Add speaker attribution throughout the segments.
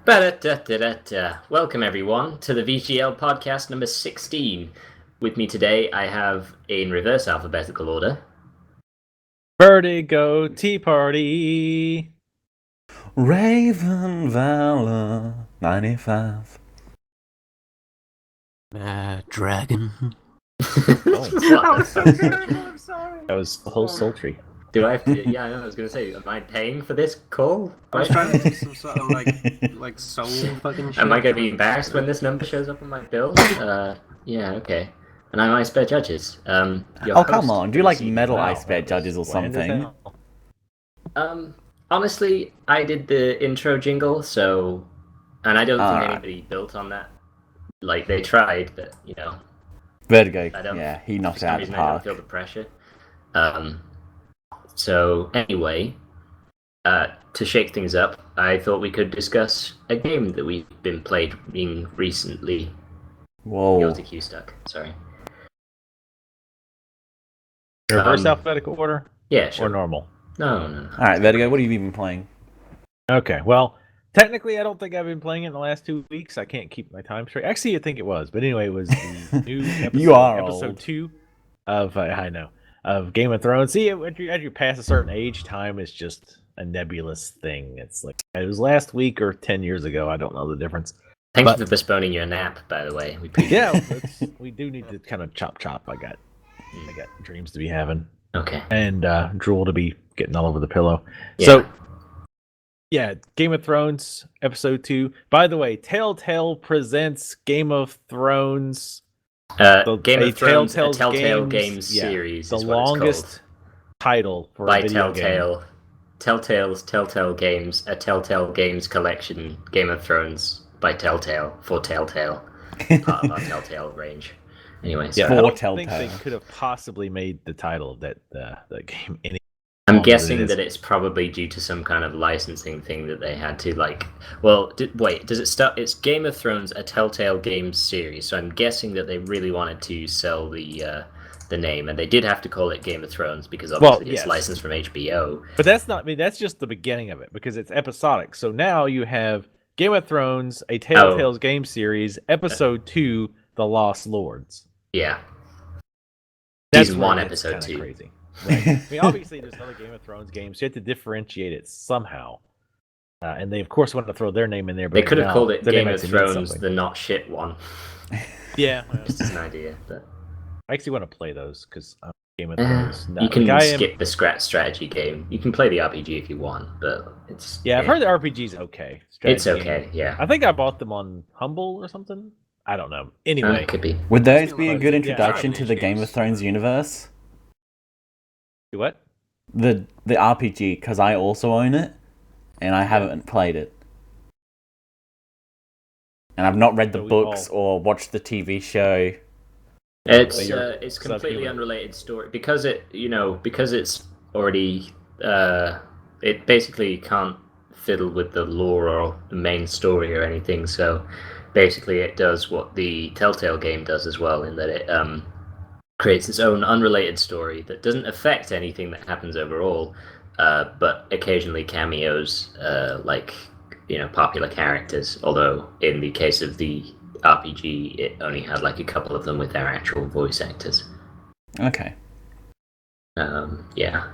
Speaker 1: Ba-da-da-da-da-da. Welcome, everyone, to the VGL podcast number 16. With me today, I have, in reverse alphabetical order,
Speaker 2: VertigoTeaparty.
Speaker 3: RavenValor95.
Speaker 4: Maddragon.
Speaker 1: That
Speaker 2: was so terrible. I'm sorry. That was the whole sultry.
Speaker 1: Do I have to? Yeah, I know. I was going to say, am I paying for this call?
Speaker 4: I was trying to do some sort of like soul fucking shit.
Speaker 1: Am I going to be embarrassed when this number shows up on my bill? Yeah, okay. And I'm IceBearJudges.
Speaker 3: Come on. Do you like metal IceBearJudges or something?
Speaker 1: Honestly, I did the intro jingle, so... And I don't think anybody built on that. Like, they tried, but, you know...
Speaker 3: Vertigo, he knocked out
Speaker 1: the
Speaker 3: the
Speaker 1: park. I don't
Speaker 3: park.
Speaker 1: feel the pressure. So, anyway, to shake things up, I thought we could discuss a game that we've been playing recently.
Speaker 3: Whoa.
Speaker 1: Guilty Q stuck, sorry.
Speaker 2: Reverse alphabetical order?
Speaker 1: Yeah, sure.
Speaker 2: Or normal?
Speaker 1: No.
Speaker 3: Alright, Vertigo, what have you been playing?
Speaker 2: Okay, well, technically I don't think I've been playing it in the last 2 weeks. I can't keep my time straight. Actually, I think it was. But anyway, it was the new episode, episode 2 of, I know, of Game of Thrones. See, as you pass a certain age, time is just a nebulous thing. It's like, it was last week or 10 years ago. I don't know the difference.
Speaker 1: Thank you for postponing your nap, by the way.
Speaker 2: We do need to kind of chop. I got dreams to be having.
Speaker 1: Okay.
Speaker 2: And drool to be getting all over the pillow.
Speaker 1: Yeah.
Speaker 2: So, yeah, Game of Thrones, episode 2. By the way, Telltale presents Game of Thrones.
Speaker 1: Game of Thrones, a Telltale Games series.
Speaker 2: The
Speaker 1: is what
Speaker 2: longest
Speaker 1: it's called.
Speaker 2: title for
Speaker 1: by
Speaker 2: a video
Speaker 1: Telltale.
Speaker 2: game.
Speaker 1: Telltale's Telltale Games, a Telltale Games collection. Game of Thrones by Telltale for Telltale, part of our Telltale range. Anyways,
Speaker 2: I don't think they could have possibly made the title of that game any.
Speaker 1: I'm guessing that it's probably due to some kind of licensing thing that they had to like. Well, wait, does it start? It's Game of Thrones, a Telltale Games series. So I'm guessing that they really wanted to sell the name, and they did have to call it Game of Thrones because obviously it's licensed from HBO.
Speaker 2: But that's not. I mean, that's just the beginning of it because it's episodic. So now you have Game of Thrones, a Telltale's game series, episode 2, The Lost Lords.
Speaker 1: Yeah.
Speaker 2: Season
Speaker 1: 1, episode 2.
Speaker 2: Crazy. Right. I mean, obviously, there's other Game of Thrones games. So you have to differentiate it somehow. And they, of course, want to throw their name in there. But
Speaker 1: they could have called it Game of Thrones, the not shit one.
Speaker 2: Yeah.
Speaker 1: Just as an idea. But...
Speaker 2: I actually want to play those because Game of Thrones.
Speaker 1: You can skip the strategy game. You can play the RPG if you want, but it's...
Speaker 2: Yeah, I've heard the RPG's okay.
Speaker 1: It's okay, yeah.
Speaker 2: I think I bought them on Humble or something. I don't know. Anyway.
Speaker 1: It could be.
Speaker 3: Would those be a good introduction to the Game of Thrones universe?
Speaker 2: What?
Speaker 3: The RPG, because I also own it, and I haven't played it. And I've not read the books or watched the TV show.
Speaker 1: It's completely unrelated story because it's already it basically can't fiddle with the lore or the main story or anything. So basically, it does what the Telltale game does as well, in that it creates its own unrelated story that doesn't affect anything that happens overall, but occasionally cameos popular characters. Although in the case of the RPG, it only had like a couple of them with their actual voice actors.
Speaker 3: Okay.
Speaker 1: Yeah.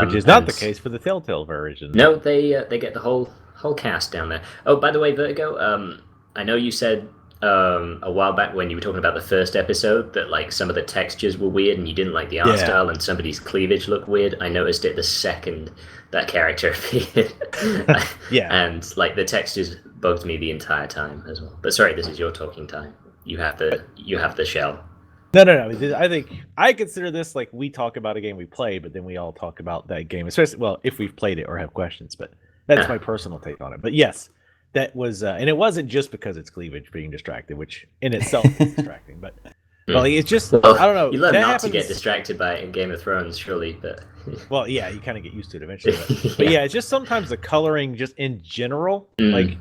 Speaker 2: Which is not the case for the Telltale version.
Speaker 1: No, they get the whole cast down there. Oh, by the way, Vertigo, I know you said a while back when you were talking about the first episode that like some of the textures were weird and you didn't like the art style and somebody's cleavage looked weird. I noticed it the second that character appeared. And like the textures bugged me the entire time as well. But sorry, this is your talking time. You have the shell.
Speaker 2: No. I think I consider this like we talk about a game we play, but then we all talk about that game, especially if we've played it or have questions. But that's my personal take on it. But yes, that was, and it wasn't just because it's cleavage being distracted, which in itself is distracting. But well, it's just I don't know.
Speaker 1: You learn not to get distracted by it in Game of Thrones, surely. But
Speaker 2: well, yeah, you kind of get used to it eventually. But yeah, it's just sometimes the coloring, just in general, like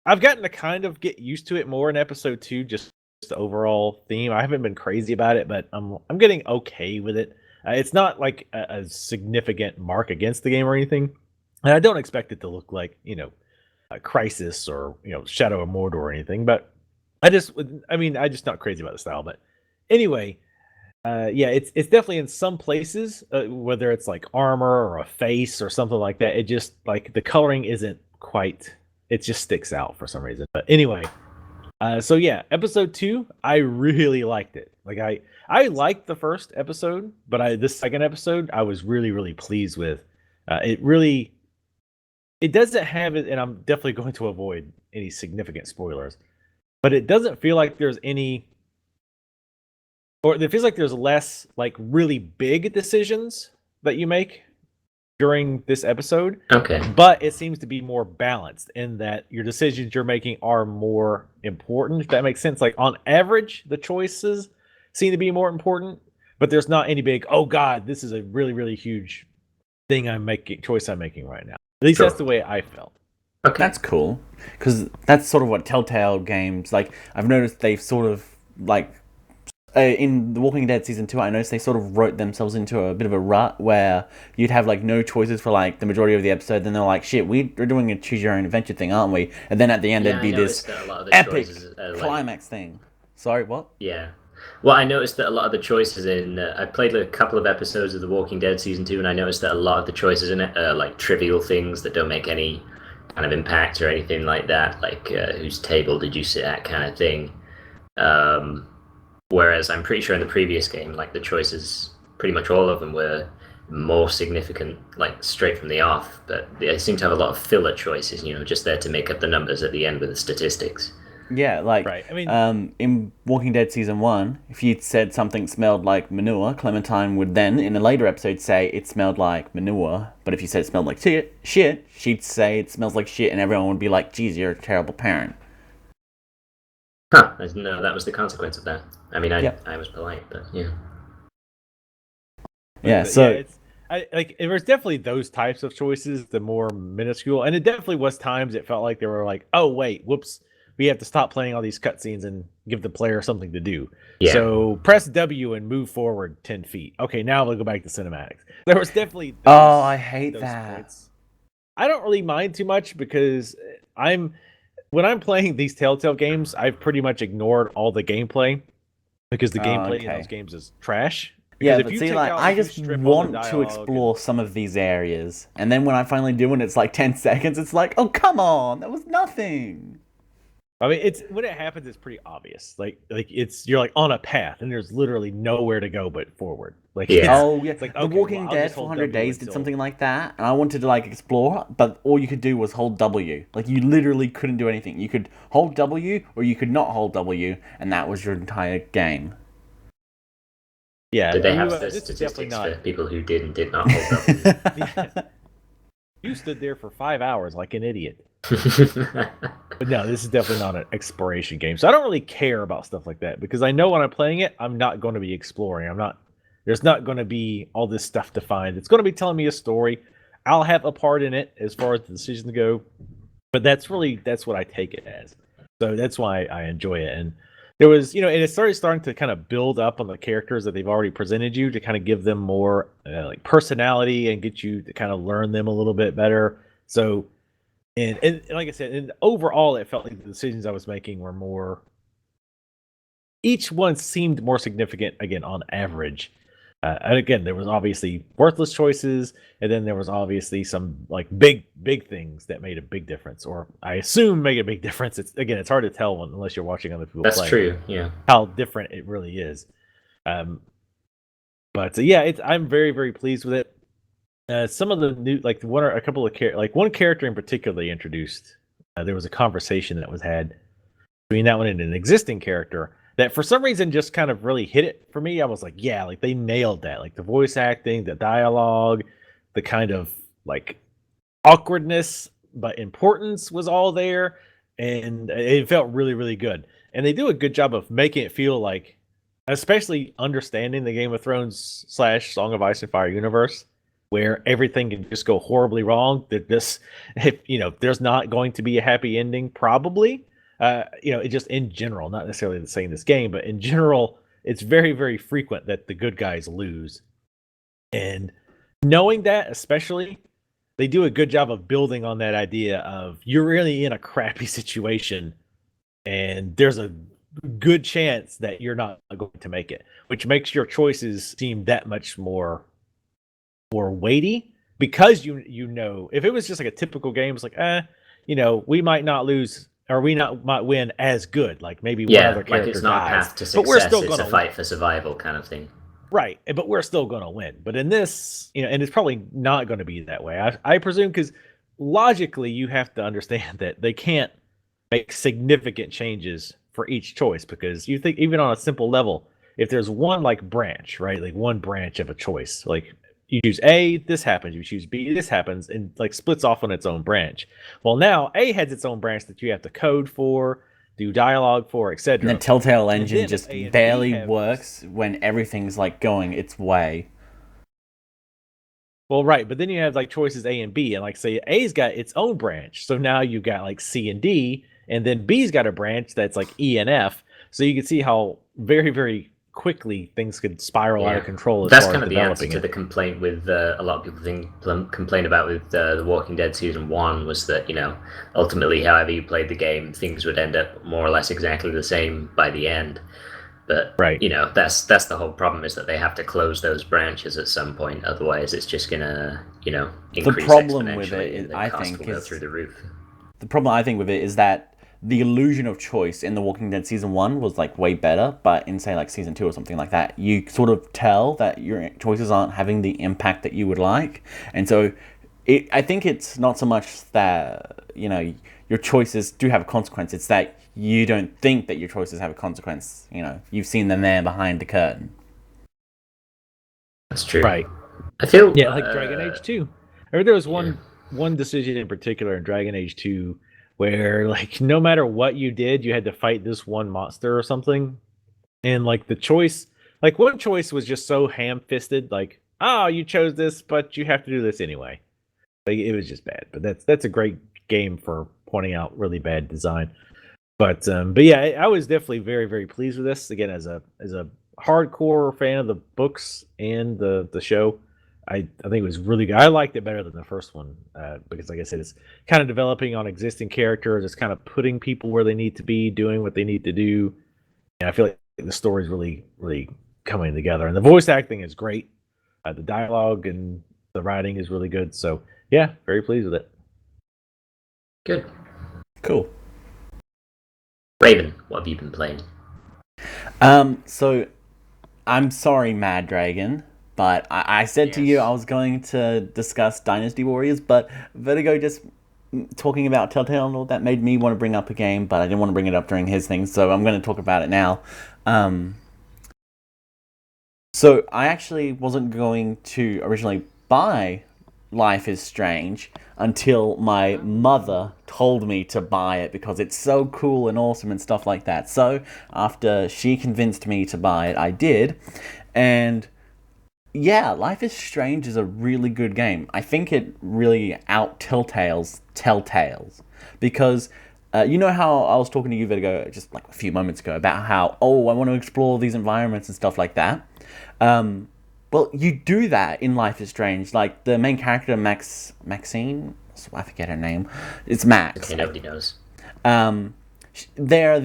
Speaker 2: I've gotten to kind of get used to it more in episode 2, just the overall theme. I haven't been crazy about it, but I'm getting okay with it. It's not like a significant mark against the game or anything, and I don't expect it to look like Crisis or Shadow of Mordor or anything, but I'm just not crazy about the style. But anyway, it's definitely in some places, whether it's like armor or a face or something like that. It just like the coloring isn't quite. It just sticks out for some reason. But anyway, so yeah, episode 2, I really liked it. Like I liked the first episode, but this second episode, I was really, really pleased with. It doesn't have it, and I'm definitely going to avoid any significant spoilers, but it doesn't feel like there's any, or it feels like there's less like really big decisions that you make during this episode.
Speaker 1: Okay.
Speaker 2: But it seems to be more balanced in that your decisions you're making are more important, if that makes sense. Like on average, the choices seem to be more important, but there's not any big, oh God, this is a really, really huge choice I'm making right now. At least That's the way I felt.
Speaker 3: Okay. That's cool, because that's sort of what Telltale games, like, I've noticed they've sort of, like, in The Walking Dead Season 2, I noticed they sort of wrote themselves into a bit of a rut where you'd have, like, no choices for, like, the majority of the episode, then they're like, shit, we're doing a choose-your-own-adventure thing, aren't we? And then at the end, there'd be this epic climax thing. Sorry, what?
Speaker 1: Yeah. Well, I noticed that a lot of the choices in... I played a couple of episodes of The Walking Dead Season 2, and I noticed that a lot of the choices in it are, like, trivial things that don't make any kind of impact or anything like that, like, whose table did you sit at kind of thing. Whereas I'm pretty sure in the previous game, like, the choices, pretty much all of them were more significant, like, straight from the off, but they seem to have a lot of filler choices, just there to make up the numbers at the end with the statistics.
Speaker 3: Yeah, like,
Speaker 2: right. I mean,
Speaker 3: in Walking Dead Season 1, if you'd said something smelled like manure, Clementine would then, in a later episode, say it smelled like manure. But if you said it smelled like shit, she'd say it smells like shit, and everyone would be like, geez, you're a terrible parent.
Speaker 1: Huh, I didn't know that was the consequence of that. I mean, I was polite, but yeah.
Speaker 3: Yeah, so...
Speaker 2: there was definitely those types of choices, the more minuscule, and it definitely was times it felt like they were like, oh, wait, whoops, we have to stop playing all these cutscenes and give the player something to do. Yeah. So press W and move forward 10 feet. Okay, now we'll go back to cinematics. There was definitely
Speaker 3: I hate that.
Speaker 2: Points. I don't really mind too much because when I'm playing these Telltale games, I've pretty much ignored all the gameplay because the gameplay in those games is trash.
Speaker 3: Yeah, but see, like, I just want to explore some of these areas, and then when I finally do, and it's like 10 seconds, it's like, oh, come on, that was nothing.
Speaker 2: I mean, when it happens, it's pretty obvious. Like you're like on a path, and there's literally nowhere to go but forward. Like,
Speaker 3: it's like, The Walking Dead 400 Days did something like that, and I wanted to like explore, but all you could do was hold W. Like, you literally couldn't do anything. You could hold W, or you could not hold W, and that was your entire game.
Speaker 2: Yeah.
Speaker 1: Did they have statistics for people who did and did not hold W?
Speaker 2: Yeah. You stood there for 5 hours like an idiot. But no, this is definitely not an exploration game. So I don't really care about stuff like that because I know when I'm playing it, I'm not going to be exploring. There's not going to be all this stuff to find. It's going to be telling me a story. I'll have a part in it as far as the decisions go. But that's what I take it as. So that's why I enjoy it. And there was, and it starting to kind of build up on the characters that they've already presented you to kind of give them more like personality and get you to kind of learn them a little bit better. So, and like I said, and overall, it felt like the decisions I was making were more. Each one seemed more significant again on average. And again, there was obviously worthless choices, and then there was obviously some like big things that made a big difference, or I assume made a big difference. It's hard to tell unless you're watching other people play.
Speaker 1: That's true, yeah.
Speaker 2: How different it really is. But yeah, I'm very, very pleased with it. Some of the new, like one character in particular they introduced. There was a conversation that was had between that one and an existing character that for some reason just kind of really hit it for me. I was like, yeah, like they nailed that. Like the voice acting, the dialogue, the kind of like awkwardness, but importance was all there. And it felt really, really good. And they do a good job of making it feel like, especially understanding the Game of Thrones / Song of Ice and Fire universe, where everything can just go horribly wrong. That there's not going to be a happy ending, probably. It just in general, not necessarily the same this game, but in general, it's very, very frequent that the good guys lose. And knowing that, especially, they do a good job of building on that idea of you're really in a crappy situation, and there's a good chance that you're not going to make it, which makes your choices seem that much more weighty, because you know, if it was just like a typical game, it's like, we might not lose, or we might win as good, like maybe one other character
Speaker 1: like it's not
Speaker 2: dies,
Speaker 1: a path to success,
Speaker 2: but we're still
Speaker 1: it's
Speaker 2: gonna
Speaker 1: a fight for survival kind of thing.
Speaker 2: Right, but we're still going to win. But in this, and it's probably not going to be that way. I presume, because logically you have to understand that they can't make significant changes for each choice, because you think even on a simple level, if there's one like branch, right, like one branch of a choice, like you choose A, this happens, you choose B, this happens, and like splits off on its own branch. Well, now A has its own branch that you have to code for, do dialogue for, etc.
Speaker 3: And the Telltale engine just barely works when everything's like going its way.
Speaker 2: Well, right, but then you have like choices A and B, and like say A's got its own branch, so now you've got like C and D, and then B's got a branch that's like E and F. So you can see how very, very quickly things could spiral out of control.
Speaker 1: That's kind of the answer to the complaint with a lot of people complain about with The Walking Dead Season 1 was that, ultimately, however you played the game, things would end up more or less exactly the same by the end. But, that's the whole problem, is that they have to close those branches at some point. Otherwise, it's just going to, increase
Speaker 3: the problem with
Speaker 1: exponentially,
Speaker 3: it,
Speaker 1: and the
Speaker 3: I
Speaker 1: cost
Speaker 3: think,
Speaker 1: will go through the roof.
Speaker 3: The problem I think with it is that the illusion of choice in The Walking Dead Season 1 was like way better, but in say like Season 2 or something like that, you sort of tell that your choices aren't having the impact that you would like. And so I think it's not so much that, your choices do have a consequence, it's that you don't think that your choices have a consequence. You've seen them there behind the curtain.
Speaker 1: That's true.
Speaker 2: Right.
Speaker 1: I feel...
Speaker 2: Yeah, like Dragon Age 2. I heard there was one decision in particular in Dragon Age 2 where, like, no matter what you did, you had to fight this one monster or something. And, like, the choice... Like, one choice was just so ham-fisted, like, you chose this, but you have to do this anyway. Like, it was just bad. But that's a great game for pointing out really bad design. But yeah, I was definitely very, very pleased with this. Again, as a hardcore fan of the books and the show, I think it was really good. I liked it better than the first one because, like I said, it's kind of developing on existing characters. It's kind of putting people where they need to be, doing what they need to do. And I feel like the story's really, really coming together. And the voice acting is great. The dialogue and the writing is really good. So, yeah, very pleased with it.
Speaker 1: Good.
Speaker 3: Cool.
Speaker 1: Raven, what have you been playing?
Speaker 3: So, I'm sorry, Maddragon, but I said to you I was going to discuss Dynasty Warriors, but Vertigo just talking about Telltale and all that made me want to bring up a game, but I didn't want to bring it up during his thing, so I'm going to talk about it now. So I actually wasn't going to originally buy Life is Strange until my mother told me to buy it because it's so cool and awesome and stuff like that. So after she convinced me to buy it, I did. And yeah, Life is Strange is a really good game. I think it really out-Telltales Telltales. Because you know how I was talking to you, Vertigo, just like a few moments ago about how, I want to explore these environments and stuff like that. Well, you do that in Life is Strange. Like, the main character, Maxine? I forget her name. It's Max.
Speaker 1: Okay, nobody knows.
Speaker 3: There are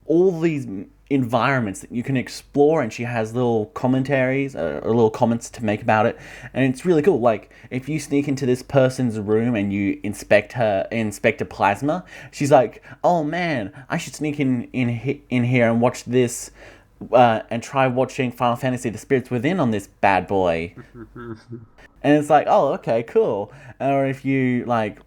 Speaker 3: all these environments that you can explore, and she has little commentaries, or little comments to make about it, and it's really cool. Like, if you sneak into this person's room and you inspect her plasma, she's like, oh man, I should sneak in here and watch this, and try watching Final Fantasy The Spirits Within on this bad boy. And it's like, oh, okay, cool. Or if you, like,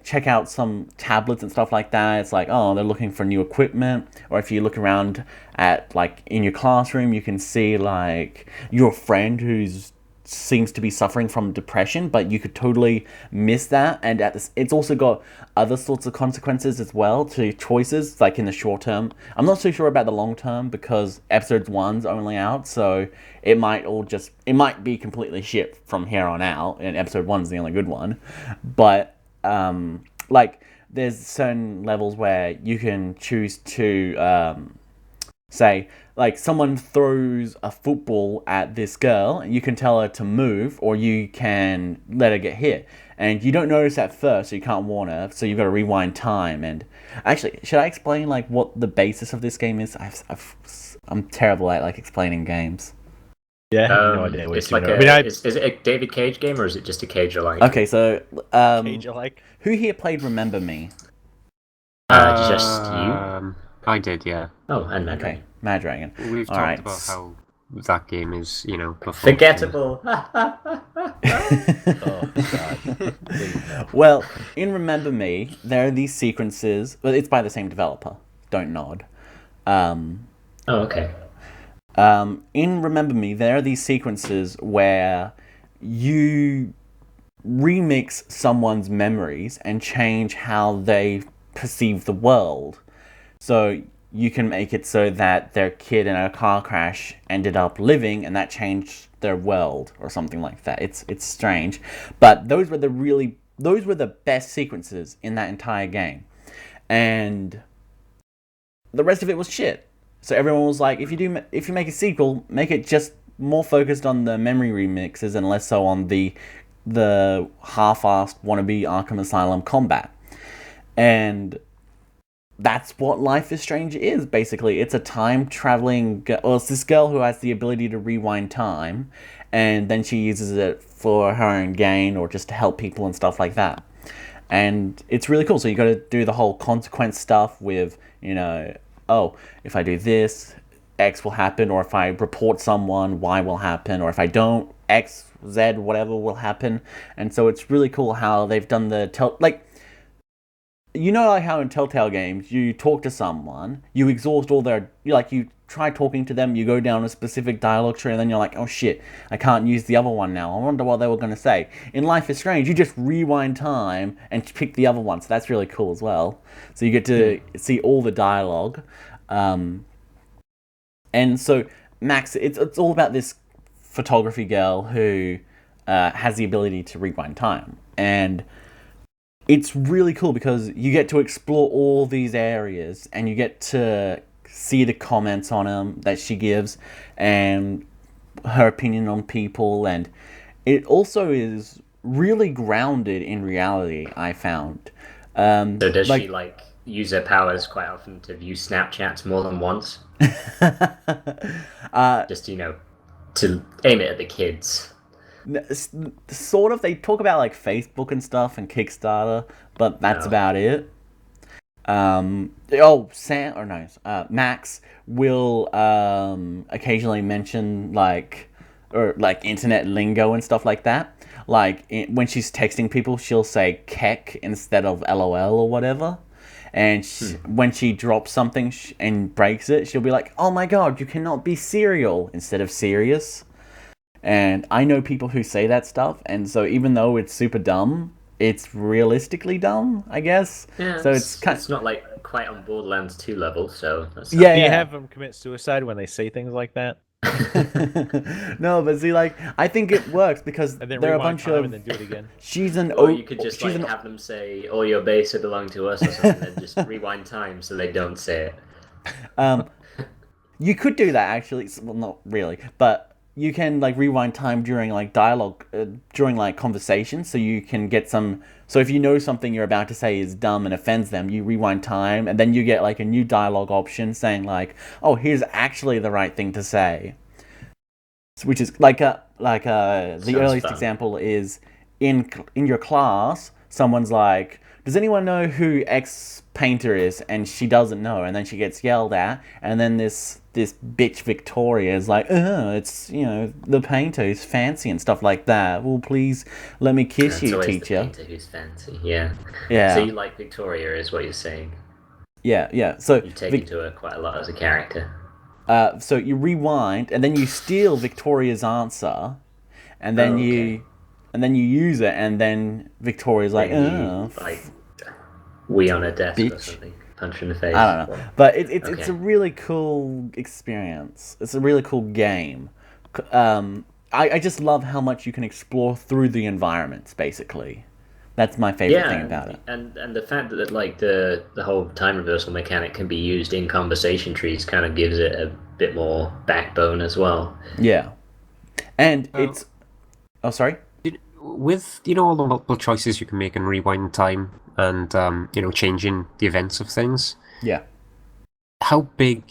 Speaker 3: check out some tablets and stuff like that, it's like, oh, they're looking for new equipment. Or if you look around at, like, in your classroom, you can see, like, your friend who's seems to be suffering from depression, but you could totally miss that. And it's also got other sorts of consequences as well to choices, like in the short term. I'm not so sure about the long term because episode 1's only out, so it might be completely shit from here on out, and episode 1's the only good one. But like, there's certain levels where you can choose to say, like, someone throws a football at this girl, and you can tell her to move, or you can let her get hit. And you don't notice at first, so you can't warn her, so you've got to rewind time. And actually, should I explain, like, what the basis of this game is? I'm terrible at, like, explaining games.
Speaker 2: Yeah, I have no idea.
Speaker 1: It's like is it a David Cage game, or is it just a Cage-alike?
Speaker 3: Okay, so
Speaker 2: Cage-alike.
Speaker 3: Who here played Remember Me?
Speaker 1: Just you?
Speaker 4: I did, yeah.
Speaker 1: Oh, and Maddragon.
Speaker 3: Okay, Maddragon.
Speaker 4: We've talked about how that game is,
Speaker 1: forgettable.
Speaker 2: Oh, God.
Speaker 3: Well, in Remember Me, there are these sequences. Well, it's by the same developer. Don't nod.
Speaker 1: Okay.
Speaker 3: In Remember Me, there are these sequences where you remix someone's memories and change how they perceive the world. So you can make it so that their kid in a car crash ended up living, and that changed their world, or something like that. It's strange, but those were the best sequences in that entire game, and the rest of it was shit. So everyone was like, if you make a sequel, make it just more focused on the memory remixes and less so on the half-assed wannabe Arkham Asylum combat. And that's what Life is Strange is, basically. It's a time-traveling... Well, it's this girl who has the ability to rewind time, and then she uses it for her own gain or just to help people and stuff like that. And it's really cool. So you got to do the whole consequence stuff with, oh, if I do this, X will happen, or if I report someone, Y will happen, or if I don't, X, Z, whatever will happen. And so it's really cool how they've done like how in Telltale games, you talk to someone, you exhaust all their... you try talking to them, you go down a specific dialogue tree, and then you're like, oh shit, I can't use the other one now. I wonder what they were going to say. In Life is Strange, you just rewind time and pick the other one, so that's really cool as well. So you get to see all the dialogue. And so Max, it's all about this photography girl who has the ability to rewind time. And it's really cool because you get to explore all these areas, and you get to see the comments on them that she gives and her opinion on people. And it also is really grounded in reality, I found.
Speaker 1: So does she use her powers quite often to view Snapchats more than once? Just, to aim it at the kids.
Speaker 3: Sort of. They talk about Facebook and stuff and Kickstarter, but that's about it. Max will occasionally mention internet lingo and stuff like that. When she's texting people, she'll say kek instead of LOL or whatever. And when she drops something and breaks it, she'll be like, oh my god, you cannot be serial instead of serious. And I know people who say that stuff, and so even though it's super dumb, it's realistically dumb, I guess.
Speaker 1: Yeah,
Speaker 3: so
Speaker 1: it's not quite on Borderlands 2 level, so...
Speaker 2: Do you have them commit suicide when they say things like that?
Speaker 3: No, but see, I think it works because
Speaker 2: and then
Speaker 3: there are a bunch of...
Speaker 2: and then do it again.
Speaker 1: Or you could just have them say, all your base belong to us or something, and just rewind time so they don't say it.
Speaker 3: You could do that, actually. Well, not really, but... You can rewind time during dialogue, during conversations, so you can get some. So if you know something you're about to say is dumb and offends them, you rewind time, and then you get a new dialogue option saying oh, here's actually the right thing to say. Which is the earliest example is in your class, someone's like, does anyone know who X painter is? And she doesn't know, and then she gets yelled at, and then this bitch Victoria is like, it's, the painter who's fancy and stuff like that. Well, please let me kiss you, teacher.
Speaker 1: The painter who's fancy, yeah.
Speaker 3: Yeah.
Speaker 1: So you like Victoria, is what you're saying.
Speaker 3: Yeah. So
Speaker 1: you take into her quite a lot as a character.
Speaker 3: So you rewind, and then you steal Victoria's answer, and then you use it, and then Victoria's like,
Speaker 1: we on a desk
Speaker 3: bitch.
Speaker 1: Or something. Punch in the face.
Speaker 3: I don't know. But it's a really cool experience. It's a really cool game. I just love how much you can explore through the environments, basically. That's my favorite thing about it.
Speaker 1: And the fact that like the whole time reversal mechanic can be used in conversation trees kind of gives it a bit more backbone as well.
Speaker 3: Yeah, and it's. Oh, sorry.
Speaker 4: With all the multiple choices you can make in rewind time and changing the events of things.
Speaker 3: Yeah.
Speaker 4: How big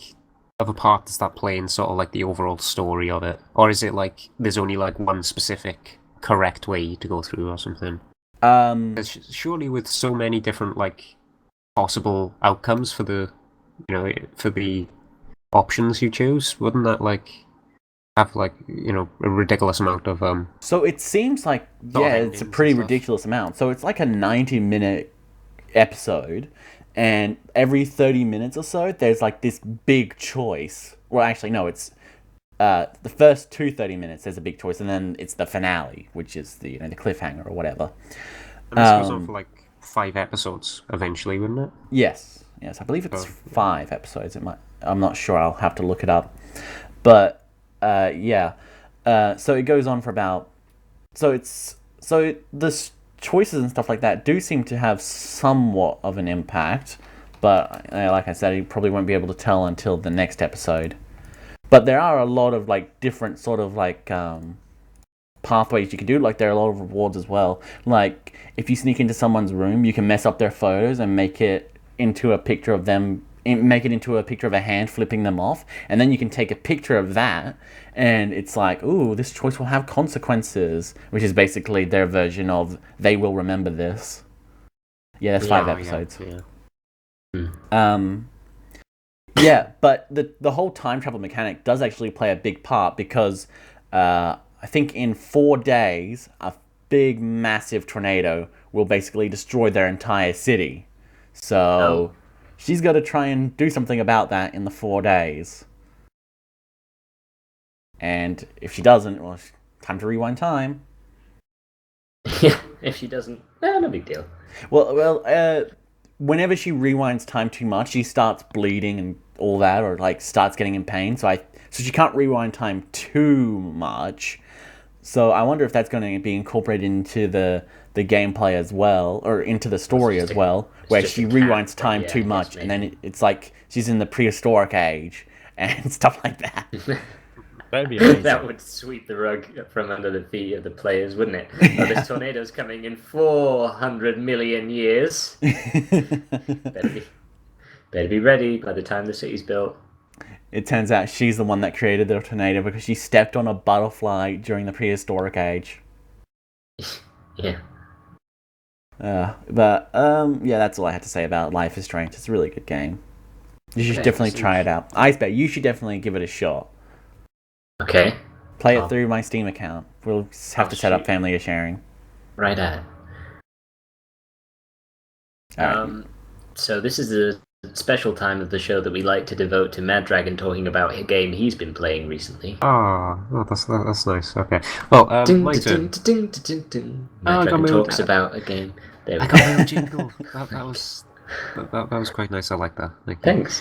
Speaker 4: of a part does that play in sort of like the overall story of it, or is it like there's only like one specific correct way to go through or something? Surely with so many different like possible outcomes for the options you choose, wouldn't that like have like a ridiculous amount of
Speaker 3: So it seems like it's a pretty ridiculous amount. So it's like a 90-minute episode, and every 30 minutes or so there's like this big choice. Well, actually no, it's the first 30 minutes there's a big choice, and then it's the finale, which is the the cliffhanger or whatever.
Speaker 4: And this goes on for like 5 episodes eventually, wouldn't it?
Speaker 3: Yes, I believe it's 5 episodes. It might. I'm not sure. I'll have to look it up. But so it goes on for about. So the choices and stuff like that do seem to have somewhat of an impact, but like I said, you probably won't be able to tell until the next episode. But there are a lot of like different sort of like pathways you can do. Like there are a lot of rewards as well. Like if you sneak into someone's room, you can mess up their photos and make it into a picture of them. Make it into a picture of a hand flipping them off, and then you can take a picture of that, and it's like, ooh, this choice will have consequences, which is basically their version of they will remember this. Yeah, that's 5 episodes. But the whole time travel mechanic does actually play a big part, because I think in 4 days a big massive tornado will basically destroy their entire city. So she's got to try and do something about that in the 4 days. And if she doesn't, well, time to rewind time.
Speaker 1: Yeah, if she doesn't, no big deal.
Speaker 3: Well, whenever she rewinds time too much, she starts bleeding and all that, or like starts getting in pain. So she can't rewind time too much. So I wonder if that's going to be incorporated into the gameplay as well, or into the story as well, where she rewinds time too much, and then it's like she's in the prehistoric age and stuff like that.
Speaker 2: That'd be amazing.
Speaker 1: That would sweep the rug from under the feet of the players, wouldn't it? Oh, this tornado's coming in 400 million years. Better be ready by the time the city's built.
Speaker 3: It turns out she's the one that created the tornado because she stepped on a butterfly during the prehistoric age.
Speaker 1: Yeah.
Speaker 3: That's all I had to say about Life is Strange. It's a really good game. You should definitely try it out. IceBear, you should definitely give it a shot.
Speaker 1: Okay.
Speaker 3: Play it through my Steam account. We'll have to set up family sharing.
Speaker 1: Right at. So this is the special time of the show that we like to devote to Maddragon talking about a game he's been playing recently.
Speaker 4: That's nice. Okay. Well, my turn.
Speaker 1: Maddragon talks about a game.
Speaker 4: I got my own jingle. That was quite nice. I like that.
Speaker 1: Thanks.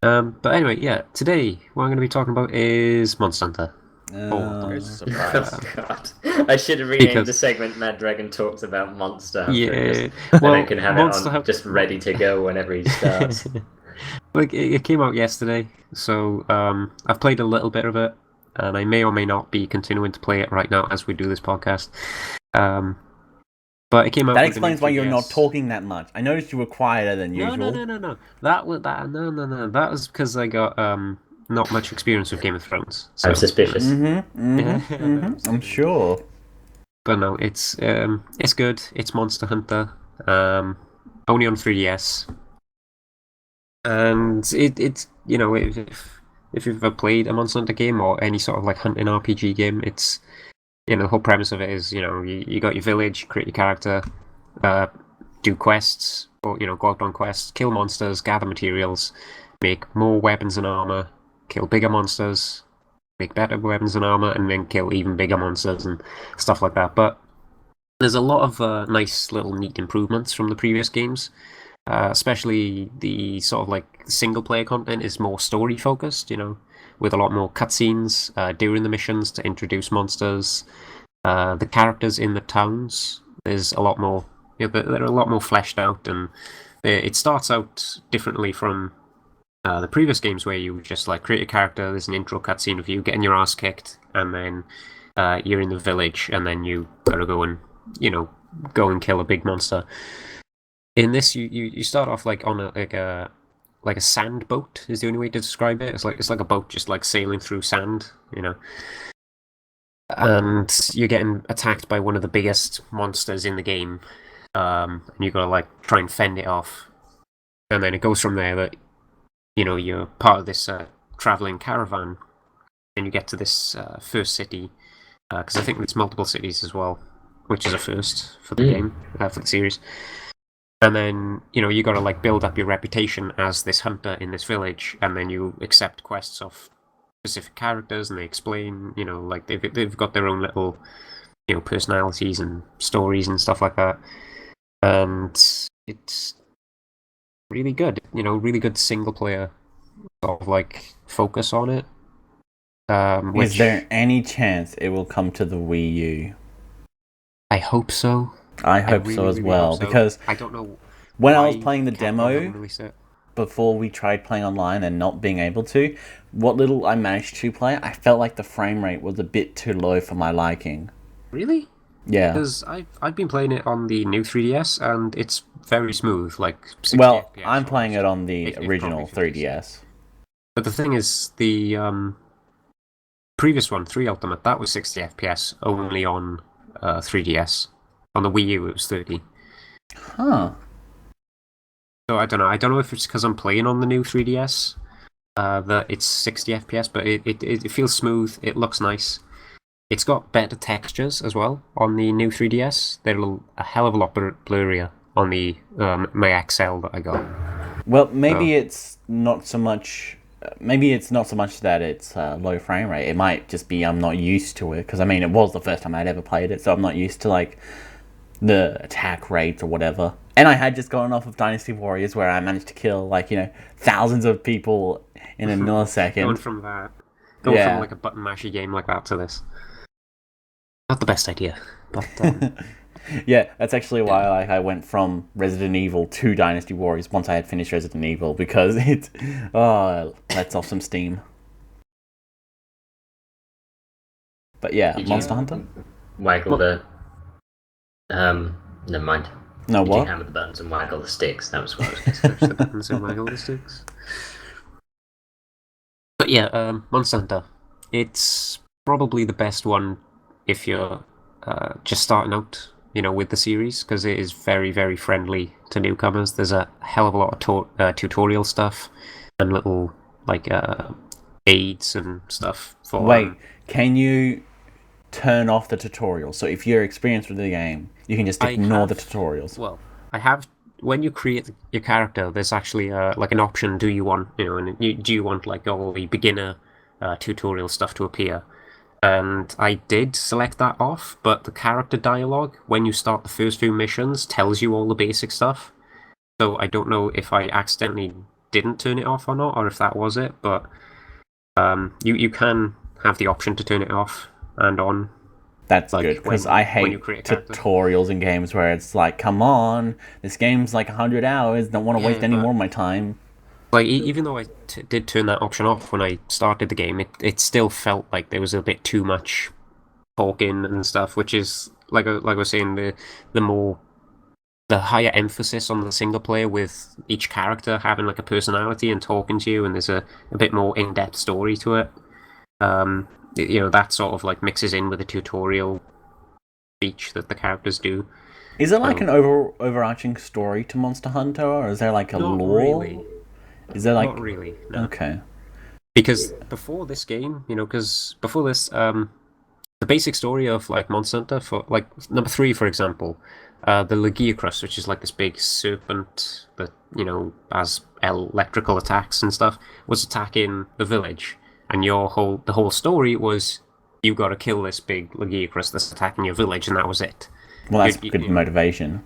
Speaker 4: But anyway, today what I'm going to be talking about is Monster Hunter.
Speaker 2: There's a surprise.
Speaker 1: Oh, God. I should have renamed the segment Maddragon talks about Monster Hunter.
Speaker 4: Yeah.
Speaker 1: Well, I can have it on just ready to go whenever he starts.
Speaker 4: It came out yesterday, so I've played a little bit of it, and I may or may not be continuing to play it right now as we do this podcast. But it came out.
Speaker 3: That explains why you're not talking that much. I noticed you were quieter than usual.
Speaker 4: No. That was because I got not much experience with Game of Thrones. So.
Speaker 1: I'm suspicious.
Speaker 3: I'm sure.
Speaker 4: But no, it's good. It's Monster Hunter. Only on 3DS. And it's if you've ever played a Monster Hunter game or any sort of like hunting RPG game, it's the whole premise of it is you got your village, create your character, do quests, or go out on quests, kill monsters, gather materials, make more weapons and armor, kill bigger monsters, make better weapons and armor, and then kill even bigger monsters and stuff like that. But there's a lot of nice little neat improvements from the previous games. Especially the sort of like single player content is more story focused, with a lot more cutscenes during the missions to introduce monsters. The characters in the towns, there's a lot more they're a lot more fleshed out, and it starts out differently from the previous games where you just like create a character. There's an intro cutscene of you getting your ass kicked, and then you're in the village, and then you gotta go and kill a big monster. In this, you start off like on a sand boat is the only way to describe it. It's like a boat just like sailing through sand, and you're getting attacked by one of the biggest monsters in the game, and you gotta like try and fend it off. And then it goes from there that you're part of this traveling caravan, and you get to this first city, because I think there's multiple cities as well, which is a first for the game, for the series. And then, you gotta like build up your reputation as this hunter in this village, and then you accept quests of specific characters, and they explain, like they've got their own little, personalities and stories and stuff like that. And it's really good, really good single player sort of like focus on it.
Speaker 3: Is there any chance it will come to the Wii U?
Speaker 4: I hope so.
Speaker 3: I hope so as well, because
Speaker 4: I don't know.
Speaker 3: When I was playing the demo before we tried playing online and not being able to, what little I managed to play, I felt like the frame rate was a bit too low for my liking.
Speaker 4: Really?
Speaker 3: Yeah.
Speaker 4: Because I've been playing it on the new 3DS and it's very smooth, like 60
Speaker 3: Well,
Speaker 4: FPS
Speaker 3: I'm playing it on the original 3DS.
Speaker 4: But the thing is, the previous one, 3 Ultimate, that was 60 FPS only on 3DS. On the Wii U, it was 30.
Speaker 3: Huh.
Speaker 4: So I don't know. I don't know if it's because I'm playing on the new 3DS that it's 60 FPS, but it feels smooth. It looks nice. It's got better textures as well on the new 3DS. They're a hell of a lot blurrier on the my XL that I got.
Speaker 3: Well, maybe it's not so much. Maybe it's not so much that it's low frame rate. It might just be I'm not used to it, because I mean it was the first time I'd ever played it, so I'm not used to like the attack rates or whatever. And I had just gotten off of Dynasty Warriors, where I managed to kill thousands of people in a millisecond.
Speaker 4: Going from like a button mashy game like that to this, not the best idea. But
Speaker 3: yeah, that's actually why I went from Resident Evil to Dynasty Warriors once I had finished Resident Evil, because it lets off some steam. But yeah, Monster Hunter?
Speaker 1: Waggle the... never mind.
Speaker 3: No, what?
Speaker 1: You hammer the buttons and waggle the sticks. That was what I was going to say.
Speaker 4: Push the buttons and waggle the sticks. But yeah, Monster Hunter. It's probably the best one if you're just starting out, with the series, because it is very, very friendly to newcomers. There's a hell of a lot of tutorial stuff and little aids and stuff for.
Speaker 3: Wait, can you turn off the tutorials? So if you're experienced with the game, you can just ignore the tutorials.
Speaker 4: Well, I have. When you create your character, there's actually like an option. Do you want do you want like all the beginner tutorial stuff to appear? And I did select that off, but the character dialogue when you start the first few missions tells you all the basic stuff. So I don't know if I accidentally didn't turn it off or not, or if that was it. But you can have the option to turn it off and on.
Speaker 3: That's good, because I hate tutorials in games where it's like, come on, this game's like 100 hours, don't want to waste any more of my time.
Speaker 4: Like, even though I did turn that option off when I started the game, it still felt like there was a bit too much talking and stuff, which is, like I was saying, the higher emphasis on the single player, with each character having like a personality and talking to you, and there's a bit more in-depth story to it. That sort of like mixes in with the tutorial speech that the characters do.
Speaker 3: Is it like an overarching story to Monster Hunter, or is there like a lore?
Speaker 4: Really.
Speaker 3: Is there like...
Speaker 4: Not really, no.
Speaker 3: Okay.
Speaker 4: Because before this game, before this, the basic story of like Monster Hunter, for like number 3, for example, the Lagiacrus, which is like this big serpent that, has electrical attacks and stuff, was attacking the village. And the whole story was you got to kill this big Lagiacrus that's attacking your village, and that was it.
Speaker 3: Well, that's good motivation.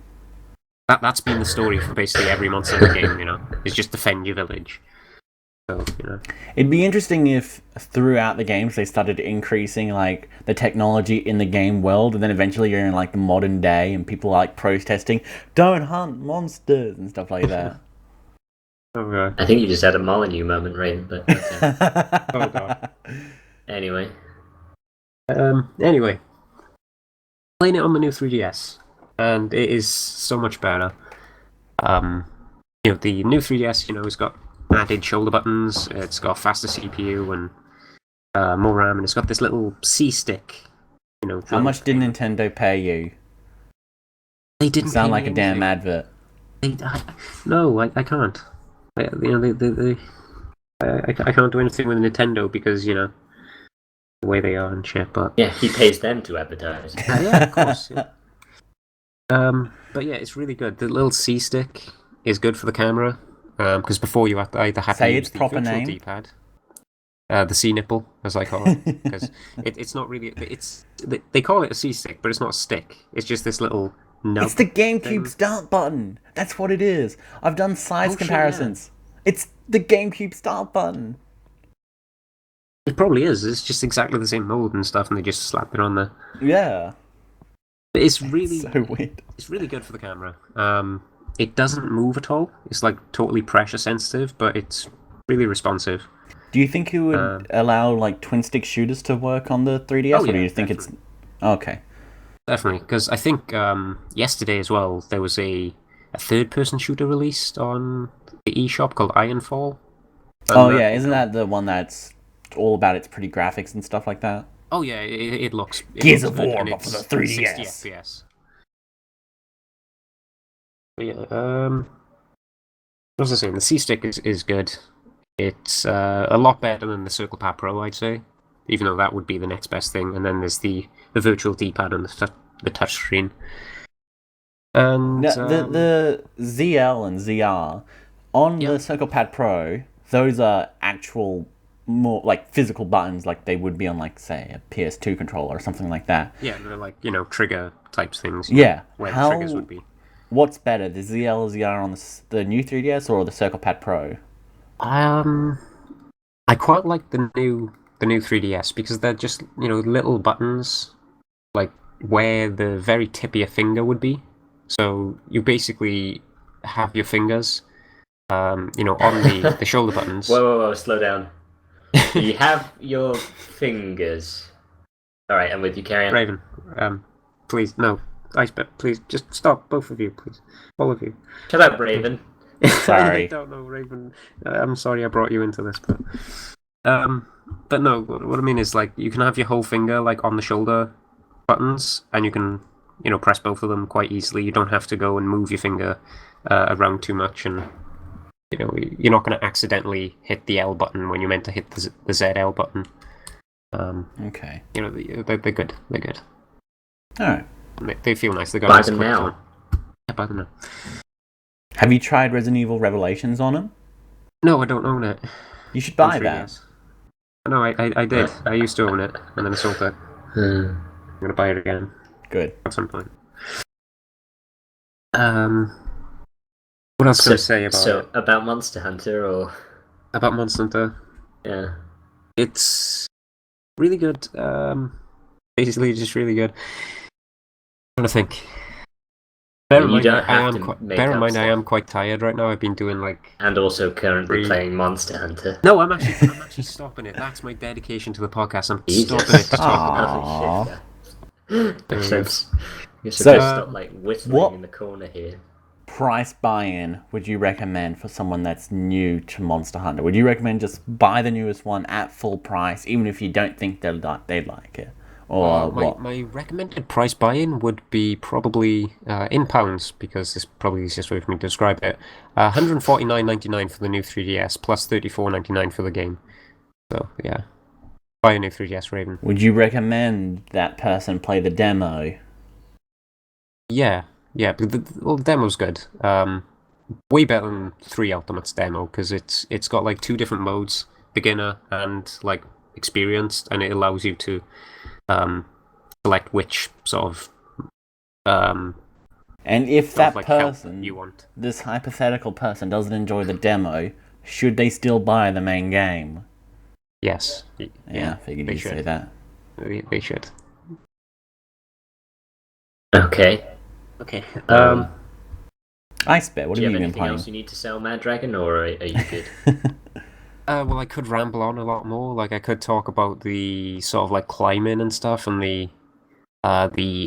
Speaker 4: That's been the story for basically every Monster Hunter game, is just defend your village. So,
Speaker 3: It'd be interesting if throughout the games they started increasing like the technology in the game world, and then eventually you're in like the modern day and people are like protesting, "Don't hunt monsters" and stuff like that.
Speaker 4: Okay.
Speaker 1: I think you just had a Molyneux moment, Raven, but okay.
Speaker 4: Oh god.
Speaker 1: Anyway.
Speaker 4: Anyway. Playing it on the new 3DS. And it is so much better. The new 3DS, has got added shoulder buttons, it's got faster CPU and more RAM, and it's got this little C-stick.
Speaker 3: How much did Nintendo pay you?
Speaker 4: They didn't
Speaker 3: sound
Speaker 4: pay
Speaker 3: like
Speaker 4: me
Speaker 3: a damn
Speaker 4: anything.
Speaker 3: advert.
Speaker 4: No, I can't. I can't do anything with Nintendo because the way they are and shit. But
Speaker 1: yeah, he pays them to advertise.
Speaker 4: Yeah, of course. Yeah. But yeah, it's really good. The little C stick is good for the camera because before you either had to use the virtual D-pad, the C nipple as I call it, because it's not really. They call it a C stick, but it's not a stick. It's just this little.
Speaker 3: It's the GameCube start button. That's what it is. I've done size comparisons. Yeah. It's the GameCube start button.
Speaker 4: It probably is. It's just exactly the same mold and stuff, and they just slap it on there.
Speaker 3: Yeah.
Speaker 4: But it's really
Speaker 3: so weird.
Speaker 4: It's really good for the camera. It doesn't move at all. It's like totally pressure sensitive, but it's really responsive.
Speaker 3: Do you think it would allow like twin stick shooters to work on the 3DS, or do you think
Speaker 4: definitely.
Speaker 3: It's okay?
Speaker 4: Definitely, because I think yesterday as well there was a third-person shooter released on the eShop called Ironfall.
Speaker 3: Yeah, isn't that the one that's all about its pretty graphics and stuff like that?
Speaker 4: Oh yeah, it looks.
Speaker 3: Gears of War, but for the 3DS.
Speaker 4: 60 FPS. But yeah, what was I saying? The C-Stick is good. It's a lot better than the Circle Pad Pro, I'd say. Even though that would be the next best thing. And then there's the virtual D-pad and the touchscreen. And
Speaker 3: the ZL and ZR on the Circle Pad Pro, those are actual more like physical buttons, like they would be on like say a PS2 controller or something like that.
Speaker 4: Yeah, they're like trigger types things.
Speaker 3: Yeah,
Speaker 4: where the triggers would be.
Speaker 3: What's better, the ZL or ZR on the new 3DS or the Circle Pad Pro?
Speaker 4: I quite like the new 3DS because they're just little buttons, like where the very tip of your finger would be. So you basically have your fingers, on the shoulder buttons.
Speaker 1: Whoa, slow down. You have your fingers. All right, I'm with you. Carry on.
Speaker 4: Raven, please no. IceBear, please just stop, both of you, please, all of you.
Speaker 1: Shut up, Raven.
Speaker 3: Sorry.
Speaker 4: I don't know, Raven. I'm sorry I brought you into this, but no. What I mean is like you can have your whole finger like on the shoulder buttons, and you can press both of them quite easily. You don't have to go and move your finger around too much, and you're not going to accidentally hit the L button when you're meant to hit the ZL button.
Speaker 3: Okay.
Speaker 4: They're good. They're good.
Speaker 3: All right.
Speaker 4: They feel nice. They got
Speaker 1: buy them now.
Speaker 4: Yeah, buy them now.
Speaker 3: Have you tried Resident Evil Revelations on them?
Speaker 4: No, I don't own it.
Speaker 3: You should buy that.
Speaker 4: No, I did. I used to own it, and then I sold it. I'm gonna buy it again.
Speaker 3: Good.
Speaker 4: At some point. What else can I say about it?
Speaker 1: About Monster Hunter or
Speaker 4: about Monster Hunter?
Speaker 1: Yeah,
Speaker 4: it's really good. Basically, just really good. I'm trying to think. Bear in mind, I am quite tired right now. I've been doing like,
Speaker 1: and also currently playing Monster Hunter.
Speaker 4: No, I'm actually stopping it. That's my dedication to the podcast. I'm stopping it to talk about it.
Speaker 1: Makes sense. You should stop like whistling in the corner here.
Speaker 3: Price buy-in would you recommend for someone that's new to Monster Hunter? Would you recommend just buy the newest one at full price, even if you don't think they'd like it? Or what?
Speaker 4: My recommended price buy-in would be probably in pounds, because this is probably the easiest way for me to describe it. $149.99 for the new 3DS, plus $34.99 for the game. So, yeah. Buy a new 3DS, Raven.
Speaker 3: Would you recommend that person play the demo?
Speaker 4: Yeah, but the demo's good. Way better than 3 Ultimate's demo, because it's got like 2 different modes, beginner and like experienced, and it allows you to select which sort of
Speaker 3: and if that
Speaker 4: like
Speaker 3: person,
Speaker 4: you want.
Speaker 3: this hypothetical person, doesn't enjoy the demo, should they still buy the main game?
Speaker 4: Yes.
Speaker 3: Yeah, I figured you'd say that.
Speaker 4: They should.
Speaker 1: Okay.
Speaker 3: IceBear, what have you been
Speaker 1: anything
Speaker 3: playing?
Speaker 1: else you need to sell, Maddragon, or are you good?
Speaker 4: Well, I could ramble on a lot more. Like, I could talk about the sort of like climbing and stuff, and the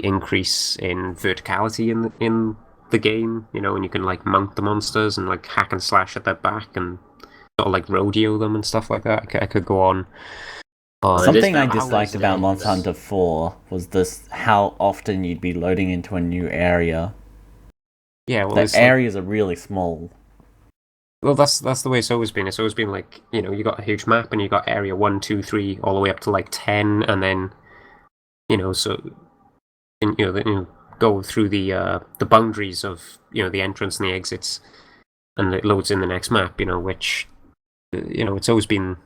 Speaker 4: increase in verticality in the game. You know, and you can like mount the monsters and like hack and slash at their back and sort of like rodeo them and stuff like that. I could go on.
Speaker 3: Something I disliked about Monster Hunter 4 was this: how often you'd be loading into a new area.
Speaker 4: Yeah, well,
Speaker 3: the areas are really small.
Speaker 4: Well, that's the way it's always been. It's always been like, you know, you got a huge map and you got area 1, 2, 3, all the way up to like 10, and then, you know, go through the boundaries of, you know, the entrance and the exits, and it loads in the next map. You know, which, you know, it's always been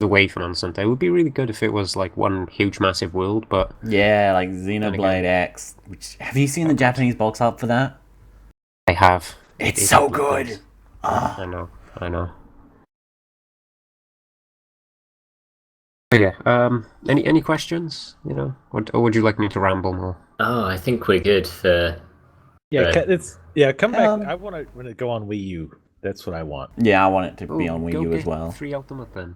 Speaker 4: the way for Monster Hunter. It would be really good if it was like one huge massive world, but
Speaker 3: yeah, like Xenoblade X. Which, have you seen the Japanese box art for that?
Speaker 4: I have.
Speaker 3: It's so good.
Speaker 4: I know. But yeah. Any questions? You know, or would you like me to ramble more?
Speaker 1: Oh, I think we're good for.
Speaker 2: Come back. I want to go on Wii U. That's what I want.
Speaker 3: Yeah, I want it to be on Wii U as well.
Speaker 4: 3 Ultimate then.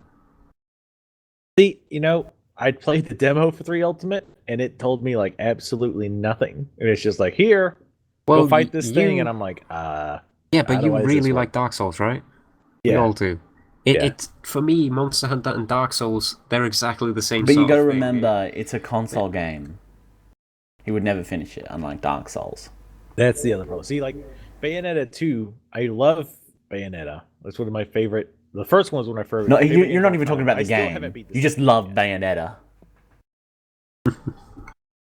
Speaker 2: See, you know, I played the demo for 3 Ultimate, and it told me like absolutely nothing. And it's just like, here, go fight this thing, and I'm like,
Speaker 4: yeah, but you really like Dark Souls, right?
Speaker 2: Yeah,
Speaker 4: we all do. It's for me, Monster Hunter and Dark Souls, they're exactly the same.
Speaker 3: But you got to remember, it's a console game. He would never finish it, unlike Dark Souls.
Speaker 2: That's the other problem. See, like Bayonetta 2, I love Bayonetta. That's one of my favorite. The first one was one of my favorite.
Speaker 3: No, you're not even talking about the game. You just love Bayonetta.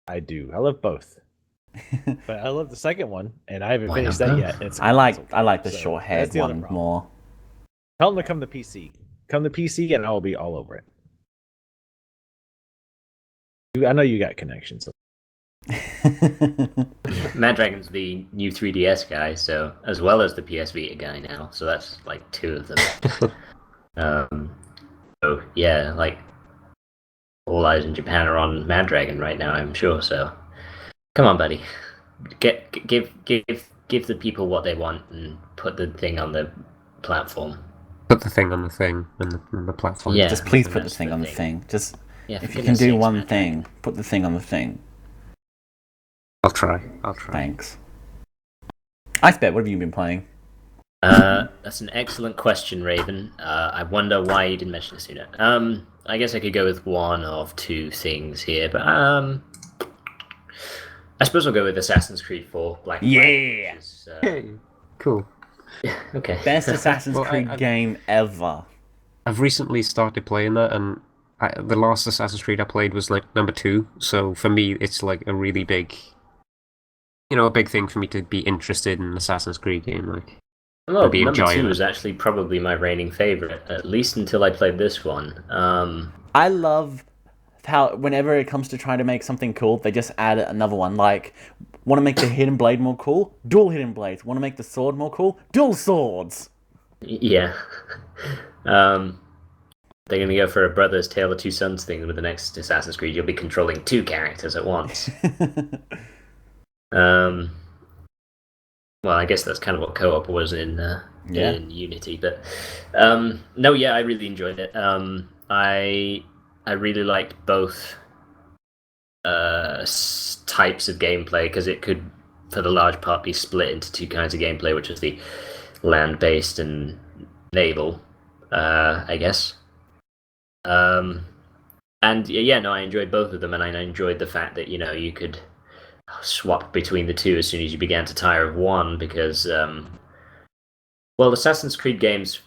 Speaker 2: I do. I love both. But I love the second one, and I haven't finished that yet.
Speaker 3: I like the short-haired one more.
Speaker 2: Tell them to come to PC. Come to PC, and I'll be all over it. I know you got connections.
Speaker 1: Maddragon's the new 3DS guy, so as well as the PS Vita guy now, so that's like 2 of them. So yeah, like all eyes in Japan are on Maddragon right now, I'm sure. So come on, buddy, give the people what they want and put the thing on the platform.
Speaker 4: Put the thing on the thing and the platform.
Speaker 3: Yeah, just please put the thing on the thing. Just if you can do one thing, put the thing on the thing.
Speaker 4: I'll try.
Speaker 3: Thanks. IceBear, what have you been playing?
Speaker 1: That's an excellent question, Raven. I wonder why you didn't mention it sooner. I guess I could go with one of 2 things here, but I suppose I'll go with Assassin's Creed 4 Black and
Speaker 3: White,
Speaker 1: which is,
Speaker 4: hey, cool.
Speaker 1: Yeah, okay.
Speaker 3: Best Assassin's Creed game ever.
Speaker 4: I've recently started playing that, and the last Assassin's Creed I played was like number 2, so for me it's like a really big, you know, a big thing for me to be interested in an Assassin's Creed game. Like,
Speaker 1: well, number 2 was actually probably my reigning favorite, at least until I played this one.
Speaker 3: I love how whenever it comes to trying to make something cool, they just add another one. Like, want to make the hidden blade more cool? Dual hidden blades. Want to make the sword more cool? Dual swords.
Speaker 1: Yeah. They're going to go for a brother's tale of 2 sons thing with the next Assassin's Creed. You'll be controlling 2 characters at once. Well, I guess that's kind of what co-op was in Unity, but no, yeah, I really enjoyed it. I really liked both types of gameplay, because it could, for the large part, be split into 2 kinds of gameplay, which is the land-based and naval, I guess. And yeah, no, I enjoyed both of them, and I enjoyed the fact that, you know, you could swap between the 2 as soon as you began to tire of one, because well, Assassin's Creed games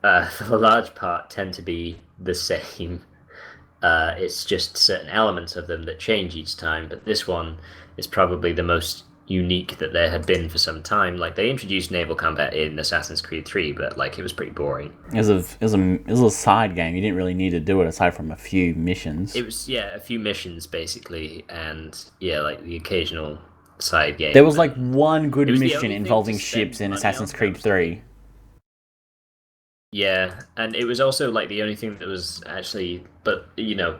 Speaker 1: for the large part tend to be the same. It's just certain elements of them that change each time, but this one is probably the most unique that there had been for some time. Like, they introduced naval combat in Assassin's Creed 3, but like, it was pretty boring.
Speaker 3: It was a side game. You didn't really need to do it aside from a few missions.
Speaker 1: It was, yeah, a few missions basically, and yeah, like the occasional side game.
Speaker 3: There was like one good mission involving ships in Assassin's Creed 3.
Speaker 1: Yeah, and it was also like the only thing that was actually, but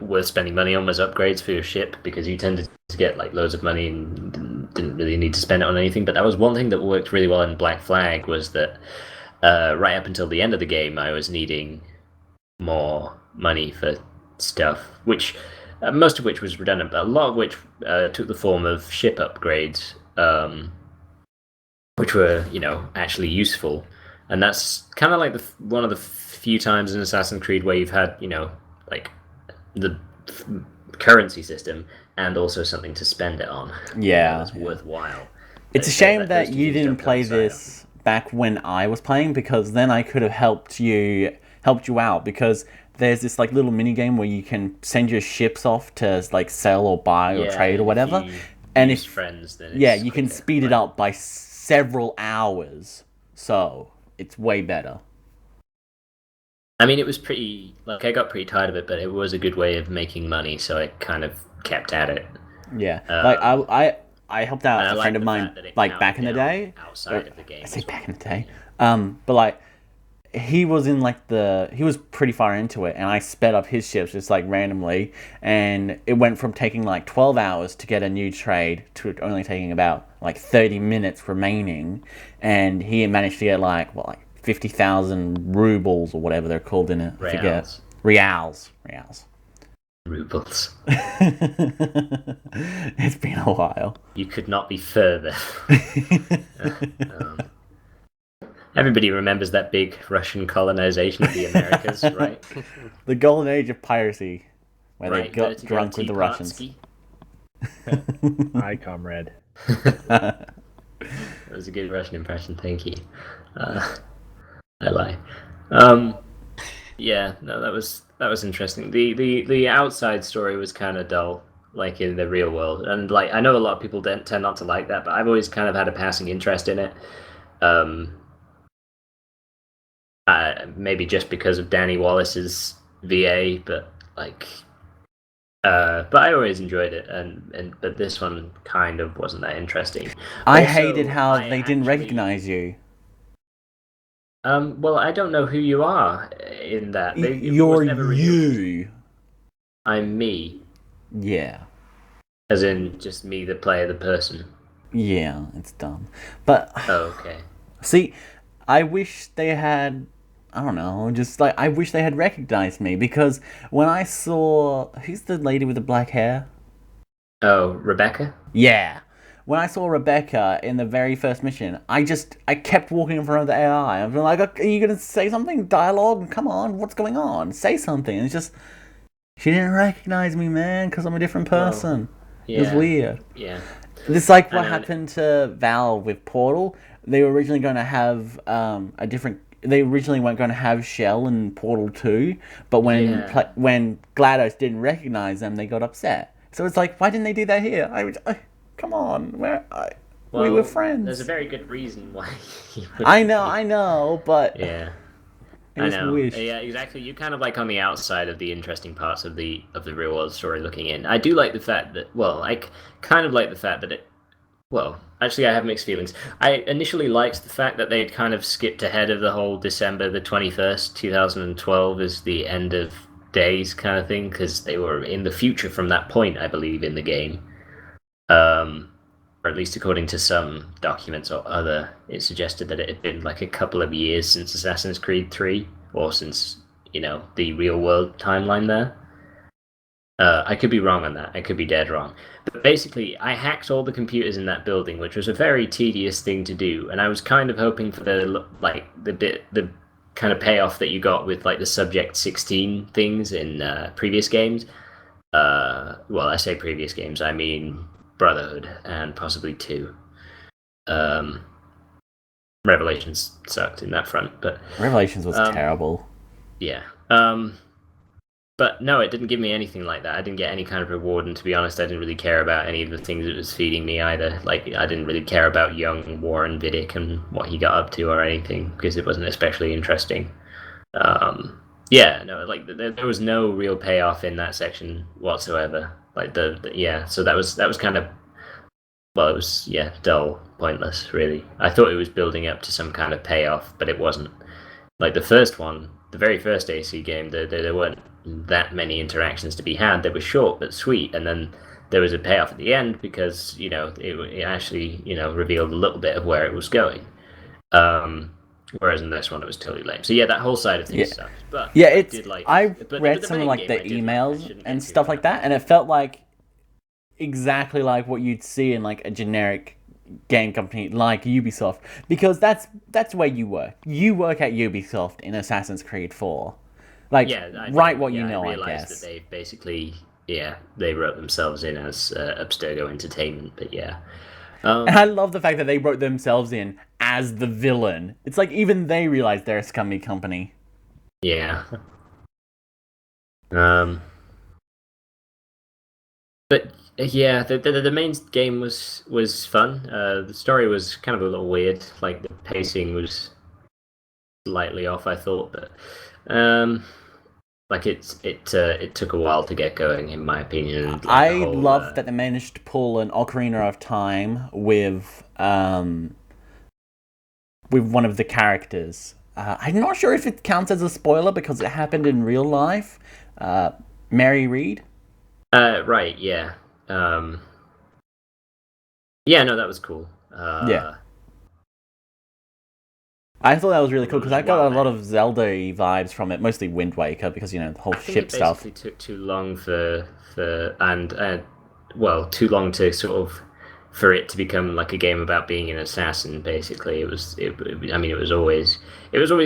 Speaker 1: worth spending money on was upgrades for your ship because you tended to get like loads of money and didn't really need to spend it on anything. But that was one thing that worked really well in Black Flag was that right up until the end of the game, I was needing more money for stuff, which most of which was redundant, but a lot of which took the form of ship upgrades, which were actually useful. And that's kind of like one of the few times in Assassin's Creed where you've had like the currency system and also something to spend it on.
Speaker 3: Yeah,
Speaker 1: it's worthwhile.
Speaker 3: It's a shame that you didn't play this back when I was playing, because then I could have helped you out, because there's this like little mini game where you can send your ships off to like sell or buy or trade or whatever, and if
Speaker 1: friends, then
Speaker 3: you can speed it up by several hours, so it's way better.
Speaker 1: I mean, it was pretty like I got pretty tired of it, but it was a good way of making money, so I kind of kept at it.
Speaker 3: Yeah, like I helped out a friend of mine like back in the day.
Speaker 1: Outside of the game,
Speaker 3: I say back in the day, but like he was in like he was pretty far into it, and I sped up his ships just like randomly, and it went from taking like 12 hours to get a new trade to only taking about like 30 minutes remaining, and he managed to get like 50,000 rubles or whatever they're called in it. I forget. Reals.
Speaker 1: Rubles.
Speaker 3: It's been a while.
Speaker 1: You could not be further. Everybody remembers that big Russian colonization of the Americas, right?
Speaker 3: The golden age of piracy, where they got drunk with the Russians.
Speaker 2: Hi, comrade.
Speaker 1: That was a good Russian impression, thank you. I lie. Yeah, no, that was interesting. The outside story was kind of dull, like in the real world, and like I know a lot of people tend not to like that, but I've always kind of had a passing interest in it. Maybe just because of Danny Wallace's VA, but but I always enjoyed it, but this one kind of wasn't that interesting.
Speaker 3: I hated how they didn't recognize you.
Speaker 1: Well, I don't know who you are in that.
Speaker 3: You're you.
Speaker 1: I'm me.
Speaker 3: Yeah.
Speaker 1: As in just me, the player, the person.
Speaker 3: Yeah, it's dumb. But
Speaker 1: oh, okay.
Speaker 3: See, I wish they had. I don't know, just like I wish they had recognized me, because when I saw who's the lady with the black hair?
Speaker 1: Oh, Rebecca?
Speaker 3: Yeah. When I saw Rebecca in the very first mission, I kept walking in front of the AI. I'm like, are you gonna say something? Dialogue? Come on, what's going on? Say something. And it's just she didn't recognize me, man, because I'm a different person. Yeah. It was weird.
Speaker 1: Yeah.
Speaker 3: It's like what happened to Valve with Portal. They were originally going to have They originally weren't going to have Shell in Portal 2, but when GLaDOS didn't recognize them, they got upset. So it's like, why didn't they do that here? Come on, we were friends.
Speaker 1: There's a very good reason why.
Speaker 3: I know, but
Speaker 1: yeah,
Speaker 3: I know. Wish.
Speaker 1: Yeah, exactly. You're kind of like on the outside of the interesting parts of the real world story, looking in. I do like the fact that, I kind of like the fact that it. Well, actually, I have mixed feelings. I initially liked the fact that they'd kind of skipped ahead of the whole December the 21st, 2012 as the end of days kind of thing, because they were in the future from that point, I believe, in the game. Or at least according to some documents or other, it suggested that it had been like a couple of years since Assassin's Creed 3, or since, the real world timeline there. I could be wrong on that. I could be dead wrong. But basically, I hacked all the computers in that building, which was a very tedious thing to do. And I was kind of hoping for the kind of payoff that you got with like the Subject 16 things in previous games. I say previous games, I mean Brotherhood and possibly 2. Revelations sucked in that front, but
Speaker 3: Revelations was terrible.
Speaker 1: Yeah. But no, it didn't give me anything like that. I didn't get any kind of reward, and to be honest, I didn't really care about any of the things it was feeding me either. Like, I didn't really care about young Warren Vidic and what he got up to or anything, because it wasn't especially interesting. There was no real payoff in that section whatsoever. Like so that was kind of, it was dull, pointless, really. I thought it was building up to some kind of payoff, but it wasn't. Like the first one, the very first AC game, there weren't that many interactions to be had. They were short but sweet, and then there was a payoff at the end because it actually revealed a little bit of where it was going. Whereas in this one it was totally lame. So yeah, that whole side of things sucks. But
Speaker 3: yeah,
Speaker 1: I
Speaker 3: read some of like the emails and stuff like that, and it felt like exactly like what you'd see in like a generic game company like Ubisoft, because that's where you work. You work at Ubisoft in Assassin's Creed 4. Like, write what you know, I guess.
Speaker 1: That they basically, they wrote themselves in as Abstergo Entertainment, but yeah.
Speaker 3: And I love the fact that they wrote themselves in as the villain. It's like even they realize they're a scummy company.
Speaker 1: Yeah. But yeah, the main game was fun. The story was kind of a little weird. Like the pacing was slightly off, I thought, but like it took a while to get going, in my opinion. Like
Speaker 3: I love that they managed to pull an Ocarina of Time with one of the characters. I'm not sure if it counts as a spoiler because it happened in real life. Mary Reed.
Speaker 1: Right. Yeah. Yeah. No, that was cool.
Speaker 3: Yeah. I thought that was really cool because I got a lot of Zelda-y vibes from it, mostly Wind Waker, because the whole ship stuff.
Speaker 1: It basically took too long too long to sort of for it to become like a game about being an assassin. Basically, it was always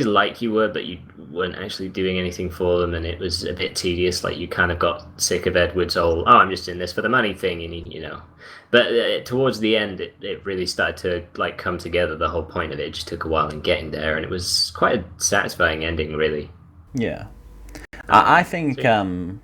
Speaker 1: like you were, but you weren't actually doing anything for them, and it was a bit tedious. Like you kind of got sick of Edward's whole I'm just in this for the money thing, and But towards the end, it really started to like come together. The whole point of it just took a while in getting there, and it was quite a satisfying ending, really.
Speaker 3: Yeah, I think I'm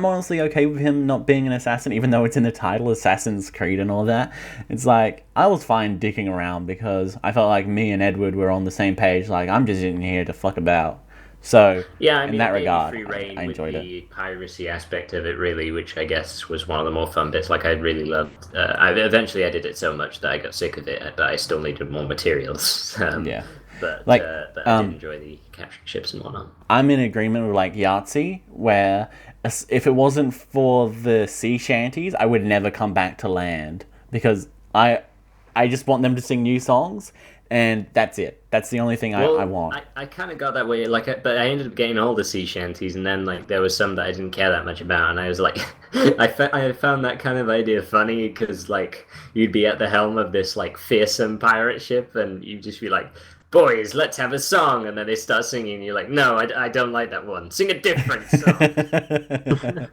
Speaker 3: honestly okay with him not being an assassin, even though it's in the title, Assassin's Creed and all that. It's like I was fine dicking around because I felt like me and Edward were on the same page. Like I'm just in here to fuck about. So
Speaker 1: yeah,
Speaker 3: in that regard,
Speaker 1: I
Speaker 3: enjoyed
Speaker 1: it. The piracy aspect of it, really, which I guess was one of the more fun bits. Like I really loved. Eventually, I did it so much that I got sick of it, but I still needed more materials.
Speaker 3: Yeah,
Speaker 1: but I did enjoy the capturing ships and whatnot.
Speaker 3: I'm in agreement with like Yahtzee, where if it wasn't for the sea shanties, I would never come back to land because I just want them to sing new songs. And that's it. That's the only thing I want.
Speaker 1: I kind of got that way, but I ended up getting all the sea shanties, and then like there was some that I didn't care that much about, and I was like, I found that kind of idea funny because like you'd be at the helm of this like fearsome pirate ship, and you'd just be like, boys, let's have a song, and then they start singing, and you're like, no, I don't like that one. Sing a different song.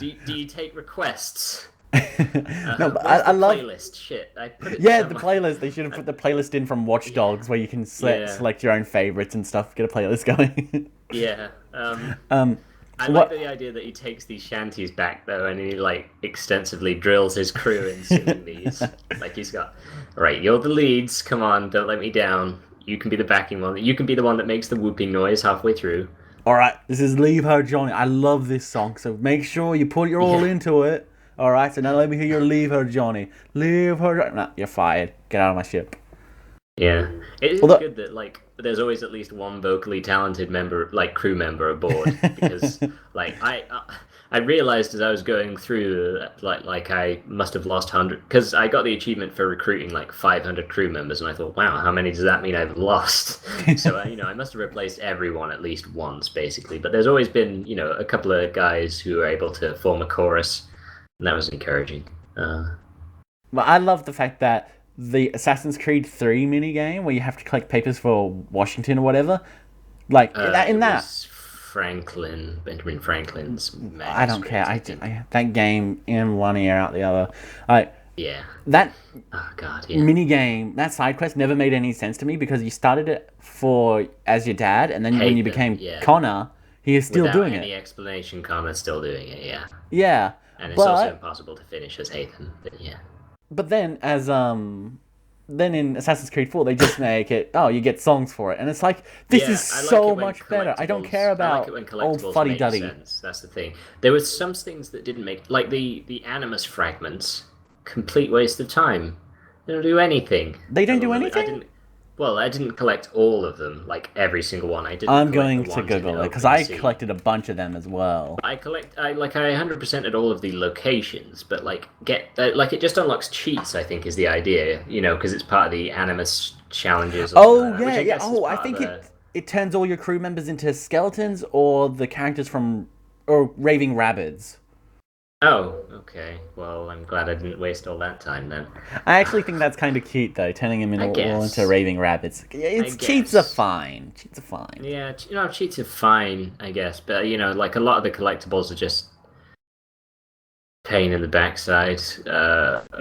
Speaker 1: Do you take requests?
Speaker 3: No, but I love
Speaker 1: playlist shit. I put it
Speaker 3: the playlist. They should have put the playlist in from Watch Dogs, where you can select your own favorites and stuff. Get a playlist going.
Speaker 1: Yeah. I like the idea that he takes these shanties back though, and he like extensively drills his crew in singing these. Like he's got, right, you're the leads. Come on, don't let me down. You can be the backing one. You can be the one that makes the whooping noise halfway through.
Speaker 3: All right, this is Leave Her Johnny. I love this song, so make sure you put your all into it. All right, so now let me hear your Leave Her Johnny. Leave her. Nah, you're fired. Get out of my ship.
Speaker 1: Yeah, it is good that like there's always at least one vocally talented member, like crew member aboard, because like I realized as I was going through like I must have lost 100 because I got the achievement for recruiting like 500 crew members, and I thought, wow, how many does that mean I've lost? So I must have replaced everyone at least once, basically. But there's always been a couple of guys who are able to form a chorus. And that was encouraging.
Speaker 3: But I love the fact that the Assassin's Creed 3 minigame, where you have to collect papers for Washington or whatever, like in that
Speaker 1: Benjamin Franklin's.
Speaker 3: I don't care. That game in one ear out the other.
Speaker 1: Yeah.
Speaker 3: That
Speaker 1: yeah.
Speaker 3: minigame, that side quest never made any sense to me because you started it as your dad, and then when you became Connor, he is still doing it.
Speaker 1: Without any explanation, Connor's still doing it. Yeah.
Speaker 3: Yeah.
Speaker 1: And it's also impossible to finish as Hathan, but yeah.
Speaker 3: But then, then in Assassin's Creed 4, they just make it, you get songs for it. And it's like, this is so much better. I don't care about old fuddy-duddy.
Speaker 1: That's the thing. There were some things that didn't make, like the Animus fragments, complete waste of time. They don't do anything.
Speaker 3: They don't do anything?
Speaker 1: Well, I didn't collect all of them, like every single one. I didn't.
Speaker 3: I'm
Speaker 1: collect
Speaker 3: going
Speaker 1: the
Speaker 3: to
Speaker 1: ones in
Speaker 3: Google it because
Speaker 1: Open
Speaker 3: I
Speaker 1: Sea.
Speaker 3: collected a bunch of them as well.
Speaker 1: I 100%ed all of the locations, but it just unlocks cheats. I think is the idea, because it's part of the Animus challenges. Or
Speaker 3: Oh
Speaker 1: like that,
Speaker 3: yeah,
Speaker 1: which I
Speaker 3: yeah.
Speaker 1: guess is
Speaker 3: Oh, I
Speaker 1: part of
Speaker 3: think
Speaker 1: the...
Speaker 3: it turns all your crew members into skeletons or the characters from or raving rabbits.
Speaker 1: Oh, okay. Well, I'm glad I didn't waste all that time then.
Speaker 3: I actually think that's kind of cute though, turning them
Speaker 1: I
Speaker 3: all
Speaker 1: guess.
Speaker 3: into raving rabbits. It's cheats are fine. Cheats are fine.
Speaker 1: Yeah, cheats are fine, I guess, but like a lot of the collectibles are just pain in the backside.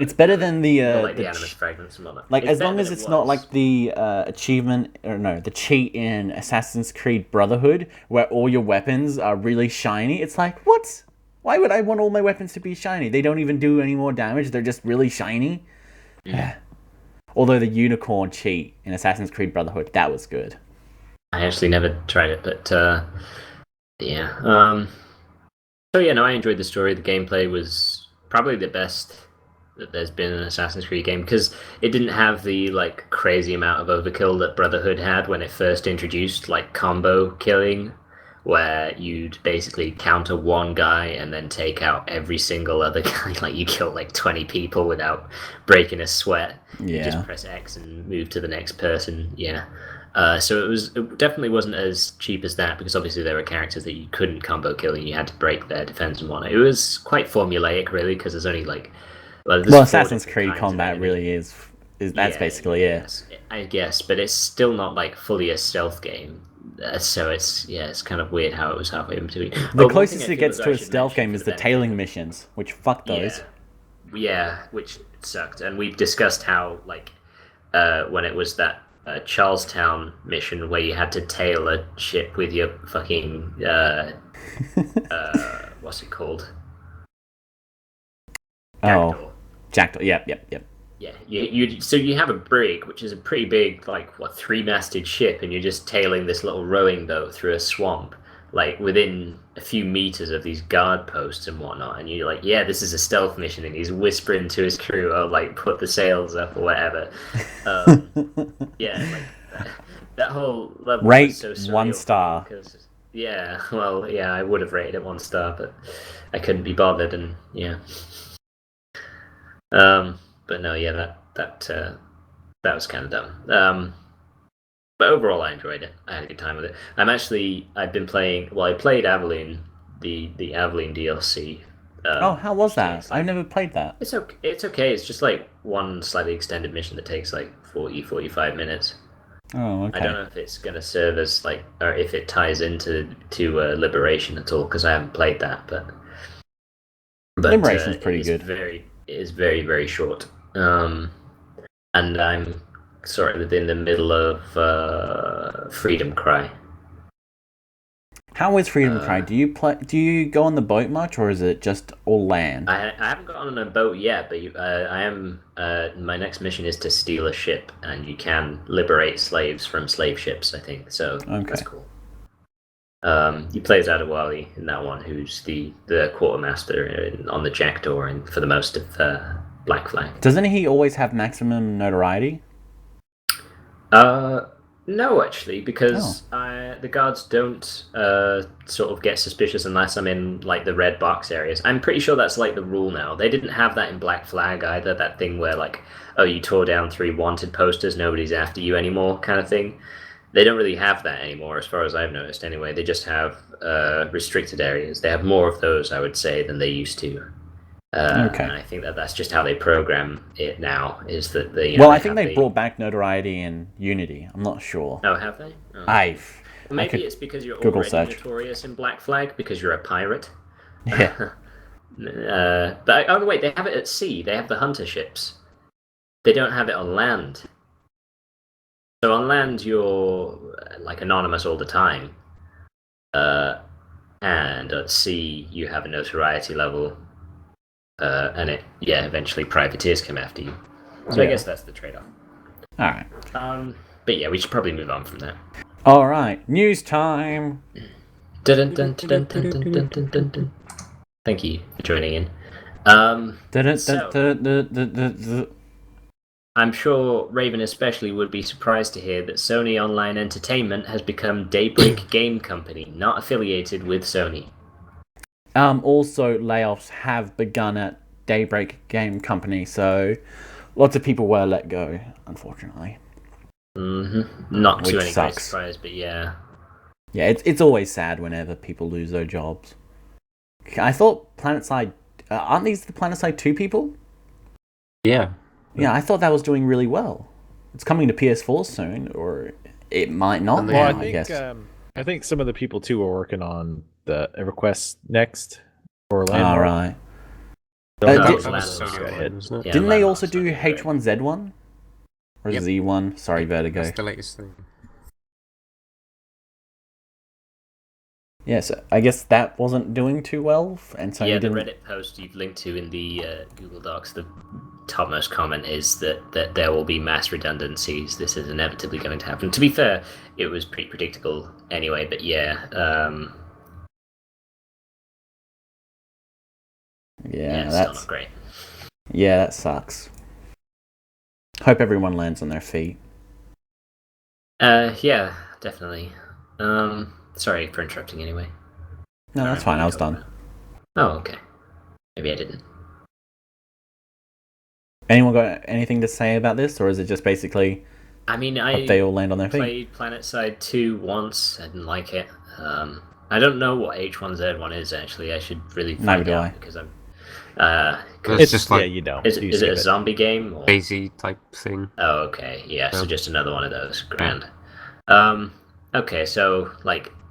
Speaker 3: It's better than the
Speaker 1: Animus fragments and whatnot.
Speaker 3: Like,
Speaker 1: It's
Speaker 3: as
Speaker 1: better
Speaker 3: long
Speaker 1: than
Speaker 3: as
Speaker 1: it
Speaker 3: it's not
Speaker 1: was.
Speaker 3: like the achievement, or no, the cheat in Assassin's Creed Brotherhood, where all your weapons are really shiny. It's like, what? Why would I want all my weapons to be shiny? They don't even do any more damage. They're just really shiny. Yeah. Although the unicorn cheat in Assassin's Creed Brotherhood, that was good.
Speaker 1: I actually never tried it, but yeah. So yeah, no, I enjoyed the story. The gameplay was probably the best that there's been in an Assassin's Creed game because it didn't have the like crazy amount of overkill that Brotherhood had when it first introduced like combo killing, where you'd basically counter one guy and then take out every single other guy. Like you kill like 20 people without breaking a sweat.
Speaker 3: Yeah.
Speaker 1: You just press X and move to the next person. Yeah. So it definitely wasn't as cheap as that because obviously there were characters that you couldn't combo kill and you had to break their defense and whatnot. It was quite formulaic, really, because there's only like
Speaker 3: Assassin's Creed combat really is that's basically it.
Speaker 1: I guess, but it's still not like fully a stealth game. So it's kind of weird how it was halfway in between.
Speaker 3: The closest it gets to a stealth game is the tailing missions, which fuck those.
Speaker 1: Yeah, which sucked. And we've discussed how like when it was that Charlestown mission where you had to tail a ship with your fucking what's it called?
Speaker 3: Jackdaw. Jackdaw. Yep.
Speaker 1: Yeah, you have a brig, which is a pretty big, like, 3-masted ship, and you're just tailing this little rowing boat through a swamp, like, within a few meters of these guard posts and whatnot, and you're like, yeah, this is a stealth mission, and he's whispering to his crew, oh, like, put the sails up or whatever. Yeah, like, that whole level
Speaker 3: Rate
Speaker 1: was so surreal
Speaker 3: 1 star.
Speaker 1: because, I would have rated it 1 star, but I couldn't be bothered, and, yeah. But no, yeah, that was kind of dumb. But overall, I enjoyed it. I had a good time with it. I've been playing. Well, I played Aveline, the Aveline DLC.
Speaker 3: How was that? I've never played that.
Speaker 1: It's okay. It's okay. It's just like one slightly extended mission that takes like 45 minutes.
Speaker 3: Oh, okay.
Speaker 1: I don't know if it's going to serve as like, or if it ties into Liberation at all, because I haven't played that. But
Speaker 3: Liberation's pretty good.
Speaker 1: It is very, very short. And I'm sort of in the middle of Freedom Cry.
Speaker 3: How is Freedom Cry? Do you go on the boat much, or is it just all land?
Speaker 1: I haven't got on a boat yet, but I am. My next mission is to steal a ship, and you can liberate slaves from slave ships. I think so.
Speaker 3: Okay.
Speaker 1: That's cool. You play as Adewale in that one, who's the quartermaster on the Jackdaw, and for the most of Black Flag.
Speaker 3: Doesn't he always have maximum notoriety?
Speaker 1: No, actually, because the guards don't sort of get suspicious unless I'm in like the red box areas. I'm pretty sure that's like the rule now. They didn't have that in Black Flag either. That thing where like, oh, you tore down 3 wanted posters, nobody's after you anymore, kind of thing. They don't really have that anymore, as far as I've noticed. Anyway, they just have restricted areas. They have more of those, I would say, than they used to.
Speaker 3: Okay.
Speaker 1: And I think that's just how they program it now. Is that they?
Speaker 3: Well, I think they brought back notoriety in Unity. I'm not sure.
Speaker 1: Oh, have they? Oh. Maybe it's because you're
Speaker 3: Google
Speaker 1: already
Speaker 3: search.
Speaker 1: notorious in Black Flag because you're a pirate.
Speaker 3: Yeah.
Speaker 1: But wait, they have it at sea. They have the hunter ships. They don't have it on land. So on land, you're like anonymous all the time, and at sea, you have a notoriety level, and eventually privateers come after you. So I guess that's the trade-off.
Speaker 3: All right.
Speaker 1: But yeah, we should probably move on from that.
Speaker 3: All right, news time.
Speaker 1: Dun, dun, dun, dun, dun, dun, dun, dun, dun. Thank you for joining in. I'm sure Raven especially would be surprised to hear that Sony Online Entertainment has become Daybreak Game Company, not affiliated with Sony.
Speaker 3: Also, layoffs have begun at Daybreak Game Company, so lots of people were let go, unfortunately.
Speaker 1: Not to any great surprise, but yeah.
Speaker 3: Yeah, it's always sad whenever people lose their jobs. I thought PlanetSide... aren't these the PlanetSide 2 people?
Speaker 4: Yeah.
Speaker 3: Yeah, I thought that was doing really well. It's coming to PS4 soon, or it might not.
Speaker 2: Well,
Speaker 3: I guess.
Speaker 2: I think some of the people too are working on the EverQuest Next or Landmark.
Speaker 3: All right. Didn't they also do H1Z1 or Z1? Sorry, Vertigo.
Speaker 4: That's the latest thing.
Speaker 3: Yes, I guess that wasn't doing too well, and so
Speaker 1: the Reddit post you've linked to in the Google Docs, the topmost comment is that there will be mass redundancies. This is inevitably going to happen. To be fair, it was pretty predictable anyway, but yeah.
Speaker 3: That's
Speaker 1: still not great.
Speaker 3: Yeah, that sucks. Hope everyone lands on their feet.
Speaker 1: Yeah, definitely. Sorry for interrupting anyway.
Speaker 3: No, that's fine. I was done.
Speaker 1: Oh, okay. Maybe I didn't.
Speaker 3: Anyone got anything to say about this, or is it just basically...
Speaker 1: I mean,
Speaker 3: hope they all land on their feet?
Speaker 1: Played PlanetSide 2 once. I didn't like it. I don't know what H1Z1 is, actually. I should really find out, because I'm...
Speaker 4: it's just like...
Speaker 2: Yeah, you don't.
Speaker 1: Is it a zombie game? Or...
Speaker 4: Daisy type thing.
Speaker 1: Oh, okay. Yeah, so just another one of those. Grand. Okay, so,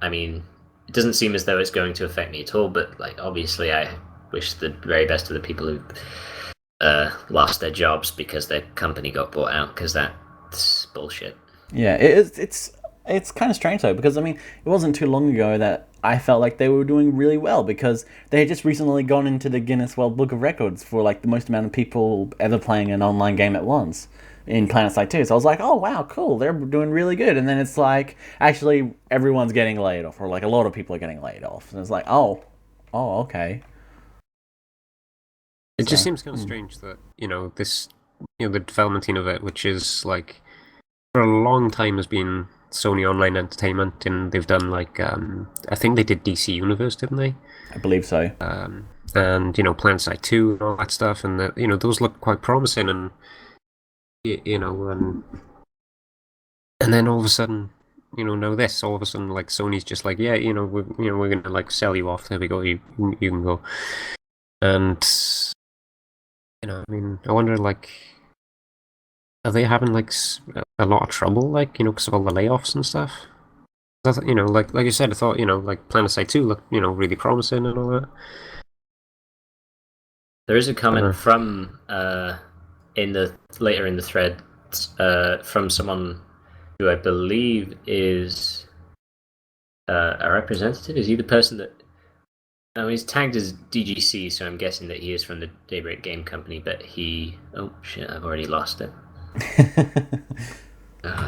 Speaker 1: I mean, it doesn't seem as though it's going to affect me at all, but, obviously I wish the very best to the people who lost their jobs because their company got bought out, because that's bullshit.
Speaker 3: Yeah, it's kind of strange, though, because, I mean, it wasn't too long ago that I felt like they were doing really well, because they had just recently gone into the Guinness World Book of Records for, the most amount of people ever playing an online game at once in PlanetSide 2. So I was like, oh, wow, cool, they're doing really good. And then it's actually, everyone's getting laid off, or, a lot of people are getting laid off. And it's like, oh, okay.
Speaker 4: It just seems kind of strange that, this, the development team of it, which is, for a long time has been Sony Online Entertainment, and they've done, I think they did DC Universe, didn't they?
Speaker 3: I believe so.
Speaker 4: And, PlanetSide 2 and all that stuff, and, those look quite promising, and, and then all of a sudden, now this, all of a sudden, Sony's just yeah, we're gonna, sell you off, there we go, you can go. And, I mean, I wonder, are they having, a lot of trouble, because of all the layoffs and stuff? I thought, like you said, I thought, PlanetSide 2 looked, really promising and all that.
Speaker 1: There is a comment from, later in the thread, from someone who I believe is a representative. Is he the person that... Oh, he's tagged as DGC, so I'm guessing that he is from the Daybreak Game Company, but he... Oh, shit, I've already lost it.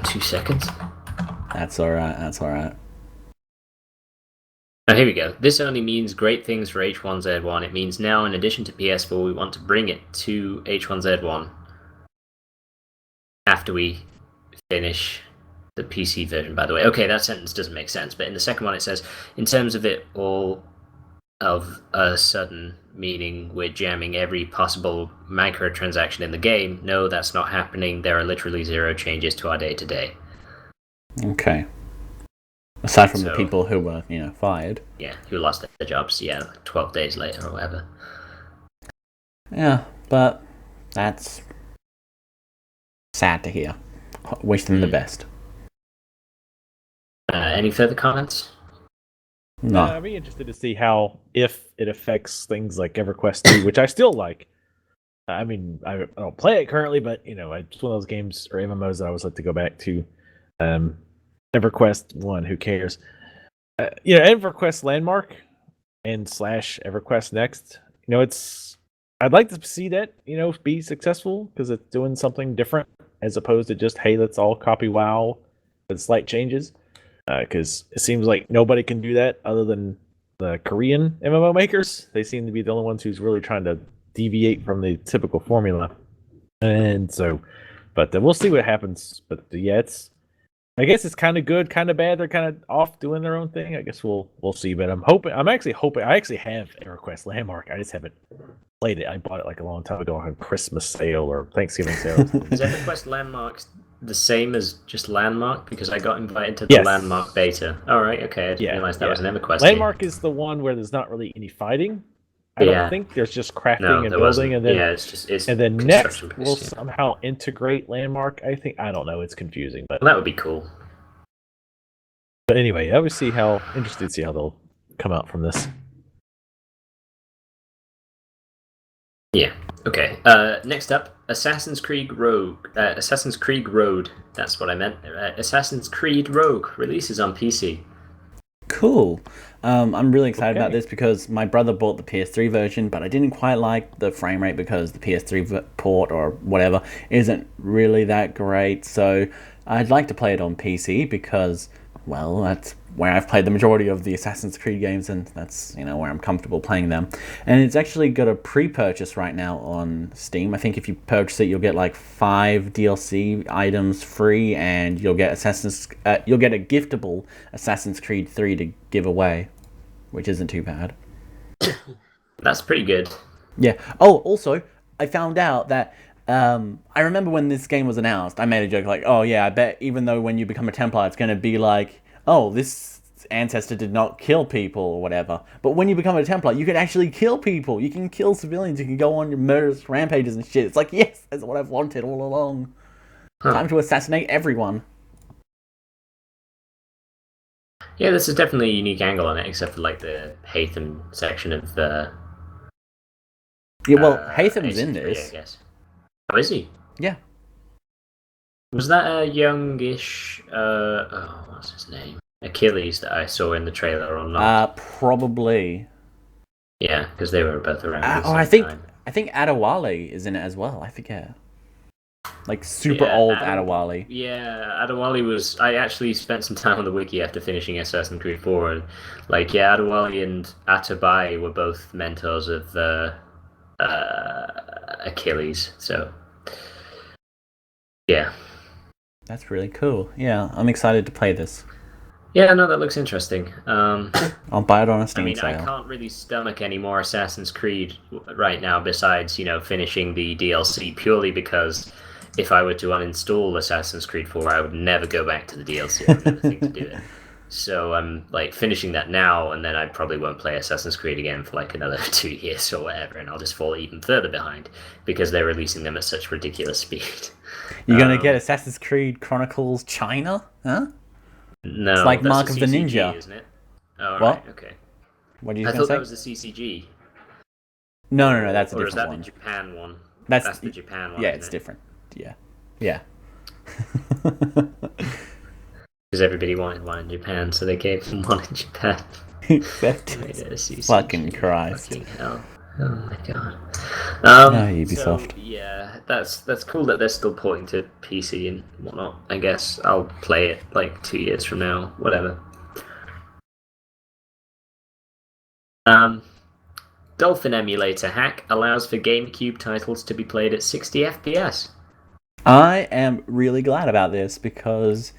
Speaker 1: 2 seconds.
Speaker 3: That's alright.
Speaker 1: Oh, here we go. This only means great things for H1Z1. It means now, in addition to PS4, we want to bring it to H1Z1 after we finish the PC version, by the way. Okay, that sentence doesn't make sense, but in the second one it says, in terms of it all of a sudden, meaning we're jamming every possible microtransaction in the game. No, that's not happening. There are literally 0 changes to our day-to-day.
Speaker 3: Okay. Aside from the people who were, fired.
Speaker 1: Yeah, who lost their jobs, 12 days later or whatever.
Speaker 3: Yeah, but that's sad to hear. Wish them the best.
Speaker 1: Any further comments?
Speaker 3: No.
Speaker 2: I'd be interested to see if it affects things like EverQuest 2, which I still like. I mean, I don't play it currently, but, it's one of those games or MMOs that I always like to go back to. EverQuest 1, who cares? EverQuest Landmark and / EverQuest Next. I'd like to see that, be successful, because it's doing something different as opposed to just, hey, let's all copy WoW with slight changes. Because it seems like nobody can do that other than the Korean MMO makers. They seem to be the only ones who's really trying to deviate from the typical formula. And so But we'll see what happens. But yeah, I guess it's kind of good, kind of bad. They're kind of off doing their own thing. I guess we'll see. But I'm actually hoping. I actually have EverQuest Landmark. I just haven't played it. I bought it like a long time ago on Christmas sale or Thanksgiving sale.
Speaker 1: Is EverQuest Landmark the same as just Landmark? Because I got invited to the Landmark beta. All right, okay. I didn't realize that was an EverQuest.
Speaker 2: Landmark is the one where there's not really any fighting. I don't think there's just crafting and building, and then and then next we'll somehow integrate Landmark. I don't know. It's confusing, but
Speaker 1: that would be cool.
Speaker 2: But anyway, I would interested to see how they'll come out from this.
Speaker 1: Yeah. Okay. Next up, Assassin's Creed Rogue. Assassin's Creed Road. That's what I meant. Assassin's Creed Rogue releases on PC.
Speaker 3: Cool. I'm really excited about this because my brother bought the PS3 version, but I didn't quite like the frame rate because the PS3 port or whatever isn't really that great. So I'd like to play it on PC because, well, that's where I've played the majority of the Assassin's Creed games, and that's, where I'm comfortable playing them. And it's actually got a pre-purchase right now on Steam. I think if you purchase it, you'll get like 5 DLC items free, and you'll get you'll get a giftable Assassin's Creed 3 to give away, which isn't too bad.
Speaker 1: That's pretty good.
Speaker 3: Yeah. Oh, also, I found out that I remember when this game was announced, I made a joke like, oh yeah, I bet even though when you become a Templar, it's going to be like, oh, this ancestor did not kill people or whatever. But when you become a Templar, you can actually kill people. You can kill civilians. You can go on your murderous rampages and shit. It's like, yes, that's what I've wanted all along. Time to assassinate everyone.
Speaker 1: Yeah, this is definitely a unique angle on it, except for like the Haytham section of the...
Speaker 3: Yeah, well, Haytham's in this.
Speaker 1: I guess. Oh, is he?
Speaker 3: Yeah.
Speaker 1: Was that a youngish, what's his name? Achilles that I saw in the trailer or not?
Speaker 3: Probably.
Speaker 1: Yeah, because they were both around.
Speaker 3: I think Adewale is in it as well. I forget. Like super old Adewale.
Speaker 1: Yeah, Adewale was. I actually spent some time on the wiki after finishing Assassin's Creed 4, and Adewale and Atabai were both mentors of Achilles. So, yeah.
Speaker 3: That's really cool. Yeah, I'm excited to play this.
Speaker 1: Yeah, no, that looks interesting.
Speaker 3: I'll buy it on a Steam sale.
Speaker 1: I can't really stomach any more Assassin's Creed right now besides, finishing the DLC, purely because if I were to uninstall Assassin's Creed 4, I would never go back to the DLC. I would never think to do it. So I'm finishing that now, and then I probably won't play Assassin's Creed again for another 2 years or whatever, and I'll just fall even further behind because they're releasing them at such ridiculous speed.
Speaker 3: You're gonna get Assassin's Creed Chronicles China, huh?
Speaker 1: No,
Speaker 3: it's like
Speaker 1: that's
Speaker 3: Mark of the
Speaker 1: CCG,
Speaker 3: Ninja,
Speaker 1: isn't it? Oh,
Speaker 3: what?
Speaker 1: Right, okay.
Speaker 3: What did you
Speaker 1: I
Speaker 3: say?
Speaker 1: thought that was the CCG.
Speaker 3: No, that's a different one.
Speaker 1: Or is that
Speaker 3: the
Speaker 1: Japan one?
Speaker 3: That's
Speaker 1: the Japan one.
Speaker 3: Yeah, it's different. Yeah.
Speaker 1: Because everybody wanted one in Japan, so they gave them one in Japan.
Speaker 3: Except fucking Christ.
Speaker 1: Fucking hell. Oh my god.
Speaker 3: Ubisoft.
Speaker 1: So, yeah, that's cool that they're still porting to PC and whatnot. I guess I'll play it 2 years from now, whatever. Dolphin Emulator hack allows for GameCube titles to be played at 60 FPS.
Speaker 3: I am really glad about this because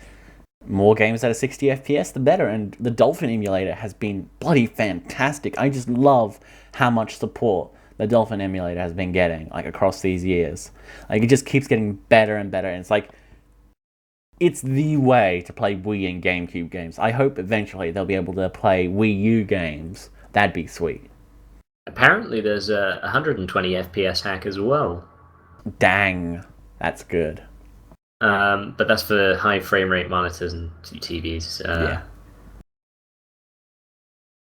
Speaker 3: more games at a 60 FPS, the better. And the Dolphin emulator has been bloody fantastic. I just love how much support the Dolphin emulator has been getting, across these years. It just keeps getting better and better. And it's the way to play Wii and GameCube games. I hope eventually they'll be able to play Wii U games. That'd be sweet.
Speaker 1: Apparently there's a 120 FPS hack as well.
Speaker 3: Dang, that's good.
Speaker 1: But that's for high frame rate monitors and TVs.
Speaker 3: Yeah.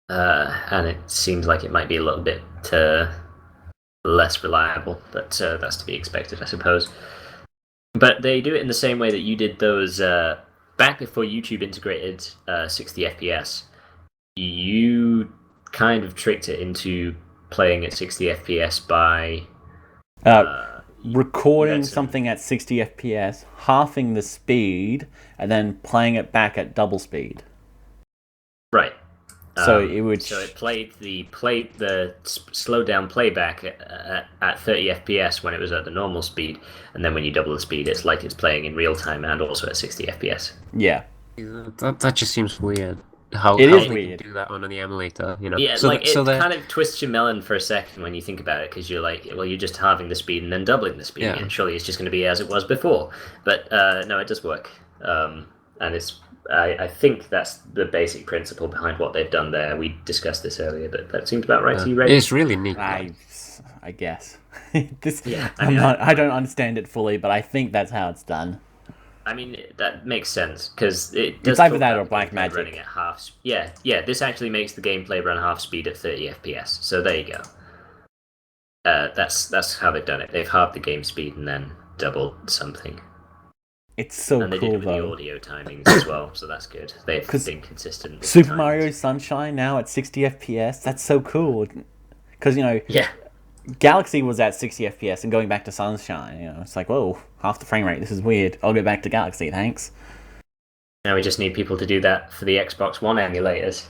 Speaker 1: And it seems like it might be a little bit less reliable, but that's to be expected, I suppose. But they do it in the same way that you did those back before YouTube integrated 60 FPS. You kind of tricked it into playing at 60 FPS by
Speaker 3: recording something at 60 FPS, halving the speed, and then playing it back at double speed.
Speaker 1: Right.
Speaker 3: So it would.
Speaker 1: So it played the slowed down playback at 30 FPS when it was at the normal speed, and then when you double the speed, it's like it's playing in real time and also at 60 FPS.
Speaker 3: Yeah.
Speaker 4: That just seems weird. How
Speaker 3: is
Speaker 4: they
Speaker 3: weird.
Speaker 4: can do that on the emulator, you know?
Speaker 1: Yeah, it kind of twists your melon for a second when you think about it, because you're like, well, you're just halving the speed and then doubling the speed, and surely it's just going to be as it was before. But no, it does work, and it's. I think that's the basic principle behind what they've done there. We discussed this earlier, but that seems about right to you, Ray.
Speaker 4: It's really neat.
Speaker 3: I guess. I don't understand it fully, but I think that's how it's done.
Speaker 1: I mean, that makes sense, because it does.
Speaker 3: It's either that or Black Magic.
Speaker 1: Running at half. Yeah. This actually makes the gameplay run half speed at 30 FPS. So there you go. That's how they've done it. They've halved the game speed and then doubled something.
Speaker 3: It's so
Speaker 1: and they
Speaker 3: cool,
Speaker 1: did it with
Speaker 3: though.
Speaker 1: The audio timings as well, so that's good. They've been consistent. With
Speaker 3: Super Mario Sunshine now at 60 FPS. That's so cool. Because Galaxy was at 60 FPS, and going back to Sunshine, it's like, whoa, half the frame rate. This is weird. I'll go back to Galaxy, thanks.
Speaker 1: Now we just need people to do that for the Xbox One emulators.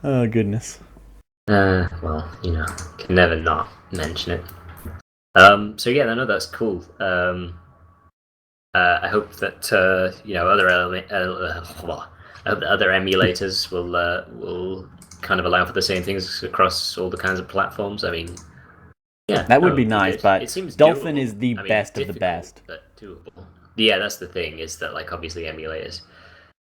Speaker 3: Oh goodness.
Speaker 1: Well, can never not mention it. So yeah, I know that's cool. I hope that other emulators will kind of allow for the same things across all the kinds of platforms. I mean, yeah,
Speaker 3: that would be nice, but
Speaker 1: it seems
Speaker 3: Dolphin
Speaker 1: doable.
Speaker 3: is the best of the best.
Speaker 1: But doable. Yeah, that's the thing, is that obviously emulators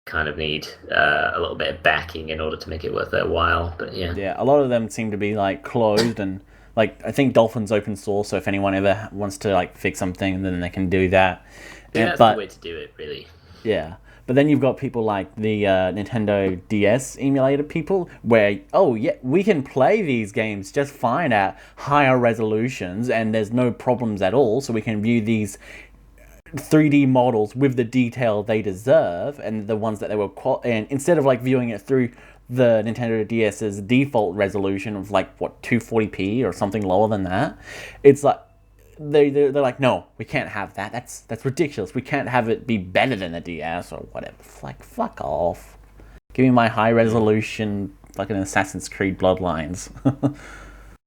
Speaker 1: kind of need a little bit of backing in order to make it worth their while. But yeah,
Speaker 3: a lot of them seem to be closed and. I think Dolphin's open source, so if anyone ever wants to fix something, then they can do that.
Speaker 1: Yeah, that's the way to do it, really.
Speaker 3: Yeah, but then you've got people like the Nintendo DS emulator people, where we can play these games just fine at higher resolutions, and there's no problems at all. So we can view these 3D models with the detail they deserve, and the ones that they were and instead of viewing it through the Nintendo DS's default resolution of 240p or something lower than that, it's they're like, no, we can't have that. That's ridiculous. We can't have it be better than the DS or whatever. Fuck off. Give me my high resolution fucking Assassin's Creed Bloodlines.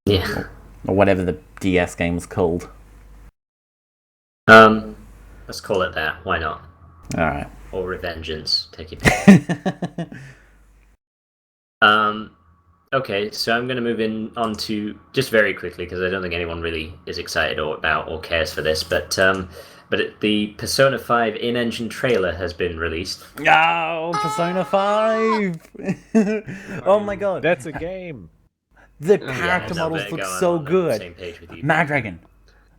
Speaker 1: Yeah.
Speaker 3: Or whatever the DS game was called.
Speaker 1: Let's call it that. Why not?
Speaker 3: All right.
Speaker 1: Or Revengeance. Take your pick. Okay, so I'm going to move on to just very quickly, because I don't think anyone really is excited about or cares for this, but the Persona 5 in-engine trailer has been released.
Speaker 3: Oh, Persona 5! Oh my god.
Speaker 2: That's a game.
Speaker 3: The character models look so good. Maddragon.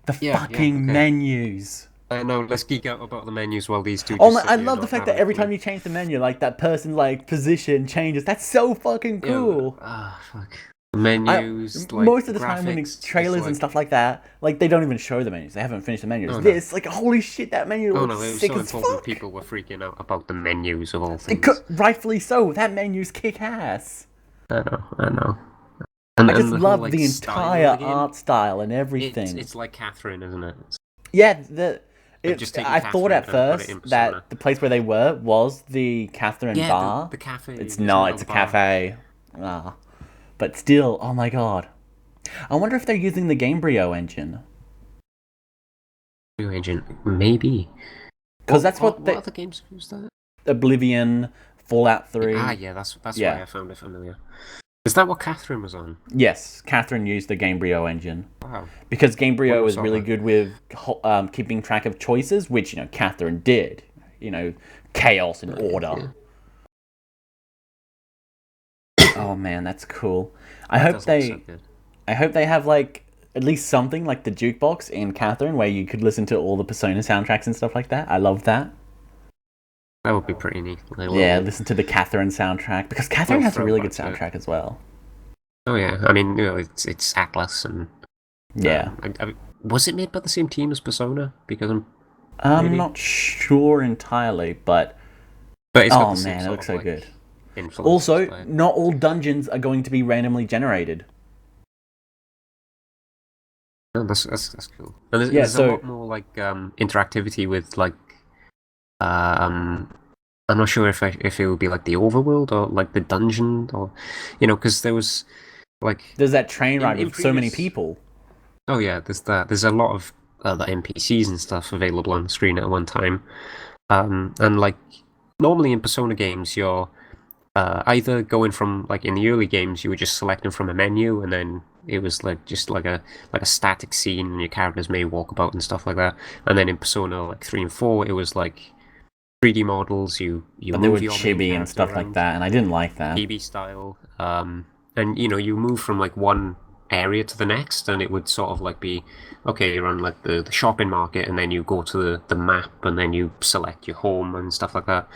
Speaker 3: The fucking menus.
Speaker 4: I know, let's geek out about the menus while these two...
Speaker 3: I love the fact that every time you change the menu, that person's position changes. That's so fucking cool.
Speaker 4: Fuck. The menus,
Speaker 3: most of the time when it's trailers and stuff like that, they don't even show the menus. They haven't finished the menus. Holy shit, that menu looks sick as fuck.
Speaker 4: People were freaking out about the menus of all things.
Speaker 3: Rightfully so. That menu's kick-ass.
Speaker 4: I know.
Speaker 3: I just love the entire art style and everything.
Speaker 4: It's like Catherine, isn't it?
Speaker 3: Yeah, I thought at first that the place where they were was the Catherine bar.
Speaker 4: The cafe.
Speaker 3: It's not. It's a cafe. But still, oh my god. I wonder if they're using the Gamebryo engine.
Speaker 4: Maybe.
Speaker 3: Because that's what
Speaker 4: other games have used that?
Speaker 3: Oblivion, Fallout 3.
Speaker 4: That's why I found it familiar. Is that what Catherine was on?
Speaker 3: Yes, Catherine used the Gamebryo engine.
Speaker 4: Wow.
Speaker 3: Because Gamebryo was really good with keeping track of choices, which, Catherine did. Chaos and order. Yeah. Oh man, that's cool. I hope they have at least something like the jukebox in Catherine, where you could listen to all the Persona soundtracks and stuff like that. I love that.
Speaker 4: That would be pretty neat.
Speaker 3: Listen to the Catherine soundtrack, because Catherine has a really good soundtrack as well.
Speaker 4: Oh yeah, I mean, it's Atlas and
Speaker 3: yeah.
Speaker 4: Was it made by the same team as Persona? Because
Speaker 3: I'm not sure entirely, but
Speaker 4: it's
Speaker 3: oh man, it looks so good. Also, not all dungeons are going to be randomly generated.
Speaker 4: Oh, that's cool. And there's a lot more interactivity with I'm not sure if it would be like the overworld or like the dungeon, or because there was
Speaker 3: there's that train ride with so many people.
Speaker 4: Oh yeah, there's that. There's a lot of the NPCs and stuff available on the screen at one time, and like normally in Persona games, you're either going from in the early games, you were just selecting from a menu, and then it was just like a static scene, and your characters may walk about and stuff like that. And then in Persona 3 and 4, it was like 3D models.
Speaker 3: But they were chibi and stuff like that, and I didn't like that.
Speaker 4: Chibi style. And you move from one area to the next, and it would sort of be, okay, you're on the shopping market, and then you go to the map, and then you select your home and stuff like that.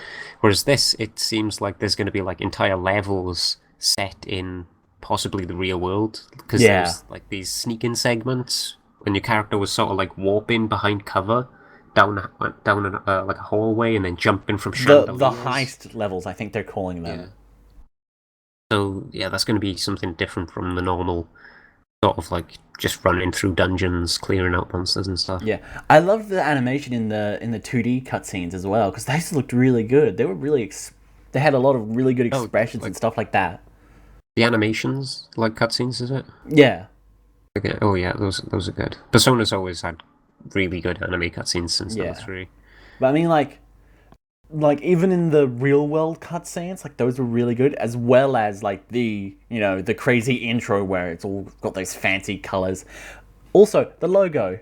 Speaker 4: Whereas this, it seems like there's going to be entire levels set in possibly the real world, because there's these sneak-in segments when your character was sort of warping behind cover down a hallway, and then jumping from chandeliers.
Speaker 3: The heist levels, I think they're calling them.
Speaker 4: Yeah. So yeah, that's going to be something different from the normal sort of just running through dungeons, clearing out monsters and stuff.
Speaker 3: Yeah, I love the animation in the 2D cutscenes as well, because those looked really good. They were really they had a lot of really good expressions and stuff like that.
Speaker 4: The animations, cutscenes, is it?
Speaker 3: Yeah.
Speaker 4: Okay. Oh yeah, those are good. Persona's always had really good anime cutscenes since that 3.
Speaker 3: But I mean, even in the real world cutscenes, those were really good, as well as the the crazy intro where it's all got those fancy colors. Also, the logo.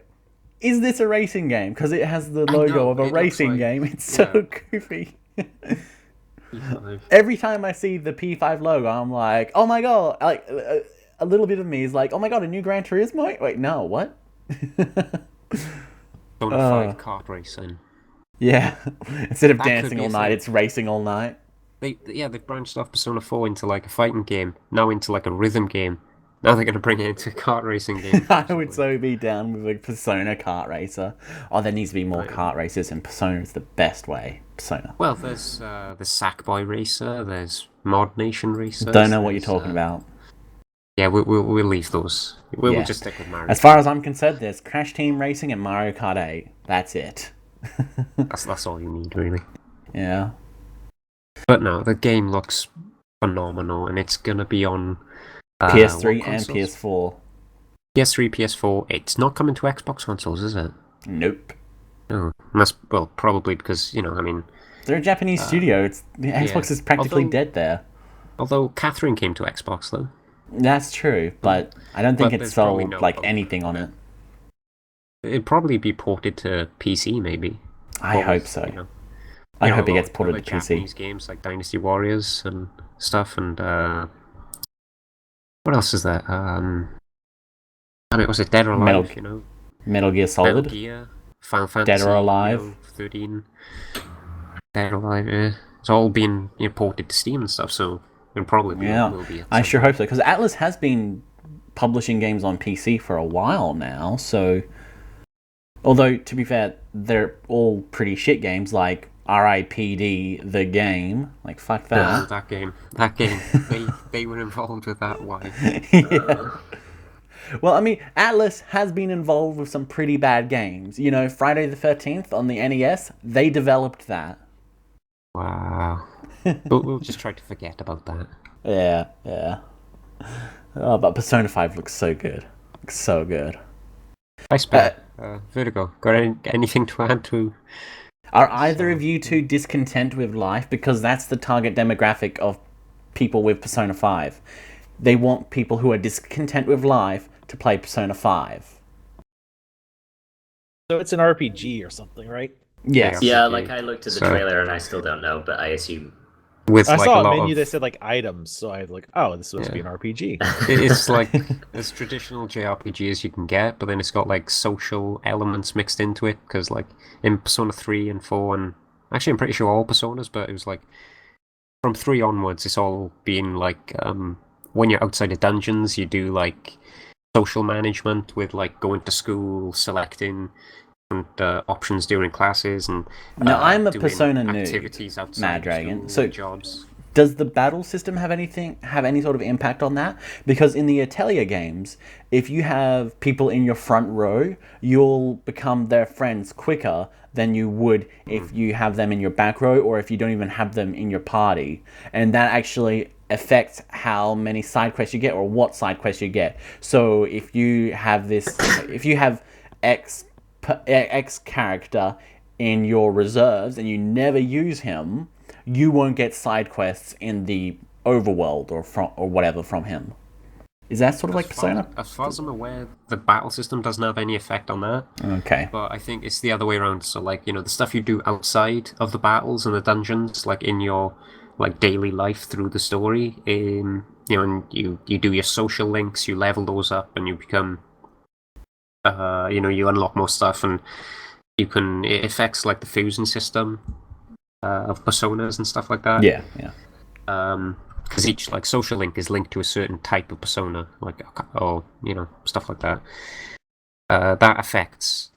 Speaker 3: Is this a racing game? Because it has the logo of a racing game. It's so goofy. Every time I see the P5 logo, I'm like, oh my god! A little bit of me is like, oh my god, a new Gran Turismo? Wait, no, what?
Speaker 4: Persona 5 kart racing.
Speaker 3: Yeah, instead of dancing all night, it's racing all night.
Speaker 4: They've branched off Persona 4 into a fighting game, now into a rhythm game. Now they're going to bring it into a kart racing game.
Speaker 3: I would so be down with a Persona kart racer. Oh, there needs to be more kart racers, and Persona is the best way. Persona.
Speaker 4: Well, there's the Sackboy Racer, there's Mod Nation Racer.
Speaker 3: Don't know what you're talking about.
Speaker 4: Yeah, we'll leave those. We'll just stick with Mario.
Speaker 3: As far as I'm concerned, there's Crash Team Racing and Mario Kart 8. That's it.
Speaker 4: That's all you need, really.
Speaker 3: Yeah.
Speaker 4: But no, the game looks phenomenal, and it's gonna be on
Speaker 3: PS3 and PS4.
Speaker 4: PS3, PS4. It's not coming to Xbox consoles, is it?
Speaker 3: Nope.
Speaker 4: No, probably because
Speaker 3: they're a Japanese studio. Xbox is practically dead there.
Speaker 4: Although Catherine came to Xbox though.
Speaker 3: That's true, but I don't think it sold anything on it.
Speaker 4: It'd probably be ported to PC, maybe.
Speaker 3: I hope so. I hope it gets ported to PC.
Speaker 4: Japanese games like Dynasty Warriors and stuff, and what else is there? Was it Dead or Alive?
Speaker 3: Metal Gear Solid.
Speaker 4: Metal Gear, Final Fantasy.
Speaker 3: Dead or Alive.
Speaker 4: 13. Dead or Alive. Yeah. It's all been ported to Steam and stuff, so it probably will be.
Speaker 3: I sure hope so, because Atlas has been publishing games on PC for a while now, so. Although, to be fair, they're all pretty shit games, like R.I.P.D. the game. Fuck that.
Speaker 4: Oh, that game. They were involved with that one.
Speaker 3: Yeah. Well, I mean, Atlas has been involved with some pretty bad games. Friday the 13th on the NES, they developed that.
Speaker 4: Wow. But we'll just try to forget about that.
Speaker 3: Yeah. Oh, but Persona 5 looks so good. Looks so good.
Speaker 4: IceBear, Vertigo, got anything to add to?
Speaker 3: Are either of you two discontent with life? Because that's the target demographic of people with Persona 5. They want people who are discontent with life to play Persona 5.
Speaker 2: So it's an RPG or something, right?
Speaker 3: Yes.
Speaker 1: Yeah, I looked at the trailer and I still don't know, but I assume.
Speaker 2: I saw a menu that said items, so I was oh, this is supposed to be an RPG.
Speaker 4: It's as traditional JRPG as you can get, but then it's got social elements mixed into it, because in Persona 3 and 4, and actually I'm pretty sure all Personas, but it was from 3 onwards, it's all being when you're outside of dungeons, you do social management with going to school, selecting options during classes, and
Speaker 3: now I'm a Persona noob,
Speaker 4: activities outside
Speaker 3: Maddragon.
Speaker 4: School,
Speaker 3: so
Speaker 4: jobs.
Speaker 3: does the battle system have any sort of impact on that? Because in the Atelier games, if you have people in your front row, you'll become their friends quicker than you would if you have them in your back row, or if you don't even have them in your party. And that actually affects how many side quests you get, or what side quests you get. So if you have X character in your reserves and you never use him, you won't get side quests in the overworld or whatever from him. Is that sort of like Persona?
Speaker 4: As far as I'm aware, the battle system doesn't have any effect on that.
Speaker 3: Okay.
Speaker 4: But I think it's the other way around. So, like, the stuff you do outside of the battles and the dungeons, like in your daily life through the story, and you do your social links, you level those up, and you become, you unlock more stuff, and it affects like the fusion system of personas and stuff like that.
Speaker 3: Yeah.
Speaker 4: Because each social link is linked to a certain type of persona, or stuff like that. That affects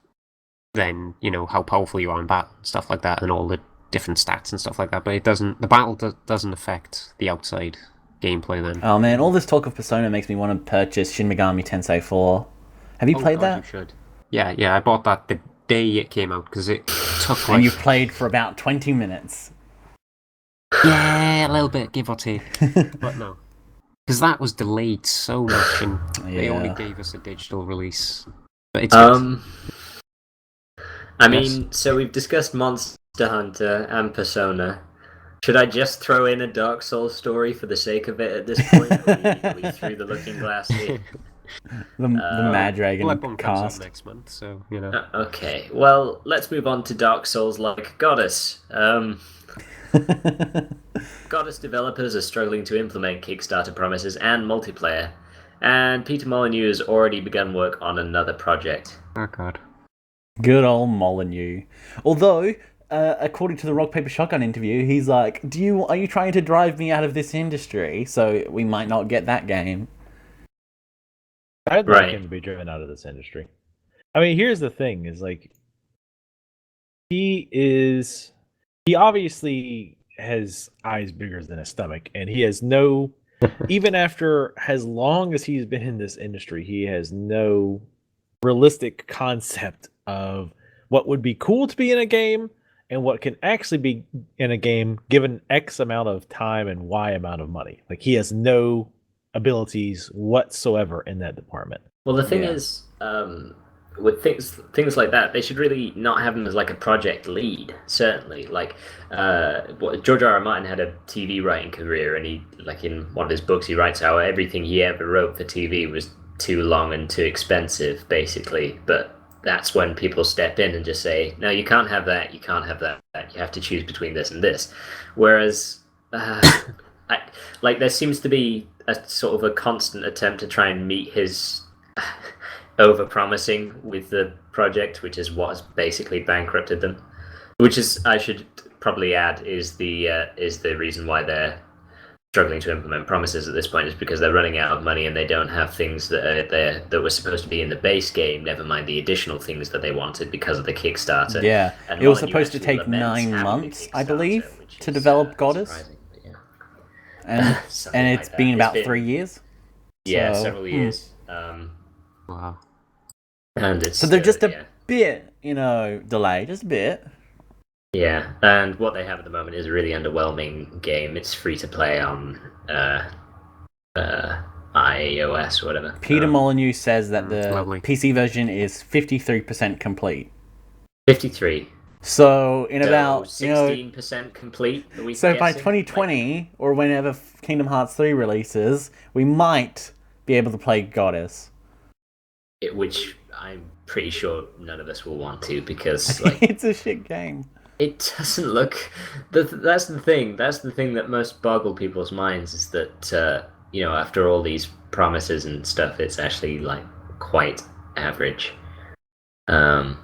Speaker 4: then how powerful you are in battle and stuff like that, and all the different stats and stuff like that. But it doesn't. The battle doesn't affect the outside gameplay then.
Speaker 3: Oh man, all this talk of Persona makes me want to purchase Shin Megami Tensei 4. Have you played that?
Speaker 4: You should. Yeah. I bought that the day it came out because it took
Speaker 3: and you played for about 20 minutes.
Speaker 4: Yeah, a little bit, give or take. But no. Because that was delayed so much, and they only gave us a digital release. But it's good.
Speaker 1: I mean, so we've discussed Monster Hunter and Persona. Should I just throw in a Dark Souls story for the sake of it at this point? Or we through the looking glass here?
Speaker 3: The Maddragon cast
Speaker 4: next month, so
Speaker 1: okay, well, let's move on to Dark Souls like Goddess. Goddess developers are struggling to implement Kickstarter promises and multiplayer, and Peter Molyneux has already begun work on another project.
Speaker 4: Oh god.
Speaker 3: Good old Molyneux. Although, according to the Rock Paper Shotgun interview, he's like, are you trying to drive me out of this industry? So we might not get that game.
Speaker 2: I'd like him to be driven out of this industry. I mean, here's the thing: is like he obviously has eyes bigger than a stomach, and he has no. Even after as long as he's been in this industry, he has no realistic concept of what would be cool to be in a game and what can actually be in a game given X amount of time and Y amount of money. Like, he has no abilities whatsoever in that department.
Speaker 1: Well, the thing is, with things like that, they should really not have him as like a project lead. Certainly, like George R. R. Martin had a TV writing career, and he, like in one of his books, he writes how everything he ever wrote for TV was too long and too expensive, basically. But that's when people step in and just say, no, you can't have that, you can't have that, you have to choose between this and this. Whereas, there seems to be a sort of a constant attempt to try and meet his over-promising with the project, which is what has basically bankrupted them. Which is, I should probably add, is the reason why they're struggling to implement promises at this point, is because they're running out of money and they don't have things that were supposed to be in the base game, never mind the additional things that they wanted because of the Kickstarter.
Speaker 3: Yeah, and it was supposed to take 9 months, I believe, to develop Goddess. And it's been about 3 years.
Speaker 1: Yeah, several years.
Speaker 4: Wow.
Speaker 1: And it's
Speaker 3: so they're just a bit, delayed, just a bit.
Speaker 1: Yeah, and what they have at the moment is a really underwhelming game. It's free to play on iOS or whatever.
Speaker 3: Peter Molyneux says that the
Speaker 4: lovely.
Speaker 3: PC version is 53% complete.
Speaker 1: 53.
Speaker 3: So in about
Speaker 1: 16% complete.
Speaker 3: So by 2020 or whenever Kingdom Hearts 3 releases, we might be able to play Goddess.
Speaker 1: Which I'm pretty sure none of us will want to, because
Speaker 3: it's a shit game.
Speaker 1: It doesn't look. That's the thing. That's the thing that most boggle people's minds, is that after all these promises and stuff, it's actually quite average.
Speaker 3: Yeah,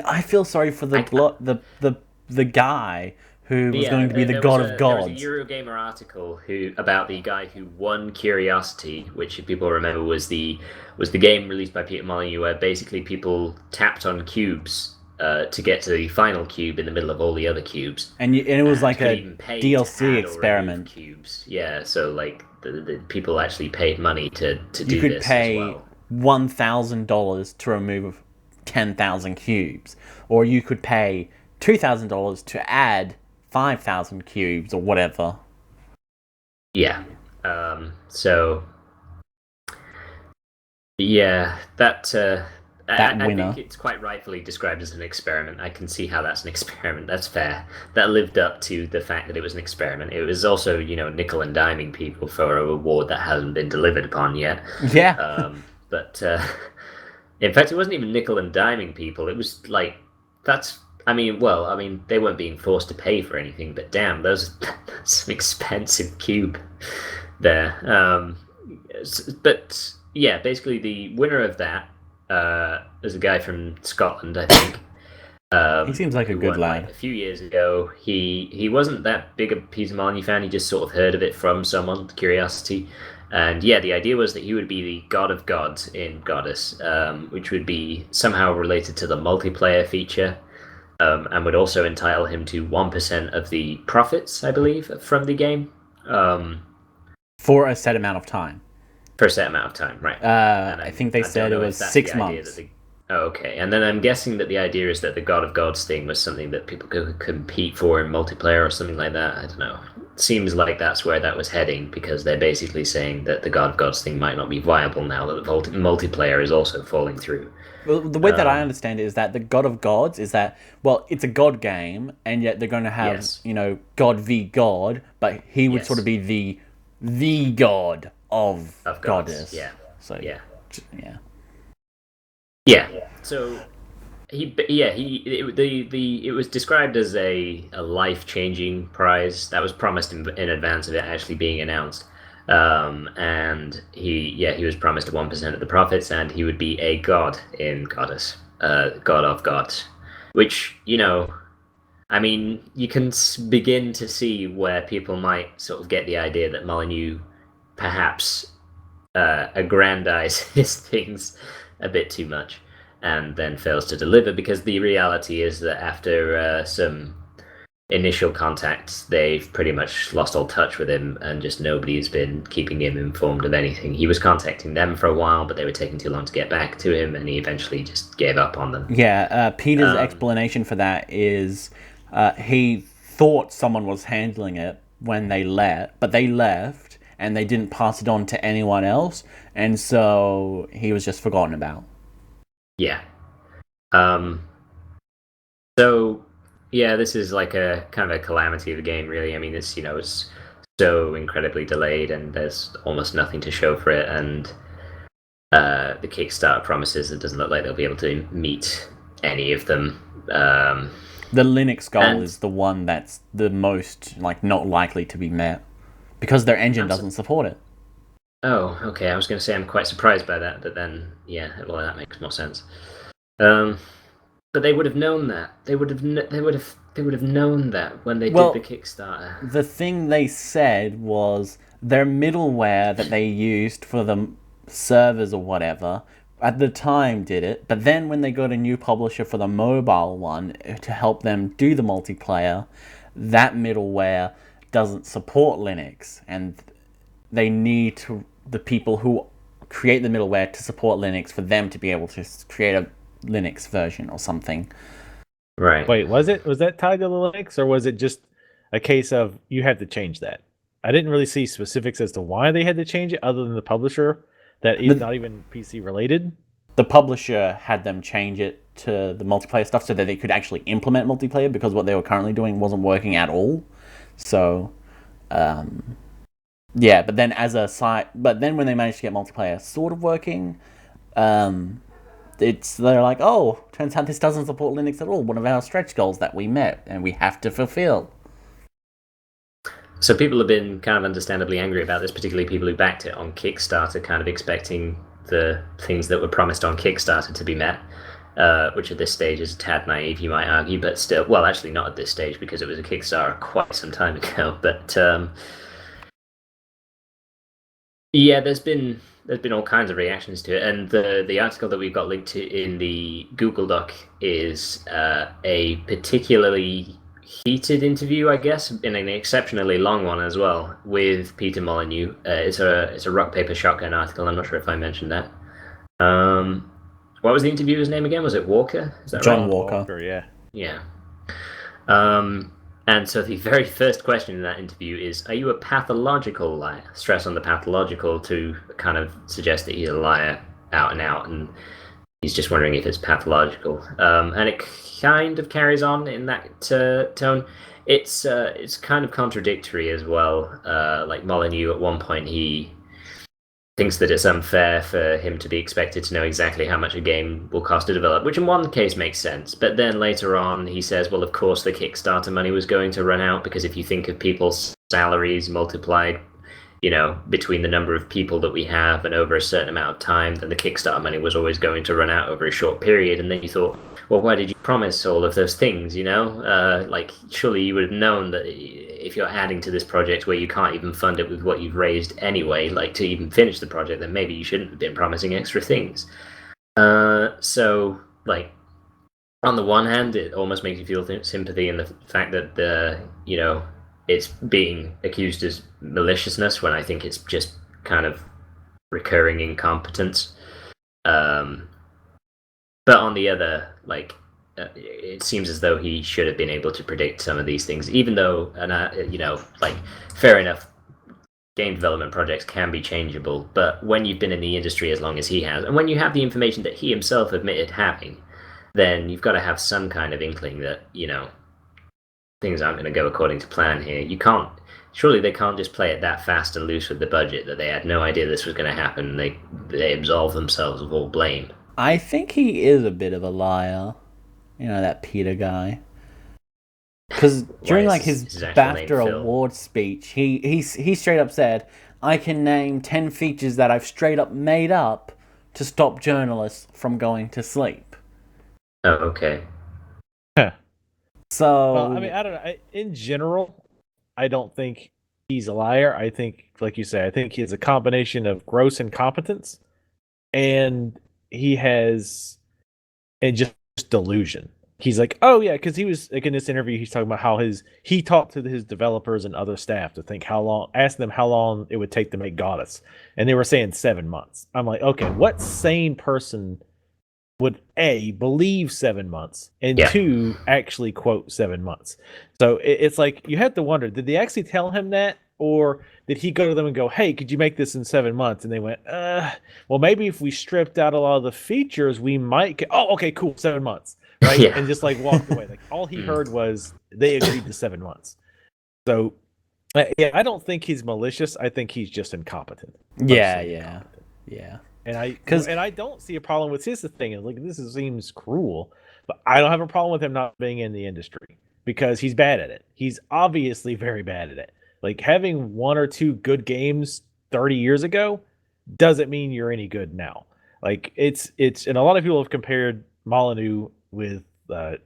Speaker 3: I feel sorry for the guy who was going to be the god of gods.
Speaker 1: There was a Eurogamer article about the guy who won Curiosity, which, if people remember, was the game released by Peter Molyneux, where basically people tapped on cubes to get to the final cube in the middle of all the other cubes.
Speaker 3: And it was like a DLC experiment.
Speaker 1: Cubes, yeah. So like the people actually paid money to do this.
Speaker 3: You could pay $1,000 to remove 10,000 cubes, or you could pay $2,000 to add 5,000 cubes or whatever.
Speaker 1: Yeah. So. Yeah, that winner. I think it's quite rightfully described as an experiment. I can see how that's an experiment. That's fair. That lived up to the fact that it was an experiment. It was also, nickel and diming people for a reward that hasn't been delivered upon yet.
Speaker 3: Yeah.
Speaker 1: But in fact, it wasn't even nickel and diming people. It was like they weren't being forced to pay for anything. But damn, that's an expensive cube there. But. Yeah, basically the winner of that is a guy from Scotland, I think.
Speaker 3: He seems like a good lad.
Speaker 1: Like, a few years ago, he wasn't that big a Peter Molyneux fan. He just sort of heard of it from someone, curiosity. And yeah, the idea was that he would be the god of gods in Goddess, which would be somehow related to the multiplayer feature, and would also entitle him to 1% of the profits, I believe, from the game.
Speaker 3: For a set amount of time.
Speaker 1: For a set amount of time, right.
Speaker 3: I think they said it was 6 months.
Speaker 1: Okay, and then I'm guessing that the idea is that the God of Gods thing was something that people could compete for in multiplayer or something like that. I don't know. It seems like that's where that was heading, because they're basically saying that the God of Gods thing might not be viable now that the multiplayer is also falling through.
Speaker 3: Well, the way that I understand it is that the God of Gods is that, well, it's a God game, and yet they're going to have, God v God, but he would sort of be the God of Goddess.
Speaker 1: Yeah.
Speaker 3: So
Speaker 1: yeah. So it was described as a life-changing prize that was promised in advance of it actually being announced. And he was promised 1% of the profits, and he would be a god in Goddess, God of Gods, which, I mean, you can begin to see where people might sort of get the idea that Molyneux perhaps aggrandizes things a bit too much and then fails to deliver, because the reality is that after some initial contacts, they've pretty much lost all touch with him, and just nobody's been keeping him informed of anything. He was contacting them for a while, but they were taking too long to get back to him, and he eventually just gave up on them.
Speaker 3: Yeah, Peter's explanation for that is he thought someone was handling it when they left, but they left, and they didn't pass it on to anyone else, and so he was just forgotten about.
Speaker 1: Yeah. So, yeah, this is like a kind of a calamity of the game, really. I mean, this, is so incredibly delayed, and there's almost nothing to show for it, and the Kickstarter promises it doesn't look like they'll be able to meet any of them.
Speaker 3: The Linux goal is the one that's the most, not likely to be met, because their engine doesn't support it.
Speaker 1: Oh, okay. I was going to say I'm quite surprised by that, but then, yeah, well, that makes more sense. But they would have known that. They would have known that when they did the Kickstarter.
Speaker 3: The thing they said was their middleware that they used for the servers or whatever at the time did it, but then when they got a new publisher for the mobile one to help them do the multiplayer, that middleware doesn't support Linux, and they need the people who create the middleware to support Linux for them to be able to create a Linux version or something.
Speaker 1: Right.
Speaker 2: Wait, was that tied to the Linux, or was it just a case of you had to change that? I didn't really see specifics as to why they had to change it, other than the publisher that is not even PC related.
Speaker 3: The publisher had them change it to the multiplayer stuff so that they could actually implement multiplayer, because what they were currently doing wasn't working at all. So, yeah, but then when they managed to get multiplayer sort of working, they're like, oh, turns out this doesn't support Linux at all. One of our stretch goals that we met and we have to fulfill.
Speaker 1: So people have been kind of understandably angry about this, particularly people who backed it on Kickstarter, kind of expecting the things that were promised on Kickstarter to be met, which at this stage is a tad naive, you might argue, but still, well, actually not at this stage, because it was a Kickstarter quite some time ago, but yeah, there's been there's been all kinds of reactions to it, and the article that we've got linked to in the Google Doc is a particularly heated interview, I guess, in an exceptionally long one as well, with Peter Molyneux. It's a rock paper shotgun article. I'm not sure if I mentioned that. What was the interviewer's name again? Was it Walker? Is that
Speaker 3: John
Speaker 1: right?
Speaker 3: Walker.
Speaker 2: Yeah.
Speaker 1: Yeah. And so the very first question in that interview is, are you a pathological liar? Stress on the pathological to kind of suggest that he's a liar out and out, and he's just wondering if it's pathological. And it kind of carries on in that tone. It's kind of contradictory as well. Like Molyneux, at one point, he thinks that it's unfair for him to be expected to know exactly how much a game will cost to develop, which in one case makes sense. But then later on, he says, well, of course, the Kickstarter money was going to run out, because if you think of people's salaries multiplied, between the number of people that we have and over a certain amount of time, then the Kickstarter money was always going to run out over a short period. And then you thought, well, why did you promise all of those things, Like, surely you would have known that if you're adding to this project where you can't even fund it with what you've raised anyway, like to even finish the project, then maybe you shouldn't have been promising extra things. So, like, on the one hand, it almost makes you feel sympathy in the fact that it's being accused as maliciousness, when I think it's just kind of recurring incompetence. But on the other, it seems as though he should have been able to predict some of these things, even though, fair enough, game development projects can be changeable. But when you've been in the industry as long as he has, and when you have the information that he himself admitted having, then you've got to have some kind of inkling that, things aren't going to go according to plan here. Surely they can't just play it that fast and loose with the budget that they had no idea this was going to happen. They absolve themselves of all blame.
Speaker 3: I think he is a bit of a liar, that Peter guy. Because during his BAFTA award speech, he straight up said, "I can name 10 features that I've straight up made up to stop journalists from going to sleep."
Speaker 1: Oh, okay.
Speaker 3: So,
Speaker 2: well, I mean, I don't know. In general, I don't think he's a liar. I think, like you say, I think he's a combination of gross incompetence and just delusion. He's like, oh yeah, because he was like in this interview, he's talking about how he talked to his developers and other staff to think ask them how long it would take to make Goddess, and they were saying 7 months. I'm like, okay, what sane person would A, believe 7 months, and 2, actually quote 7 months? So it's like, you have to wonder, did they actually tell him that? Or did he go to them and go, hey, could you make this in 7 months? And they went, well, maybe if we stripped out a lot of the features, we might oh, okay, cool, 7 months. Right? Yeah. And just walked away. All he heard was they agreed to 7 months. So I don't think he's malicious. I think he's just incompetent.
Speaker 3: Yeah.
Speaker 2: And I don't see a problem with his thing. This seems cruel, but I don't have a problem with him not being in the industry, because he's bad at it. He's obviously very bad at it. Having 1 or 2 good games 30 years ago doesn't mean you're any good now. It's and a lot of people have compared Molyneux with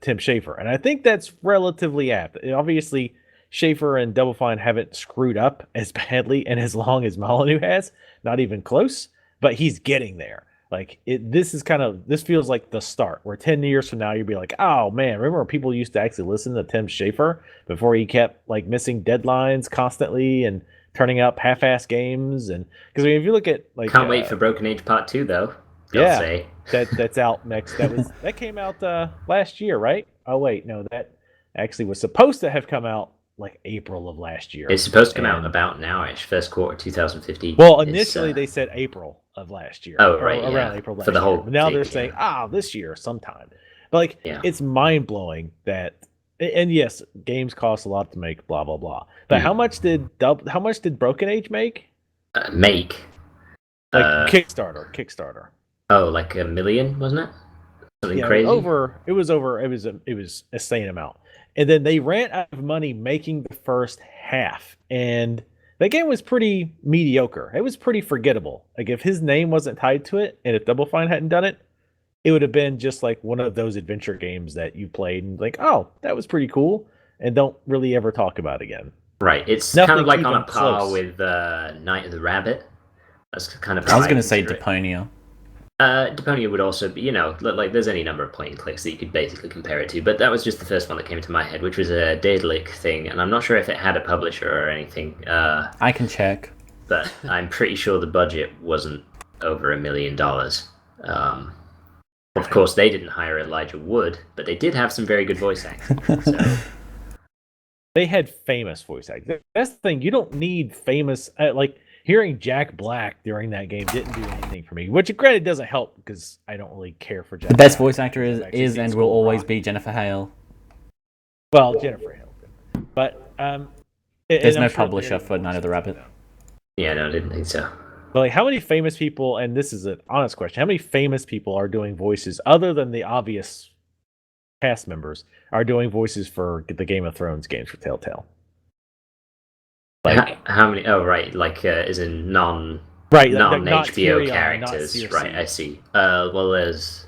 Speaker 2: Tim Schafer, and I think that's relatively apt. Obviously, Schafer and Double Fine haven't screwed up as badly and as long as Molyneux has, not even close. But he's getting there. This feels like the start, where 10 years from now you'll be like, oh man, remember when people used to actually listen to Tim Schafer before he kept missing deadlines constantly and turning up half-ass games? And because if you look at
Speaker 1: can't wait for Broken Age Part 2 though.
Speaker 2: That's out next. That came out last year, right? Oh wait, no, that actually was supposed to have come out April of last year.
Speaker 1: It's supposed to come out about now-ish, first quarter 2015.
Speaker 2: Well, initially they said April of last year.
Speaker 1: Oh, right,
Speaker 2: around April last
Speaker 1: for the whole
Speaker 2: year. But now
Speaker 1: thing,
Speaker 2: they're saying, this year sometime. But it's mind-blowing that, and yes, games cost a lot to make, blah blah blah. But how much did Broken Age make? Kickstarter.
Speaker 1: Oh, $1 million, wasn't it? Something crazy.
Speaker 2: It was a insane amount. And then they ran out of money making the first half, and that game was pretty mediocre. It was pretty forgettable. If his name wasn't tied to it, and if Double Fine hadn't done it, it would have been just one of those adventure games that you played and oh, that was pretty cool, and don't really ever talk about again.
Speaker 1: Right. It's kind of on a par with Night of the Rabbit. That's kind of.
Speaker 3: I was going to say Deponia.
Speaker 1: Deponia would also be, like there's any number of point and clicks that you could basically compare it to, but that was just the first one that came to my head, which was a Daedalic thing, and I'm not sure if it had a publisher or anything.
Speaker 3: I can check.
Speaker 1: But I'm pretty sure the budget wasn't over $1 million. Of course, they didn't hire Elijah Wood, but they did have some very good voice acting. So.
Speaker 2: They had famous voice acting. That's the thing. You don't need famous... like, hearing Jack Black during that game didn't do anything for me, which granted doesn't help because I don't really care for Jack
Speaker 3: The best
Speaker 2: Black.
Speaker 3: voice actor is and will always be Jennifer Hale.
Speaker 2: Well, Jennifer Hale. But
Speaker 3: there's no publisher for Night of the Rabbit.
Speaker 1: Yeah, no, I didn't think so.
Speaker 2: But like, how many famous people, and this is an honest question, how many famous people are doing voices other than the obvious cast members are doing voices for the Game of Thrones games for Telltale?
Speaker 1: Like how many? Oh, right, like as in non
Speaker 2: Tyrion,
Speaker 1: HBO characters, right? I see. Well, there's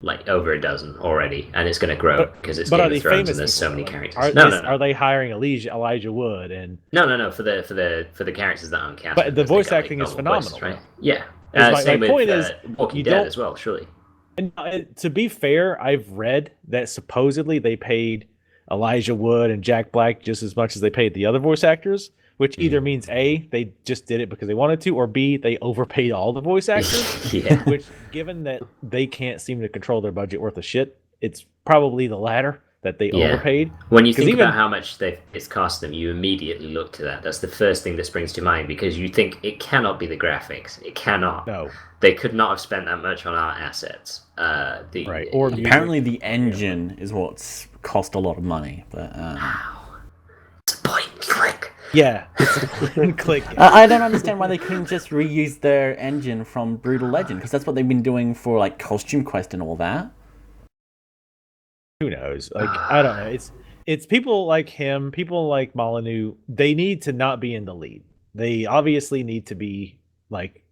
Speaker 1: like over a dozen already, and it's going to grow because it's Game of Thrones and there's so many characters.
Speaker 2: Are they hiring Elijah Wood and?
Speaker 1: No. For the characters that aren't cast.
Speaker 2: But the voice acting is phenomenal,
Speaker 1: voices, right? Yeah.
Speaker 2: My point is,
Speaker 1: Walking Dead as well, surely.
Speaker 2: And to be fair, I've read that supposedly they paid Elijah Wood and Jack Black just as much as they paid the other voice actors, which either means A, they just did it because they wanted to, or B, they overpaid all the voice actors.
Speaker 1: Yeah.
Speaker 2: Which, given that they can't seem to control their budget worth of shit, it's probably the latter, that they overpaid.
Speaker 1: When you think about how much it's cost them, you immediately look to that. That's the first thing that springs to mind, because you think it cannot be the graphics. It cannot.
Speaker 2: No.
Speaker 1: They could not have spent that much on our assets.
Speaker 2: Right. Or
Speaker 3: apparently the engine is what's cost a lot of money. But
Speaker 1: it's a point and click.
Speaker 2: Yeah, it's a point and click.
Speaker 3: I don't understand why they couldn't just reuse their engine from Brutal Legend, because that's what they've been doing for like Costume Quest and all that.
Speaker 2: Who knows? Like, I don't know. It's people like him, people like Molyneux. They need to not be in the lead. They obviously need to be like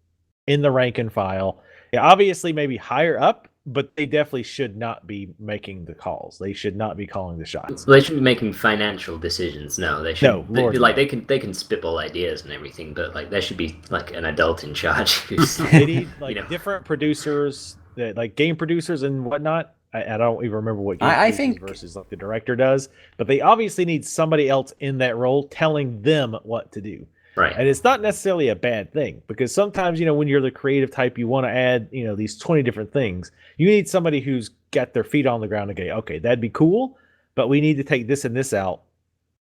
Speaker 2: in the rank and file. Yeah, obviously maybe higher up, but they definitely should not be making the calls. They should not be calling the shots.
Speaker 1: They shouldn't be making financial decisions. No, they should.
Speaker 2: No, Lord,
Speaker 1: like they can spitball ideas and everything, but like there should be like an adult in charge.
Speaker 2: They need like different producers, like game producers and whatnot. I don't even remember what game
Speaker 3: I think
Speaker 2: versus like the director does, but they obviously need somebody else in that role telling them what to do.
Speaker 1: Right.
Speaker 2: And it's not necessarily a bad thing, because sometimes, when you're the creative type, you want to add, these 20 different things. You need somebody who's got their feet on the ground and go, okay, that'd be cool, but we need to take this and this out,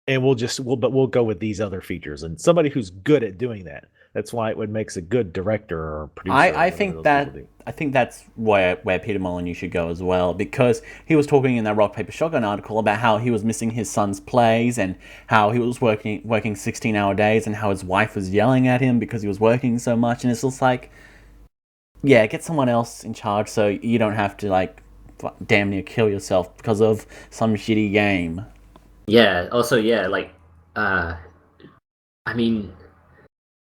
Speaker 2: and we'll go with these other features. And somebody who's good at doing that. That's why it makes a good director or producer.
Speaker 3: I think that's where Peter Molyneux should go as well, because he was talking in that Rock Paper Shotgun article about how he was missing his son's plays and how he was working 16-hour days and how his wife was yelling at him because he was working so much. And it's just like, yeah, get someone else in charge so you don't have to like damn near kill yourself because of some shitty game.
Speaker 1: Yeah. Also, yeah, like, I mean,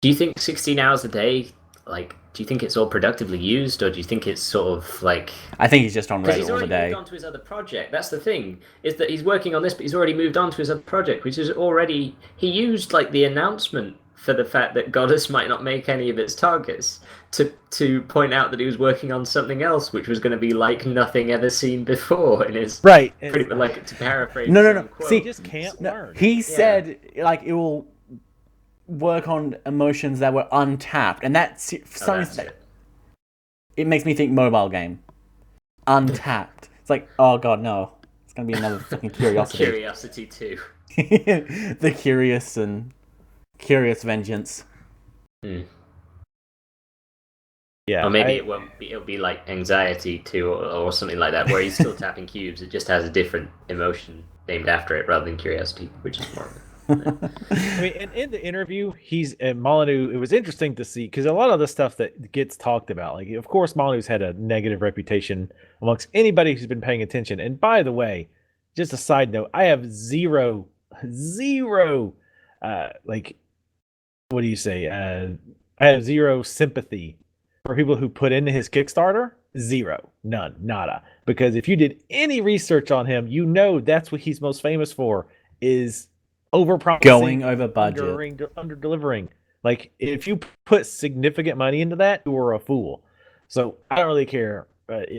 Speaker 1: do you think 16 hours a day, like, do you think it's all productively used, or do you think it's sort of like...
Speaker 3: I think he's just on Reddit all the day.
Speaker 1: Because he's already moved on to his other project. That's the thing, is that he's working on this, but he's already moved on to his other project, which is already... He used, like, the announcement for the fact that Goddess might not make any of its targets to point out that he was working on something else, which was going to be like nothing ever seen before in his...
Speaker 2: Right.
Speaker 1: Pretty, like, to paraphrase...
Speaker 3: No.
Speaker 2: See, he just can't learn.
Speaker 3: He said, like, it will... work on emotions that were untapped, and that's it makes me think mobile game. Untapped. It's like, oh god, no. It's gonna be another fucking Curiosity.
Speaker 1: Curiosity 2.
Speaker 3: The Curious Vengeance.
Speaker 2: Yeah.
Speaker 1: Or maybe it'll be like Anxiety 2 or something like that, where he's still tapping cubes. It just has a different emotion named after it rather than Curiosity, which is more of it.
Speaker 2: I mean, in the interview, Molyneux, it was interesting to see, because a lot of the stuff that gets talked about, like, of course, Molyneux's had a negative reputation amongst anybody who's been paying attention. And by the way, just a side note, I have zero, like, what do you say? I have zero sympathy for people who put into his Kickstarter. Zero. None. Nada. Because if you did any research on him, that's what he's most famous for, is over-promising,
Speaker 3: going over budget,
Speaker 2: under-delivering. Like, if you put significant money into that, you were a fool. So I don't really care.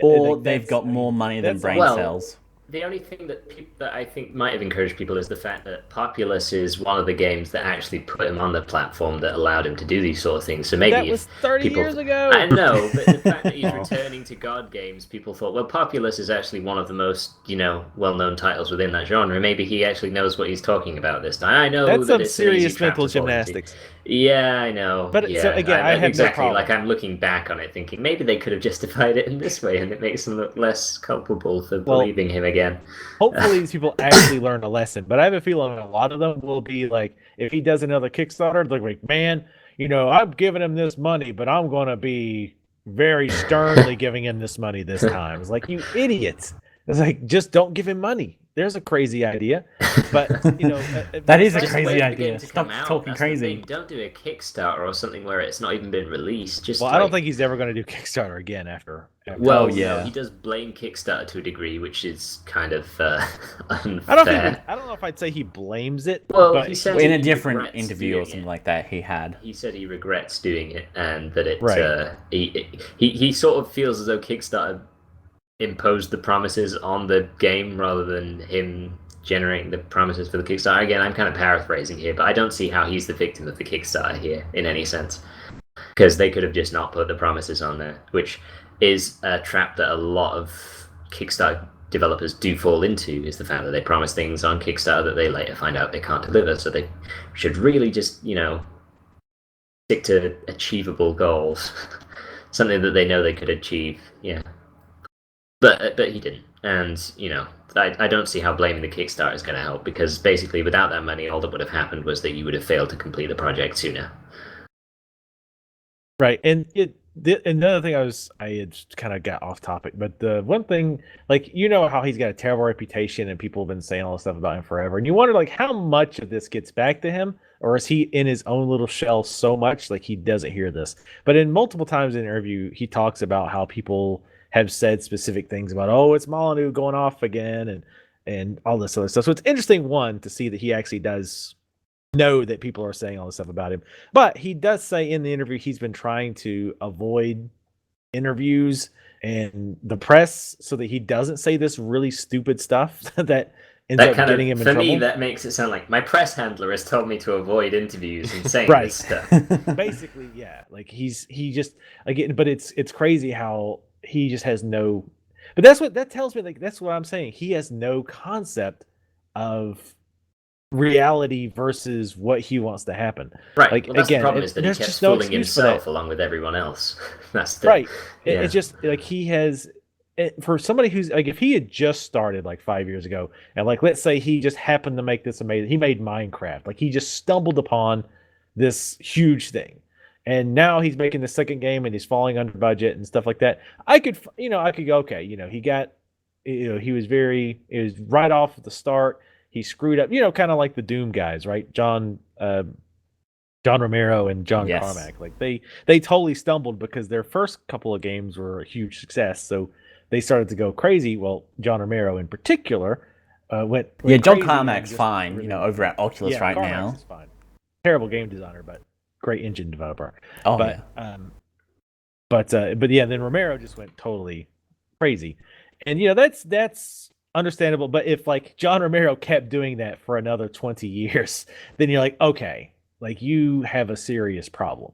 Speaker 3: Or they've got more money than brain cells.
Speaker 1: The only thing that I think might have encouraged people is the fact that Populous is one of the games that actually put him on the platform that allowed him to do these sort of things. So maybe
Speaker 2: that was 30 years ago.
Speaker 1: I know, but the fact that he's returning to God games, people thought, well, Populous is actually one of the most, well-known titles within that genre. Maybe he actually knows what he's talking about this time. I know
Speaker 2: that's
Speaker 1: that
Speaker 2: some
Speaker 1: it's
Speaker 2: serious mental gymnastics.
Speaker 1: Yeah, I know.
Speaker 2: But
Speaker 1: yeah,
Speaker 2: so again, I have
Speaker 1: exactly.
Speaker 2: No problem.
Speaker 1: Like, I'm looking back on it, thinking maybe they could have justified it in this way, and it makes them look less culpable for believing him again.
Speaker 2: Hopefully, these people actually learn a lesson. But I have a feeling a lot of them will be like, if he does another Kickstarter, they're like, man, I'm giving him this money, but I'm going to be very sternly giving him this money this time. It's like, you idiots. It's like, just don't give him money. There's a crazy idea, but
Speaker 3: that is a crazy idea. Stop talking crazy.
Speaker 1: Don't do a Kickstarter or something where it's not even been released.
Speaker 2: I don't think he's ever going to do Kickstarter again after.
Speaker 1: Well, he does blame Kickstarter to a degree, which is kind of unfair.
Speaker 2: I don't know if I'd say he blames it.
Speaker 1: Well,
Speaker 2: but
Speaker 1: he said
Speaker 3: in a different interview or something like that, he said
Speaker 1: he regrets doing it, and that he sort of feels as though Kickstarter imposed the promises on the game rather than him generating the promises for the Kickstarter. Again, I'm kind of paraphrasing here, but I don't see how he's the victim of the Kickstarter here in any sense, because they could have just not put the promises on there, which is a trap that a lot of Kickstarter developers do fall into, is the fact that they promise things on Kickstarter that they later find out they can't deliver. So they should really just stick to achievable goals, something that they know they could achieve. But he didn't, and I don't see how blaming the Kickstarter is going to help, because basically without that money, all that would have happened was that you would have failed to complete the project sooner.
Speaker 2: Right, and another thing I had kind of got off topic, but the one thing, like, how he's got a terrible reputation and people have been saying all this stuff about him forever, and you wonder, like, how much of this gets back to him, or is he in his own little shell so much like he doesn't hear this? But in multiple times in the interview, he talks about how people have said specific things about, it's Molyneux going off again and all this other stuff. So it's interesting, one, to see that he actually does know that people are saying all this stuff about him. But he does say in the interview he's been trying to avoid interviews and the press so that he doesn't say this really stupid stuff that ends up getting him in trouble.
Speaker 1: For me, that makes it sound like my press handler has told me to avoid interviews and saying this stuff.
Speaker 2: Basically, yeah. Like, he just, again, but it's crazy how he just has no, but that tells me, like, that's what I'm saying. He has no concept of reality versus what he wants to happen.
Speaker 1: Right.
Speaker 2: Like,
Speaker 1: well, that's
Speaker 2: again,
Speaker 1: the problem is that he kept fooling himself along with everyone else. That's the,
Speaker 2: right. Yeah. It's just like he has, for somebody who's like, if he had just started like 5 years ago, and like, let's say he just happened to make this amazing, he made Minecraft, like he just stumbled upon this huge thing. And now he's making the second game and he's falling under budget and stuff like that. I could go, okay, he got, he was right off at the start. He screwed up, kind of like the Doom guys, right? John Romero and John Carmack. Like they totally stumbled because their first couple of games were a huge success. So they started to go crazy. Well, John Romero in particular went
Speaker 3: John Carmack's fine, really, over at Oculus right now.
Speaker 2: Is fine. Terrible game designer, but great engine developer. But then Romero just went totally crazy, and that's understandable. But if like John Romero kept doing that for another 20 years, then you're like, okay, like you have a serious problem.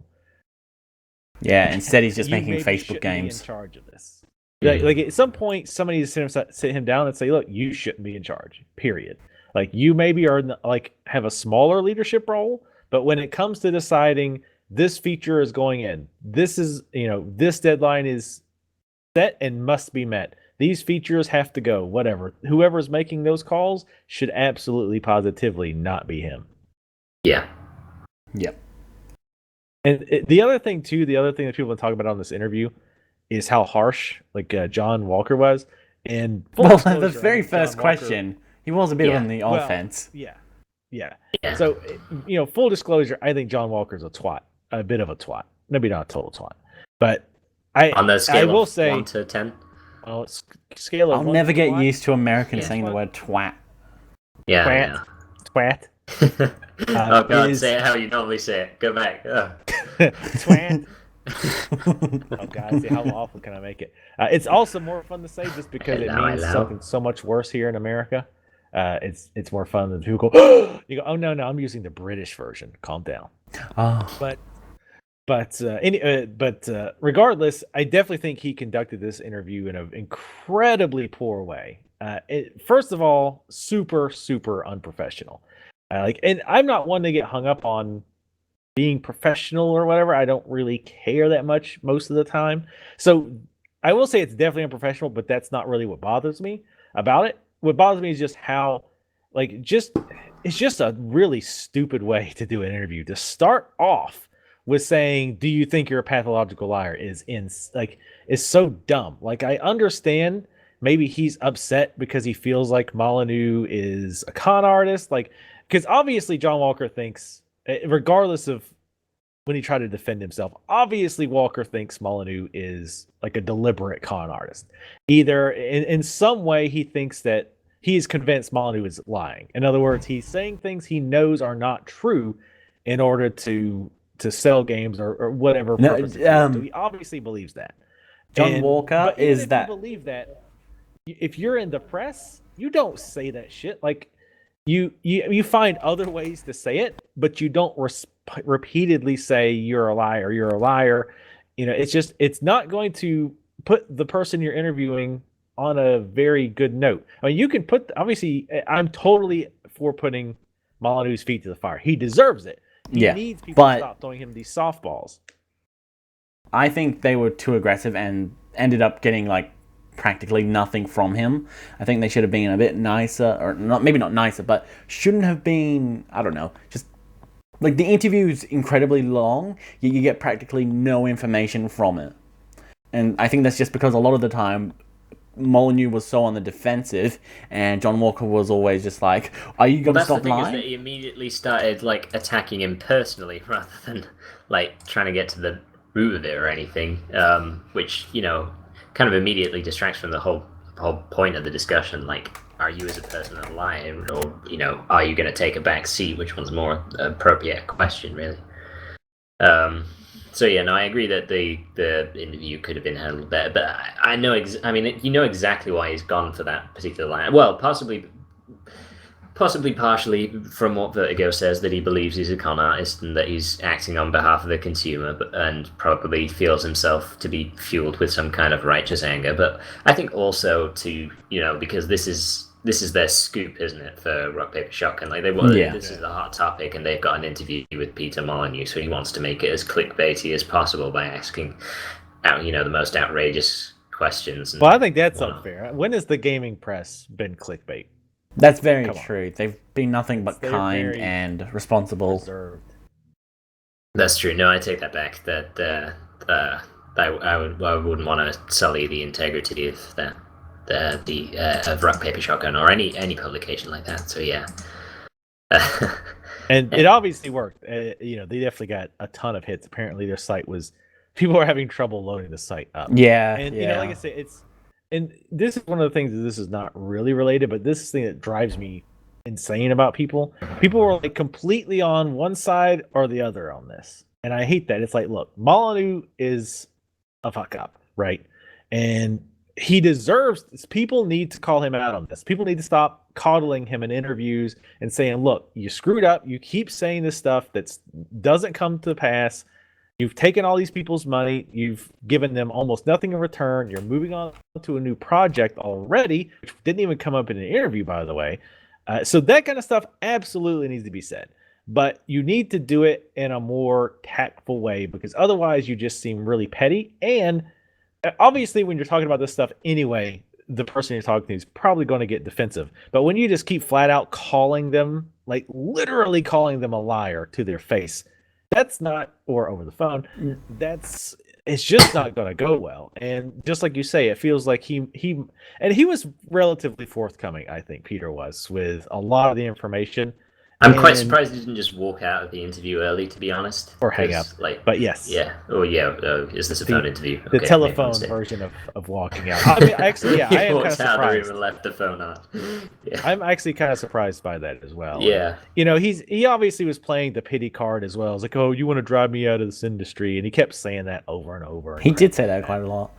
Speaker 3: Yeah. Instead, he's just making Facebook games.
Speaker 2: Be in charge of this. Like at some point, somebody needs to sit him down and say, look, you shouldn't be in charge. Period. Like you maybe are like have a smaller leadership role. But when it comes to deciding this feature is going in, this is, this deadline is set and must be met. These features have to go, whatever. Whoever's making those calls should absolutely positively not be him.
Speaker 1: Yeah.
Speaker 3: Yep.
Speaker 2: And the other thing that people talk about on this interview is how harsh like John Walker was. And
Speaker 3: the very first question, he was a bit on the offense.
Speaker 2: Yeah. So, full disclosure, I think John Walker's a twat, a bit of a twat. Maybe not a total twat, but
Speaker 1: on the scale
Speaker 2: I will
Speaker 1: of
Speaker 2: say
Speaker 1: 1 to 10.
Speaker 2: Oh, scale of.
Speaker 3: I'll never get used to Americans saying the word twat.
Speaker 1: Yeah.
Speaker 2: Twat.
Speaker 1: Oh God, say it how you normally say it. Go back.
Speaker 2: Twat. Oh God, see how awful can I make it? It's also more fun to say just because it means something so much worse here in America. It's more fun than people go. You go, oh no, I'm using the British version. Calm down. But regardless, I definitely think he conducted this interview in an incredibly poor way. First of all, super unprofessional. And I'm not one to get hung up on being professional or whatever. I don't really care that much most of the time. So I will say it's definitely unprofessional, but that's not really what bothers me about it. What bothers me is just how, it's just a really stupid way to do an interview. To start off with saying, "Do you think you're a pathological liar?" is so dumb. I understand maybe he's upset because he feels like Molyneux is a con artist, because obviously John Walker thinks, regardless of when he tried to defend himself, obviously Walker thinks Molyneux is a deliberate con artist. Either in some way he thinks that he is convinced Molyneux is lying. In other words, he's saying things he knows are not true in order to sell games or whatever purpose. So he obviously believes that.
Speaker 3: John Walker is that.
Speaker 2: You believe that, if you're in the press, you don't say that shit. You find other ways to say it, but you don't repeatedly say you're a liar. You're a liar. It's not going to put the person you're interviewing on a very good note. I mean, you can obviously, I'm totally for putting Molyneux's feet to the fire. He deserves it. He needs people to stop throwing him these softballs.
Speaker 3: I think they were too aggressive and ended up getting practically nothing from him. I think they should have been a bit nicer, or maybe not nicer, but shouldn't have been, I don't know, just the interview's incredibly long, yet you get practically no information from it. And I think that's just because a lot of the time Molyneux was so on the defensive, and John Walker was always just like, "Are you going to stop lying?"
Speaker 1: Is that he immediately started attacking him personally rather than trying to get to the root of it or anything, which kind of immediately distracts from the whole point of the discussion. Are you as a person a liar, or are you going to take a back seat? Which one's more appropriate question, really? So yeah, no, I agree that the interview could have been handled better, but I know, exactly why he's gone for that particular line. Well, possibly partially from what Vertigo says, that he believes he's a con artist and that he's acting on behalf of the consumer, and probably feels himself to be fueled with some kind of righteous anger. But I think also because this is their scoop, isn't it, for Rock Paper Shotgun? This is the hot topic, and they've got an interview with Peter Molyneux, so he wants to make it as clickbaity as possible by asking the most outrageous questions.
Speaker 2: Well, I think that's unfair. When has the gaming press been clickbait?
Speaker 3: That's very true. They've been nothing but kind and responsible.
Speaker 2: Reserved.
Speaker 1: That's true. No, I take that back. That I wouldn't want to sully the integrity of that. Of Rock Paper Shotgun or any publication like that. So yeah,
Speaker 2: and it obviously worked. They definitely got a ton of hits. Apparently, their site people were having trouble loading the site up.
Speaker 3: Yeah,
Speaker 2: and like I say, and this is one of the things that this is not really related, but this is the thing that drives me insane about people. People were completely on one side or the other on this, and I hate that. It's look, Molyneux is a fuck up, right? And he deserves this. People need to call him out on this. People need to stop coddling him in interviews and saying, look, you screwed up. You keep saying this stuff that doesn't come to pass. You've taken all these people's money. You've given them almost nothing in return. You're moving on to a new project already, which didn't even come up in an interview, by the way. So that kind of stuff absolutely needs to be said. But you need to do it in a more tactful way, because otherwise you just seem really petty. And obviously, when you're talking about this stuff anyway, the person you're talking to is probably going to get defensive. But when you just keep flat out calling them, literally calling them a liar to their face, that's not, or over the phone, it's just not going to go well. And just like you say, it feels like he was relatively forthcoming, I think Peter was, with a lot of the information.
Speaker 1: I'm quite surprised he didn't just walk out of the interview early, to be honest.
Speaker 2: Or hang up. But yes.
Speaker 1: Yeah. Oh, yeah. Is this a phone interview?
Speaker 2: The telephone version of walking out. I mean, actually, yeah, I am kind of surprised. Out of the room
Speaker 1: and left the phone on. Yeah.
Speaker 2: I'm actually kind of surprised by that as well.
Speaker 1: Yeah.
Speaker 2: You know, he obviously was playing the pity card as well. It's like, oh, you want to drive me out of this industry? And he kept saying that over and over.
Speaker 3: He did say that quite a lot.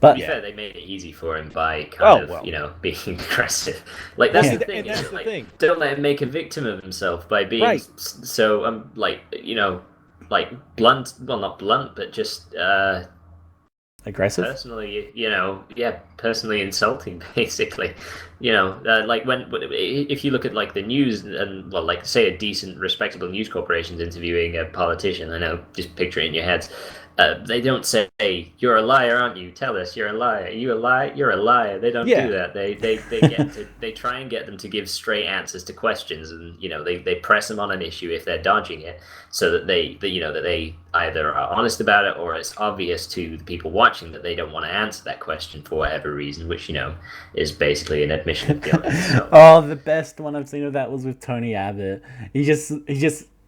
Speaker 3: But
Speaker 1: to be fair, they made it easy for him by kind of being aggressive. Like that's the thing. That's the thing. Don't let him make a victim of himself by being so blunt. Well, not blunt, but just
Speaker 3: aggressive.
Speaker 1: Personally, personally insulting, basically. If you look at like the news and say a decent, respectable news corporation's interviewing a politician, I know, just picture it in your heads. They don't say, "You're a liar, aren't you? Tell us you're a liar. Are you a liar? You're a liar." They don't do that. They try and get them to give straight answers to questions, and they press them on an issue if they're dodging it, so that they either are honest about it or it's obvious to the people watching that they don't want to answer that question for whatever reason, which is basically an admission of guilt. So.
Speaker 3: Oh, the best one I've seen of that was with Tony Abbott. He just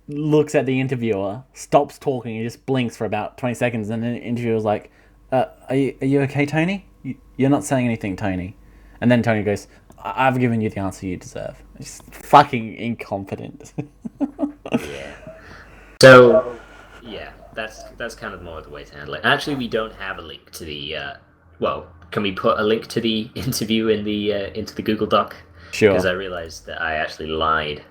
Speaker 3: looks at the interviewer, stops talking, and just blinks for about 20 seconds, and then the interviewer's like, are you okay, Tony? You're not saying anything, Tony. And then Tony goes, I've given you the answer you deserve. It's fucking incompetent.
Speaker 1: Yeah. So, yeah, that's kind of more the way to handle it. Actually, we don't have a link to the, can we put a link to the interview into the Google Doc?
Speaker 3: Sure.
Speaker 1: Because I realized that I actually lied,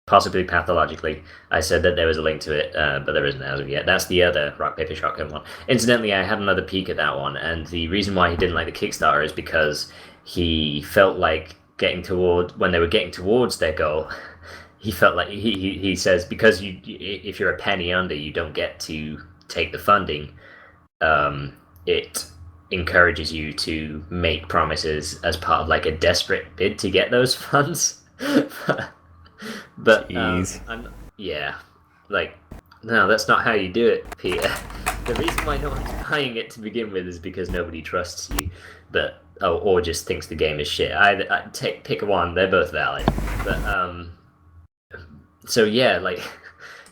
Speaker 1: possibly pathologically. I said that there was a link to it, but there isn't as of yet. That's the other Rock, Paper, Shotgun one. Incidentally, I had another peek at that one, and the reason why he didn't like the Kickstarter is because he felt like when they were getting towards their goal, he felt like he says, because if you're a penny under, you don't get to take the funding. It encourages you to make promises as part of like a desperate bid to get those funds. But no, that's not how you do it, Peter. The reason why no one's buying it to begin with is because nobody trusts you, or just thinks the game is shit. Pick one; they're both valid. But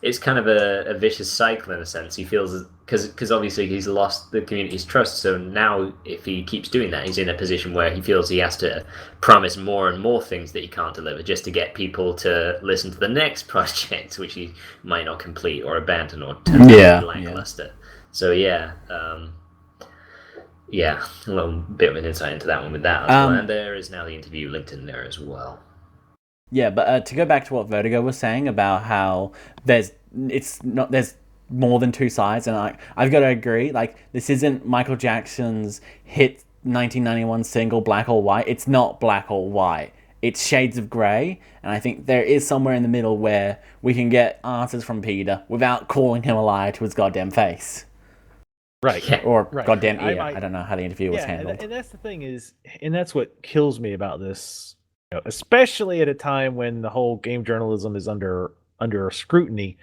Speaker 1: it's kind of a vicious cycle in a sense. He feels because obviously he's lost the community's trust. So now, if he keeps doing that, he's in a position where he feels he has to promise more and more things that he can't deliver just to get people to listen to the next project, which he might not complete or abandon or turn lackluster. Yeah. So a little bit of an insight into that one with that as well. And there is now the interview linked in there as well.
Speaker 3: Yeah, but to go back to what Vertigo was saying about how there's more than two sides, and I've got to agree. Like, this isn't Michael Jackson's hit 1991 single Black or White. It's not black or white. It's shades of grey, and I think there is somewhere in the middle where we can get answers from Peter without calling him a liar to his goddamn face.
Speaker 2: Right.
Speaker 3: Or goddamn ear. I don't know how the interview was handled.
Speaker 2: And that's the thing is, and that's what kills me about this, especially at a time when the whole game journalism is under scrutiny,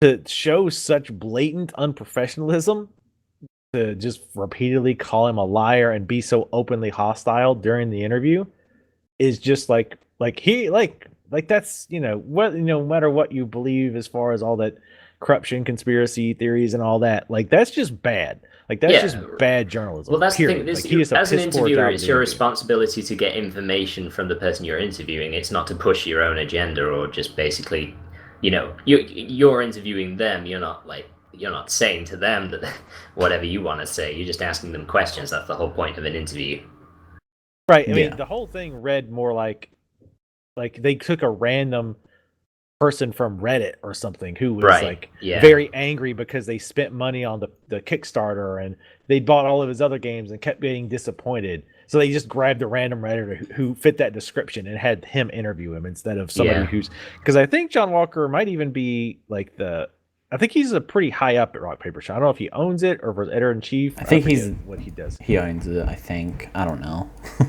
Speaker 2: to show such blatant unprofessionalism, to just repeatedly call him a liar and be so openly hostile during the interview is just like that's what no matter what you believe as far as all that corruption, conspiracy theories, and all that, like that's just bad. Like that's just bad journalism.
Speaker 1: Well, that's
Speaker 2: period.
Speaker 1: the thing. As an interviewer, it's your responsibility to get information from the person you're interviewing. It's not to push your own agenda or just basically, you're interviewing them. You're not saying to them that whatever you want to say. You're just asking them questions. That's the whole point of an interview.
Speaker 2: Right. I mean, the whole thing read more like they took a random person from Reddit or something who was very angry because they spent money on the Kickstarter and they bought all of his other games and kept getting disappointed. So they just grabbed a random Redditor who fit that description and had him interview him instead of somebody who's, because I think John Walker might even be like I think he's a pretty high up at Rock Paper Shot. I don't know if he owns it or if it's editor-in-chief.
Speaker 3: I think he's
Speaker 2: what he does.
Speaker 3: He owns it, I think. I don't know.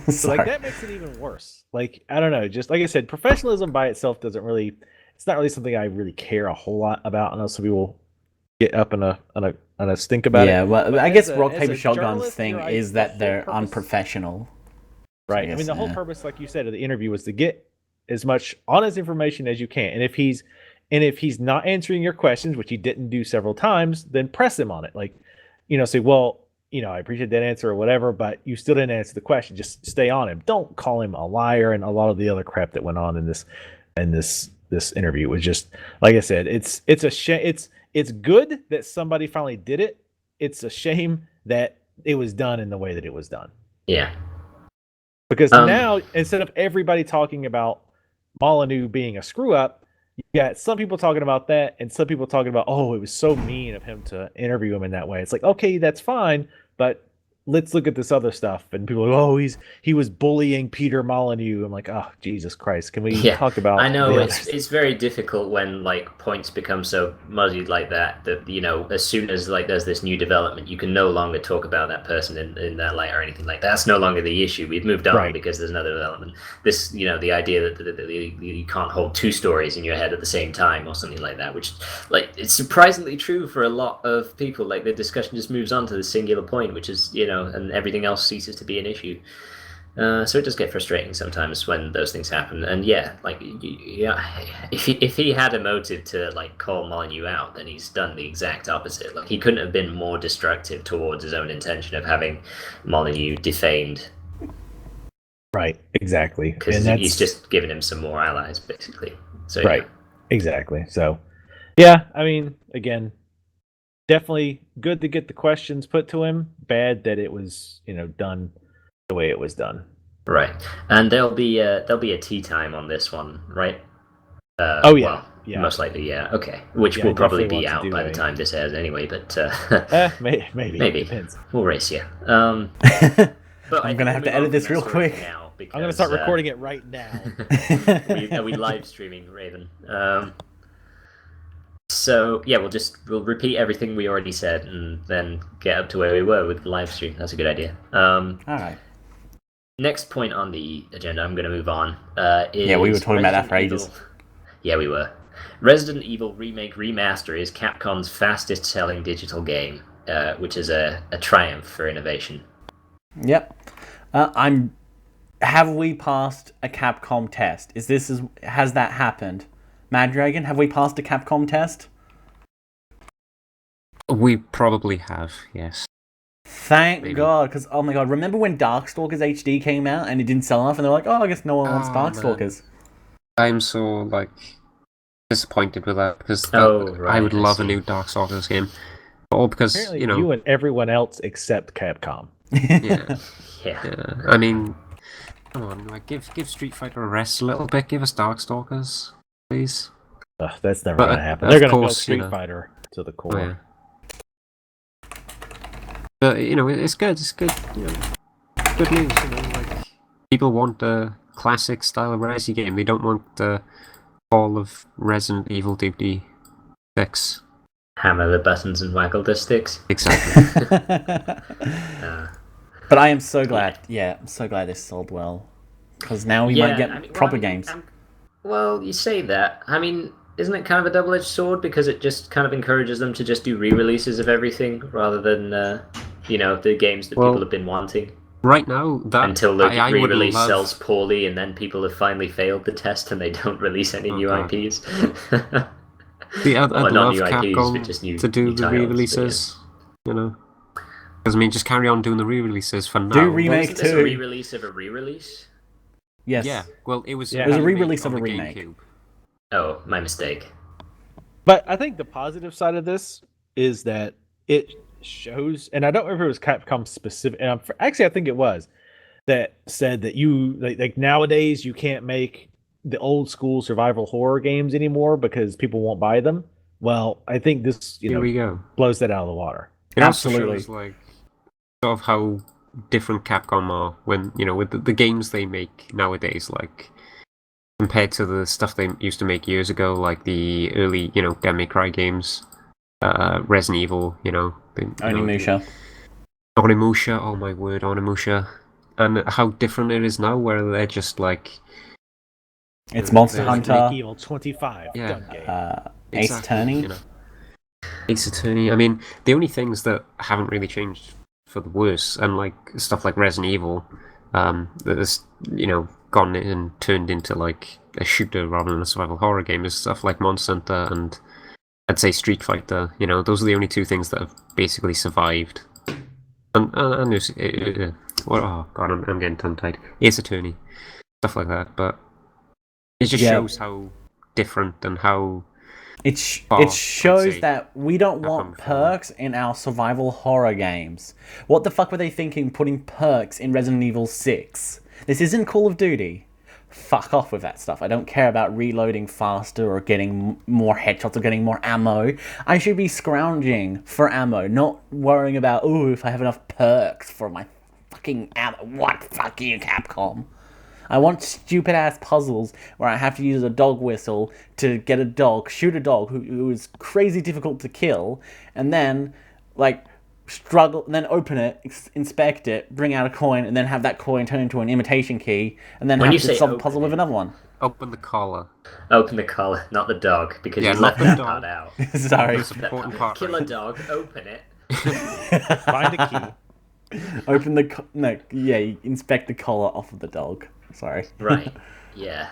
Speaker 2: So that makes it even worse. Like, I don't know. Just like I said, professionalism by itself doesn't really. It's not really something I really care a whole lot about. I know some people get up on a stink about it.
Speaker 3: Yeah, well, I guess Rock Paper Shotgun's thing is that they're unprofessional.
Speaker 2: Right. I mean, the whole purpose, like you said, of the interview was to get as much honest information as you can. And if he's not answering your questions, which he didn't do several times, then press him on it. Like, say, well, I appreciate that answer or whatever, but you still didn't answer the question. Just stay on him. Don't call him a liar and a lot of the other crap that went on in this interview. It was just, like I said, it's a shame. It's good that somebody finally did it. It's a shame that it was done in the way that it was done.
Speaker 1: Yeah.
Speaker 2: Because now, instead of everybody talking about Molyneux being a screw up, you got some people talking about that and some people talking about, oh, it was so mean of him to interview him in that way. It's like, okay, that's fine, but let's look at this other stuff. And people are like, oh, he was bullying Peter Molyneux. I'm like, oh, Jesus Christ. Can we talk about...
Speaker 1: I know it's very difficult when points become so muddied like that as soon as there's this new development, you can no longer talk about that person in that light or anything like that. That's no longer the issue. We've moved on because there's another development. This, the idea that you can't hold two stories in your head at the same time or something like that, which it's surprisingly true for a lot of people. The discussion just moves on to the singular point, which is, and everything else ceases to be an issue. So it does get frustrating sometimes when those things happen. And if he had a motive to call Molyneux out, then he's done the exact opposite. He couldn't have been more destructive towards his own intention of having Molyneux defamed.
Speaker 2: Right, exactly.
Speaker 1: Because he's just given him some more allies, basically. So
Speaker 2: right, exactly. So, yeah, I mean, again, definitely good to get the questions put to him. Bad that it was, done the way it was done.
Speaker 1: Right, and there'll be a tea time on this one, right? Most likely, yeah. Okay, which will probably be out by the time this airs anyway. But maybe
Speaker 2: depends.
Speaker 1: We'll race you.
Speaker 3: But I'm gonna have to edit this real quick.
Speaker 2: I'm gonna start recording it right now.
Speaker 1: Are we live streaming, Raven? So yeah, we'll repeat everything we already said and then get up to where we were with the live stream. That's a good idea. All
Speaker 3: right.
Speaker 1: Next point on the agenda, I'm going to move on.
Speaker 3: We were talking about that for ages.
Speaker 1: Yeah, we were. Resident Evil Remake Remaster is Capcom's fastest-selling digital game, which is a triumph for innovation.
Speaker 3: Yep. Have we passed a Capcom test? Has that happened? Maddragon, have we passed a Capcom test?
Speaker 4: We probably have, yes.
Speaker 3: Thank God, because, oh my God, remember when Darkstalkers HD came out and it didn't sell enough and they're like, oh, I guess no one wants Darkstalkers.
Speaker 4: I'm so, disappointed with that, because I would love a new Darkstalkers game. All because,
Speaker 2: apparently you and everyone else except Capcom.
Speaker 1: Yeah.
Speaker 4: I mean, come on, give Street Fighter a rest a little bit, give us Darkstalkers. Please.
Speaker 2: That's never going to happen. They're going to go Street Fighter to the core.
Speaker 4: Oh, yeah. But it's good. It's good. Good news. People want a classic style of Resi game. They don't want the fall of Resident Evil DVD 6.
Speaker 1: Hammer the buttons and waggle the sticks.
Speaker 4: Exactly.
Speaker 3: But I am so glad. Yeah, I'm so glad this sold well, because now we might get proper games.
Speaker 1: Well, you say that. I mean, isn't it kind of a double-edged sword, because it just kind of encourages them to just do re-releases of everything rather than the games that people have been wanting?
Speaker 4: Right now,
Speaker 1: until the re-release sells poorly, and then people have finally failed the test and they don't release any new IPs.
Speaker 4: I'd love Capcom to do the re-releases, because just carry on doing the re-releases for now.
Speaker 3: Do remake too.
Speaker 1: A re-release of a re-release?
Speaker 3: Yes.
Speaker 4: Yeah. Well, it was.
Speaker 3: It was a re-release of a remake.
Speaker 4: GameCube.
Speaker 1: Oh, my mistake.
Speaker 2: But I think the positive side of this is that it shows, and I don't remember if it was Capcom specific. And actually, I think it was that said that you nowadays you can't make the old school survival horror games anymore because people won't buy them. Well, I think this
Speaker 4: Here we go.
Speaker 2: blows that out of the water.
Speaker 4: It absolutely shows, sort of how different Capcom are when with the games they make nowadays, compared to the stuff they used to make years ago, like the early Devil May Cry games, Resident Evil,
Speaker 3: Onimusha.
Speaker 4: Oh my word, Onimusha. And how different it is now, where they're just
Speaker 3: it's Monster Hunter,
Speaker 2: Resident Evil 25,
Speaker 3: Ace Attorney.
Speaker 4: Ace Attorney. I mean, the only things that haven't really changed for the worse, and stuff like Resident Evil, that has gone and turned into a shooter rather than a survival horror game is stuff like Monster Hunter and I'd say Street Fighter. You know, those are the only two things that have basically survived. And there's, oh god, I'm getting tongue-tied. Ace Attorney, stuff like that. But it just shows how different and how
Speaker 3: it shows that we don't want perks in our survival horror games. What the fuck were they thinking putting perks in Resident Evil 6? This isn't Call of Duty. Fuck off with that stuff. I don't care about reloading faster or getting more headshots or getting more ammo. I should be scrounging for ammo, not worrying about, oh, if I have enough perks for my fucking ammo. What? Fuck you, Capcom. I want stupid-ass puzzles where I have to use a dog whistle to get a dog, shoot a dog who is crazy difficult to kill, and then, like, struggle, and then open it, inspect it, bring out a coin, and then have that coin turn into an imitation key, and then have to solve a puzzle with another one.
Speaker 4: Open the collar.
Speaker 1: Open the collar, not the dog, because you left that part out.
Speaker 3: Sorry.
Speaker 4: That's an important part.
Speaker 1: Kill a dog, open it.
Speaker 2: Find a key.
Speaker 3: Open the... you inspect the collar off of the dog. Sorry.
Speaker 1: Right. Yeah.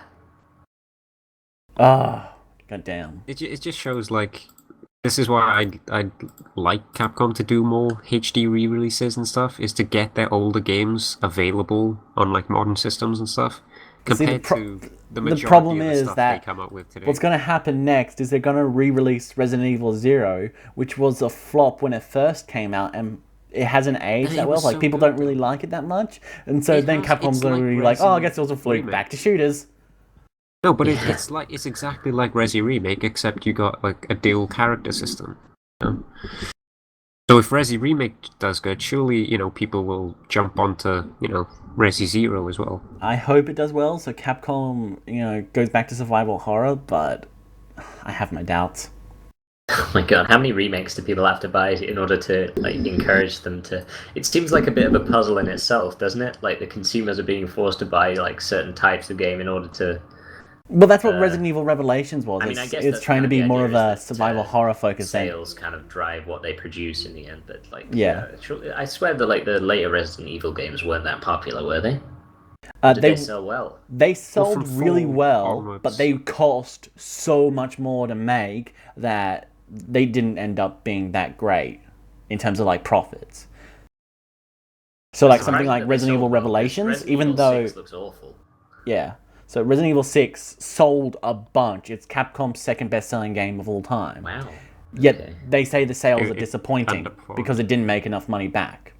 Speaker 3: Goddamn.
Speaker 4: It just shows, like, this is why I'd like Capcom to do more HD re-releases and stuff, is to get their older games available on, like, modern systems and stuff, compared to the majority of the stuff they come up with today.
Speaker 3: What's going to happen next is they're going to re-release Resident Evil 0, which was a flop when it first came out, and it hasn't aged that well. Like, people don't really like it that much, and so then Capcom's going to be like, oh, I guess it was a fluke. Back to shooters.
Speaker 4: No, but it's exactly like Resi Remake, except you got like a dual character system. You know? So if Resi Remake does good, surely people will jump onto Resi Zero as well.
Speaker 3: I hope it does well, so Capcom goes back to survival horror, but I have my doubts.
Speaker 1: Oh my god, how many remakes do people have to buy in order to encourage them to... It seems like a bit of a puzzle in itself, doesn't it? Like the consumers are being forced to buy certain types of game in order to...
Speaker 3: Well, that's what Resident Evil Revelations was.
Speaker 1: I mean, I guess
Speaker 3: it's trying to be more of a survival horror focus.
Speaker 1: Sales kind of drive what they produce in the end, but I swear that the later Resident Evil games weren't that popular, were they? Did they sell well?
Speaker 3: They sold really well, but they cost so much more to make that they didn't end up being that great in terms of profits. So something like Resident Evil Revelations, even though
Speaker 1: 6 looks awful.
Speaker 3: Yeah. So Resident Evil 6 sold a bunch. It's Capcom's second best-selling game of all time.
Speaker 1: Wow.
Speaker 3: Yet they say the sales are disappointing because it didn't make enough money back.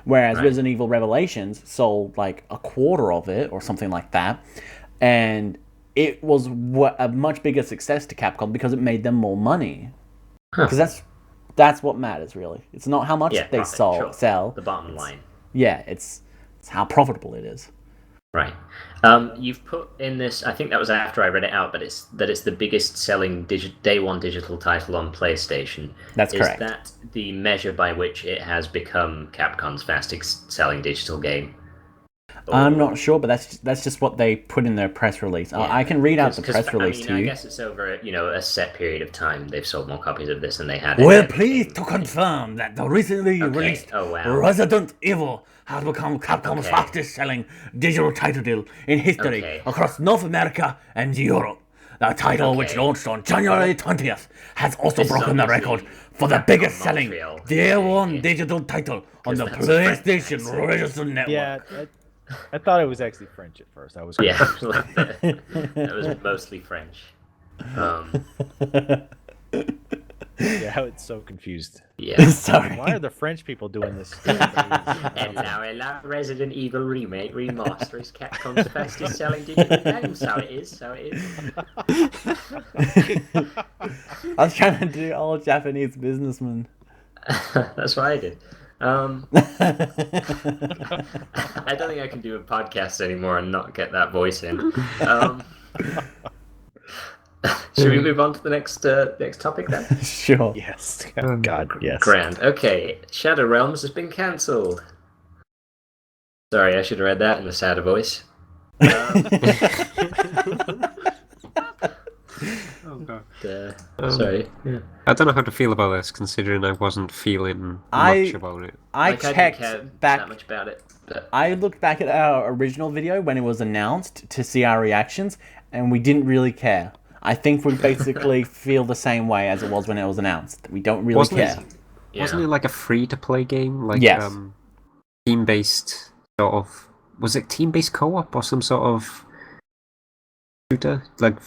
Speaker 3: Whereas Resident Evil Revelations sold a quarter of it or something like that. And it was a much bigger success to Capcom because it made them more money. Because that's what matters, really. It's not how much they sell.
Speaker 1: The bottom line.
Speaker 3: Yeah, it's how profitable it is.
Speaker 1: Right. You've put in this, I think that was after I read it out, but it's the biggest selling day one digital title on PlayStation.
Speaker 3: That's correct.
Speaker 1: Is that the measure by which it has become Capcom's fastest selling digital game?
Speaker 3: I'm not sure, but that's just what they put in their press release. Yeah. I can read out the press release to you.
Speaker 1: I guess it's over a set period of time. They've sold more copies of this than they had.
Speaker 3: We're pleased to confirm that the recently released Resident Evil has become Capcom's fastest-selling digital title deal in history across North America and Europe. The title, which launched on January 20th, has also broken the record for the biggest-selling Day 1 digital title on the PlayStation Registered Network.
Speaker 2: Yeah, I thought it was actually French at first. I was
Speaker 1: that was mostly French.
Speaker 2: Yeah, it's so confused.
Speaker 1: Yeah,
Speaker 3: sorry.
Speaker 2: Why are the French people doing this?
Speaker 1: And now a Resident Evil remake remaster is Capcom's fastest-selling digital game. So it is.
Speaker 3: I was trying to do all Japanese businessmen.
Speaker 1: That's what I did. I don't think I can do a podcast anymore and not get that voice in. Should we move on to the next topic then?
Speaker 3: Sure.
Speaker 2: Yes. Oh, God, yes.
Speaker 1: Grand. Okay. Shadow Realms has been cancelled. Sorry, I should have read that in a sadder voice.
Speaker 4: Oh god.
Speaker 1: Sorry. Yeah.
Speaker 4: I don't know how to feel about this, considering I wasn't feeling much about it.
Speaker 3: I
Speaker 1: Like, I
Speaker 3: checked
Speaker 1: didn't care
Speaker 3: back.
Speaker 1: that much about it. But...
Speaker 3: I looked back at our original video when it was announced to see our reactions, and we didn't really care. I think we basically feel the same way as it was when it was announced. We don't really care.
Speaker 4: Wasn't it like a free-to-play game? Like,
Speaker 3: yes.
Speaker 4: Team-based sort of... Was it team-based co-op or some sort of shooter? Like,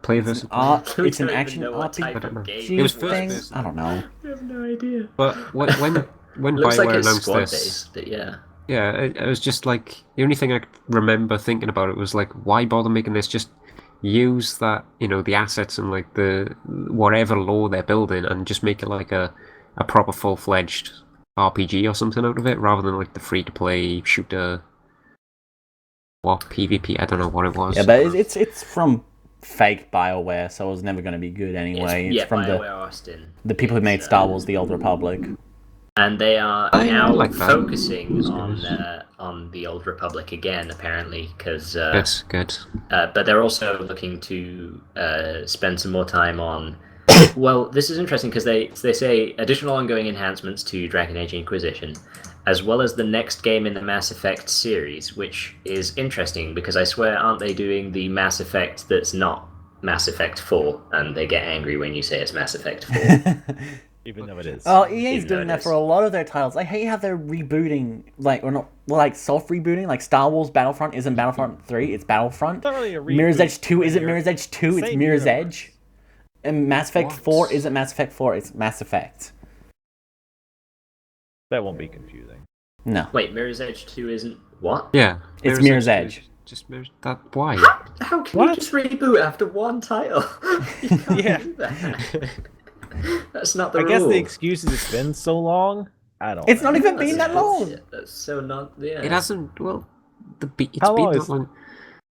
Speaker 4: player versus player?
Speaker 3: It's an action RPG
Speaker 4: It was
Speaker 3: thing?
Speaker 4: first-person.
Speaker 3: I don't know.
Speaker 1: I have no idea.
Speaker 4: But when
Speaker 1: Looks like
Speaker 4: BioWare
Speaker 1: it's
Speaker 4: announced this...
Speaker 1: squad-based, but yeah.
Speaker 4: Yeah, it was just like... The only thing I remember thinking about it was like, why bother making this? Just use that, the assets and like the whatever lore they're building and just make it like a proper full-fledged RPG or something out of it, rather than like the free-to-play shooter or PvP. I don't know what it was.
Speaker 3: Yeah, but it's from fake BioWare, so it was never going to be good anyway. It's from
Speaker 1: BioWare Austin.
Speaker 3: the people who made Star Wars: The Old Republic.
Speaker 1: And they are now
Speaker 4: like that.
Speaker 1: focusing on the Old Republic again, apparently, because
Speaker 4: That's good.
Speaker 1: but they're also looking to spend some more time on. Well, this is interesting because they say additional ongoing enhancements to Dragon Age Inquisition, as well as the next game in the Mass Effect series, which is interesting because I swear, aren't they doing the Mass Effect that's not Mass Effect 4? And they get angry when you say it's Mass Effect 4.
Speaker 2: Even though it is.
Speaker 3: Oh, EA's doing that for a lot of their titles. I hate how they're rebooting, soft rebooting. Like Star Wars Battlefront isn't Battlefront 3, it's Battlefront.
Speaker 2: It's not really a reboot.
Speaker 3: Mirror's Edge 2 isn't Mirror's Edge 2, it's
Speaker 2: Same
Speaker 3: Mirror's
Speaker 2: universe.
Speaker 3: Edge. And Mass Effect 4 isn't Mass Effect 4, it's Mass Effect.
Speaker 2: That won't be confusing.
Speaker 3: No.
Speaker 1: Wait, Mirror's Edge 2 isn't what?
Speaker 4: Yeah.
Speaker 3: It's Mirror's Edge.
Speaker 4: Just Mirror's... That... Why?
Speaker 1: How can you just reboot after one title? You can't
Speaker 2: Yeah.
Speaker 1: do that. That's not the
Speaker 2: I
Speaker 1: rule.
Speaker 2: guess the excuse is it's been so long. I don't
Speaker 3: It's
Speaker 2: know.
Speaker 3: not even been that long.
Speaker 1: Bullshit. That's so not. Yeah.
Speaker 4: It hasn't... Well, it's
Speaker 2: How
Speaker 4: been
Speaker 2: long
Speaker 4: that
Speaker 2: is-
Speaker 4: long.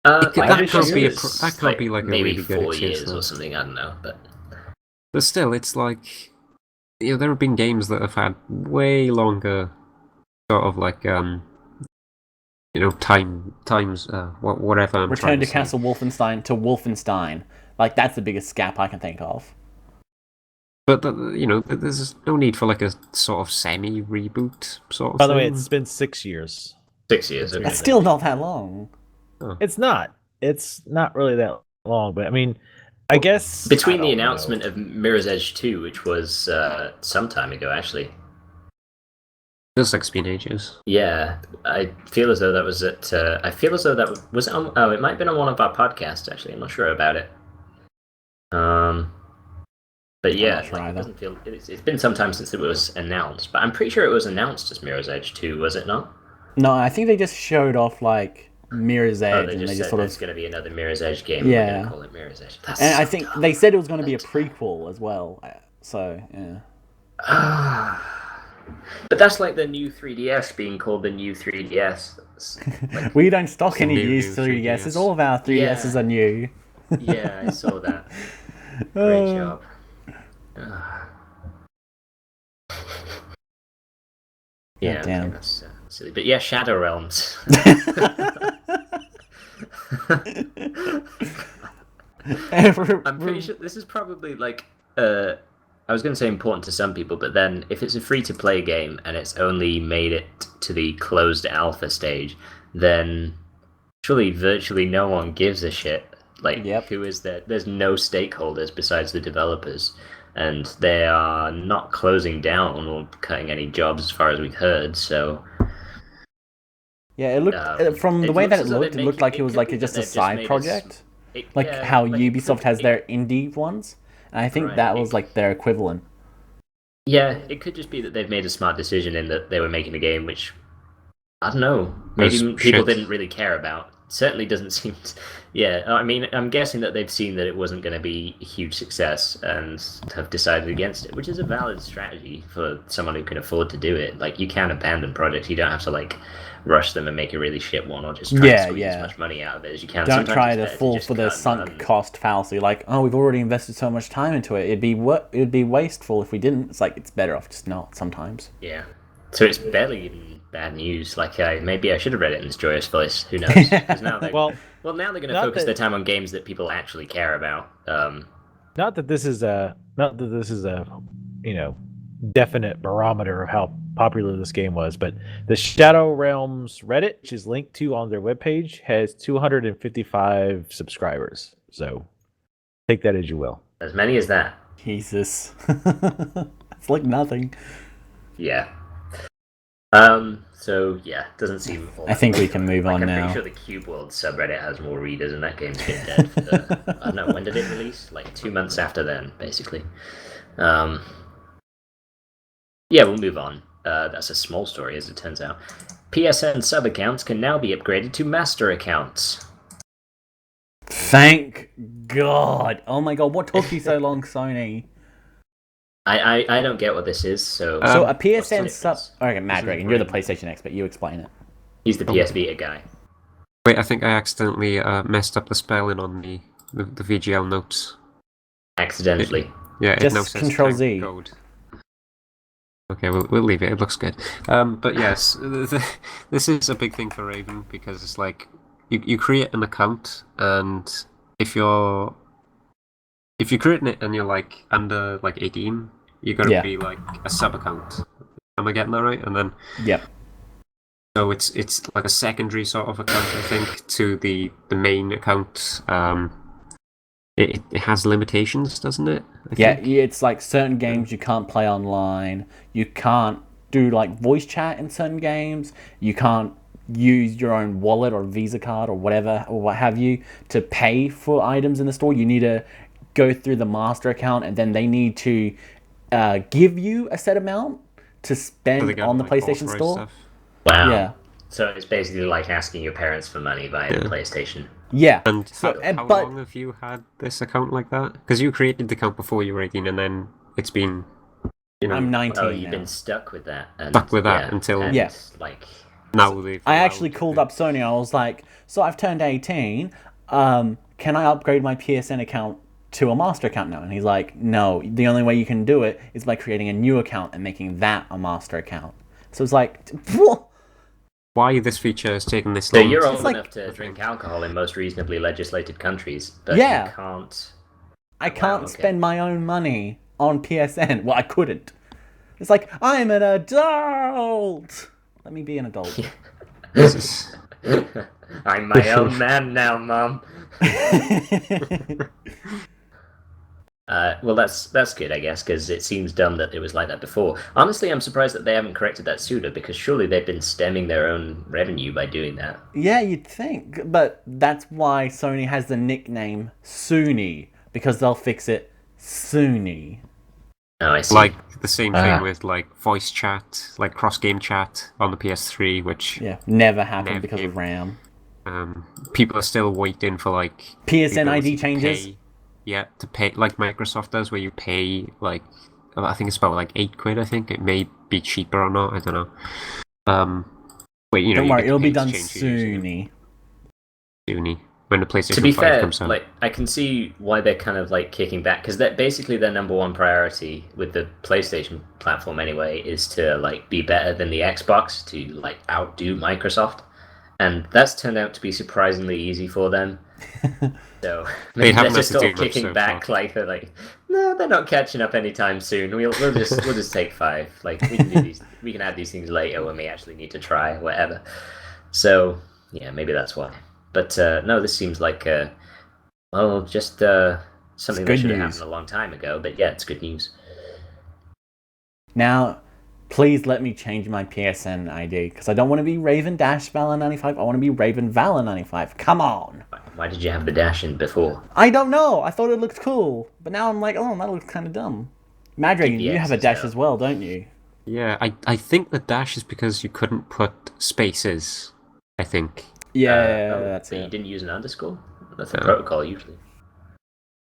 Speaker 1: Like
Speaker 4: that can't be
Speaker 1: years,
Speaker 4: that can't be like a
Speaker 1: maybe
Speaker 4: really good
Speaker 1: 4
Speaker 4: excuse,
Speaker 1: years
Speaker 4: though.
Speaker 1: or something. I don't know, but
Speaker 4: Still, it's like... there have been games that have had way longer sort of like... times... whatever I'm
Speaker 3: Return
Speaker 4: trying
Speaker 3: to
Speaker 4: say.
Speaker 3: Castle Wolfenstein to Wolfenstein. Like, that's the biggest gap I can think of.
Speaker 4: But there's no need for like a sort of semi-reboot sort of
Speaker 2: By the way,
Speaker 4: thing.
Speaker 2: it's been 6 years.
Speaker 1: 6 years. Okay.
Speaker 3: That's still not that long.
Speaker 2: It's not. It's not really that long, but I mean, I guess
Speaker 1: Between
Speaker 2: I
Speaker 1: the
Speaker 2: don't know.
Speaker 1: announcement of Mirror's Edge 2, which was some time ago, actually.
Speaker 4: Feels like it's been ages.
Speaker 1: Yeah, I feel as though that was at. I feel as though that was on. Oh, it might have been on one of our podcasts. Actually, I'm not sure about it. But yeah,
Speaker 3: not sure
Speaker 1: it
Speaker 3: either.
Speaker 1: doesn't feel. It's been some time since it was announced, but I'm pretty sure it was announced as Mirror's Edge 2, was it not?
Speaker 3: No, I think they just showed off, like, Mirror's
Speaker 1: Oh,
Speaker 3: Edge,
Speaker 1: they
Speaker 3: and
Speaker 1: just
Speaker 3: they
Speaker 1: said
Speaker 3: just sort
Speaker 1: there's
Speaker 3: of...
Speaker 1: going to be another Mirror's Edge game.
Speaker 3: Yeah.
Speaker 1: We're going to call it Mirror's Edge. That's
Speaker 3: And I
Speaker 1: so
Speaker 3: think
Speaker 1: dumb.
Speaker 3: they said it was going to be a prequel as well, so, yeah.
Speaker 1: But that's like the new 3DS being called the new 3DS. Like,
Speaker 3: We don't stock any
Speaker 4: new
Speaker 3: used 3DSs,
Speaker 4: 3DS.
Speaker 3: all of our 3DSs
Speaker 1: Yeah.
Speaker 3: are new.
Speaker 1: yeah, I saw that. Great job. Yeah,
Speaker 3: damn.
Speaker 1: okay, that's silly. But yeah, Shadow Realms. I'm pretty sure this is probably like I was going to say important to some people, but then if it's a free-to-play game and it's only made it to the closed alpha stage, then surely virtually no one gives a shit. Like,
Speaker 3: Yep.
Speaker 1: who is there? There's no stakeholders besides the developers, and they are not closing down or cutting any jobs as far as we've heard, so...
Speaker 3: Yeah, it looked, from the
Speaker 1: it
Speaker 3: way that
Speaker 1: looks
Speaker 3: it
Speaker 1: as though
Speaker 3: looked,
Speaker 1: they're
Speaker 3: it looked like it
Speaker 1: making-
Speaker 3: was
Speaker 1: it
Speaker 3: like
Speaker 1: could be
Speaker 3: just
Speaker 1: that
Speaker 3: a
Speaker 1: they've just
Speaker 3: side
Speaker 1: made a
Speaker 3: project.
Speaker 1: It-
Speaker 3: Like
Speaker 1: yeah,
Speaker 3: how
Speaker 1: like,
Speaker 3: Ubisoft has
Speaker 1: it-
Speaker 3: their indie ones. And I think
Speaker 1: Right,
Speaker 3: that
Speaker 1: it-
Speaker 3: was like their equivalent.
Speaker 1: Yeah, it could just be that they've made a smart decision in that they were making a game which, I don't know, maybe
Speaker 4: That's
Speaker 1: people
Speaker 4: shit.
Speaker 1: didn't really care about. Certainly doesn't seem... Yeah, I mean, I'm guessing that they've seen that it wasn't going to be a huge success and have decided against it, which is a valid strategy for someone who can afford to do it. Like, you can abandon projects. You don't have to, like, rush them and make a really shit one or just try
Speaker 3: Yeah,
Speaker 1: to squeeze
Speaker 3: yeah.
Speaker 1: as much money out of it as you can.
Speaker 3: Don't
Speaker 1: Sometimes
Speaker 3: try
Speaker 1: it's
Speaker 3: to
Speaker 1: better
Speaker 3: fall
Speaker 1: just
Speaker 3: for the
Speaker 1: cut and
Speaker 3: sunk
Speaker 1: run.
Speaker 3: cost fallacy. Like, oh, we've already invested so much time into it. It'd be wasteful if we didn't. It's like, it's better off just not sometimes.
Speaker 1: Yeah. So it's barely even bad news. Like, maybe I should have read it in this joyous voice. Who knows? 'Cause now they...
Speaker 2: Well,
Speaker 1: Well, now they're going to focus their time on games that people actually care about.
Speaker 2: Not that this is a definite barometer of how popular this game was, but the Shadow Realms Reddit, which is linked to on their webpage, has 255 subscribers. So take that as you will.
Speaker 1: As many as that.
Speaker 3: Jesus. It's like nothing.
Speaker 1: Yeah. So yeah, doesn't seem.
Speaker 3: I think we can move on now.
Speaker 1: I'm pretty sure the Cube World subreddit has more readers, and that game's been dead for I don't know, when did it release? Like 2 months after then, basically. Yeah, we'll move on. That's a small story, as it turns out. PSN sub accounts can now be upgraded to master accounts.
Speaker 3: Thank God! Oh my God, what took you so long, Sony?
Speaker 1: I don't get what this is, so
Speaker 3: a PSN sub... Okay, Maddragon, you're the PlayStation expert, you explain it.
Speaker 1: He's the PS Vita guy.
Speaker 4: Wait, I think I accidentally messed up the spelling on the VGL notes.
Speaker 1: Accidentally.
Speaker 4: It
Speaker 3: Just
Speaker 4: now says
Speaker 3: Control Z.
Speaker 4: code. Okay, we'll leave it. It looks good. But yes, this is a big thing for Raven, because it's like you create an account, and if you're creating it and you're like under like 18, you gotta be like a sub account. Am I getting that right? And then so it's like a secondary sort of account, I think, to the main account. It has limitations, doesn't it?
Speaker 3: It's like certain games you can't play online. You can't do like voice chat in certain games. You can't use your own wallet or Visa card or whatever or what have you to pay for items in the store. You need to go through the master account, and then they need to give you a set amount to spend on the PlayStation Store.
Speaker 4: Stuff.
Speaker 1: Wow.
Speaker 3: Yeah.
Speaker 1: So it's basically like asking your parents for money via the PlayStation.
Speaker 3: Yeah.
Speaker 4: And how long have you had this account like that? Because you created the account before you were 18, and then it's been,
Speaker 3: I'm 19
Speaker 1: Oh, you've
Speaker 3: now.
Speaker 1: Been stuck with that.
Speaker 4: Until
Speaker 1: like
Speaker 4: now.
Speaker 3: I actually called up Sony. I was like, so I've turned 18. Can I upgrade my PSN account to a master account now? And he's like, no, the only way you can do it is by creating a new account and making that a master account. So it's like,
Speaker 4: why this feature has taken this long?
Speaker 1: So you're old enough to drink alcohol in most reasonably legislated countries, but you can't.
Speaker 3: I can't spend my own money on PSN. Well, I couldn't. It's like, I'm an adult. Let me be an adult.
Speaker 1: I'm my own man now, Mom. Well, that's good, I guess, because it seems dumb that it was like that before. Honestly, I'm surprised that they haven't corrected that sooner, because surely they've been stemming their own revenue by doing that.
Speaker 3: Yeah, you'd think, but that's why Sony has the nickname Sony, because they'll fix it soony.
Speaker 1: Oh, I see.
Speaker 4: Like the same thing with like voice chat, like cross-game chat on the PS3, which
Speaker 3: never happened because of RAM.
Speaker 4: People are still waiting for like
Speaker 3: PSN ID changes.
Speaker 4: To pay like Microsoft does, where you pay like I think it's about like £8. I think it may be cheaper or not. I don't know.
Speaker 3: Don't worry, it'll be done soony.
Speaker 4: Soony. When the PlayStation 5
Speaker 1: to be fair,
Speaker 4: comes out.
Speaker 1: Like I can see why they're kind of like kicking back, because that basically their number one priority with the PlayStation platform anyway is to like be better than the Xbox, to like outdo Microsoft, and that's turned out to be surprisingly easy for them. So they're just all kicking back, like they're like, no, they're not catching up anytime soon. We'll just take 5. Like we can do these, we can add these things later when we actually need to try whatever. So yeah, maybe that's why. But no, this seems like just something that should have happened a long time ago. But yeah, it's good news.
Speaker 3: Now, please let me change my PSN ID, because I don't want to be Raven-Valor95. I want to be RavenValor95. Come on.
Speaker 1: Why did you have the dash in before?
Speaker 3: I don't know. I thought it looked cool. But now I'm like, oh, that looks kind of dumb. Maddragon, you have a dash as well, don't you?
Speaker 4: Yeah, I think the dash is because you couldn't put spaces, I think.
Speaker 3: Yeah, that's it.
Speaker 1: You didn't use an underscore? That's the protocol usually.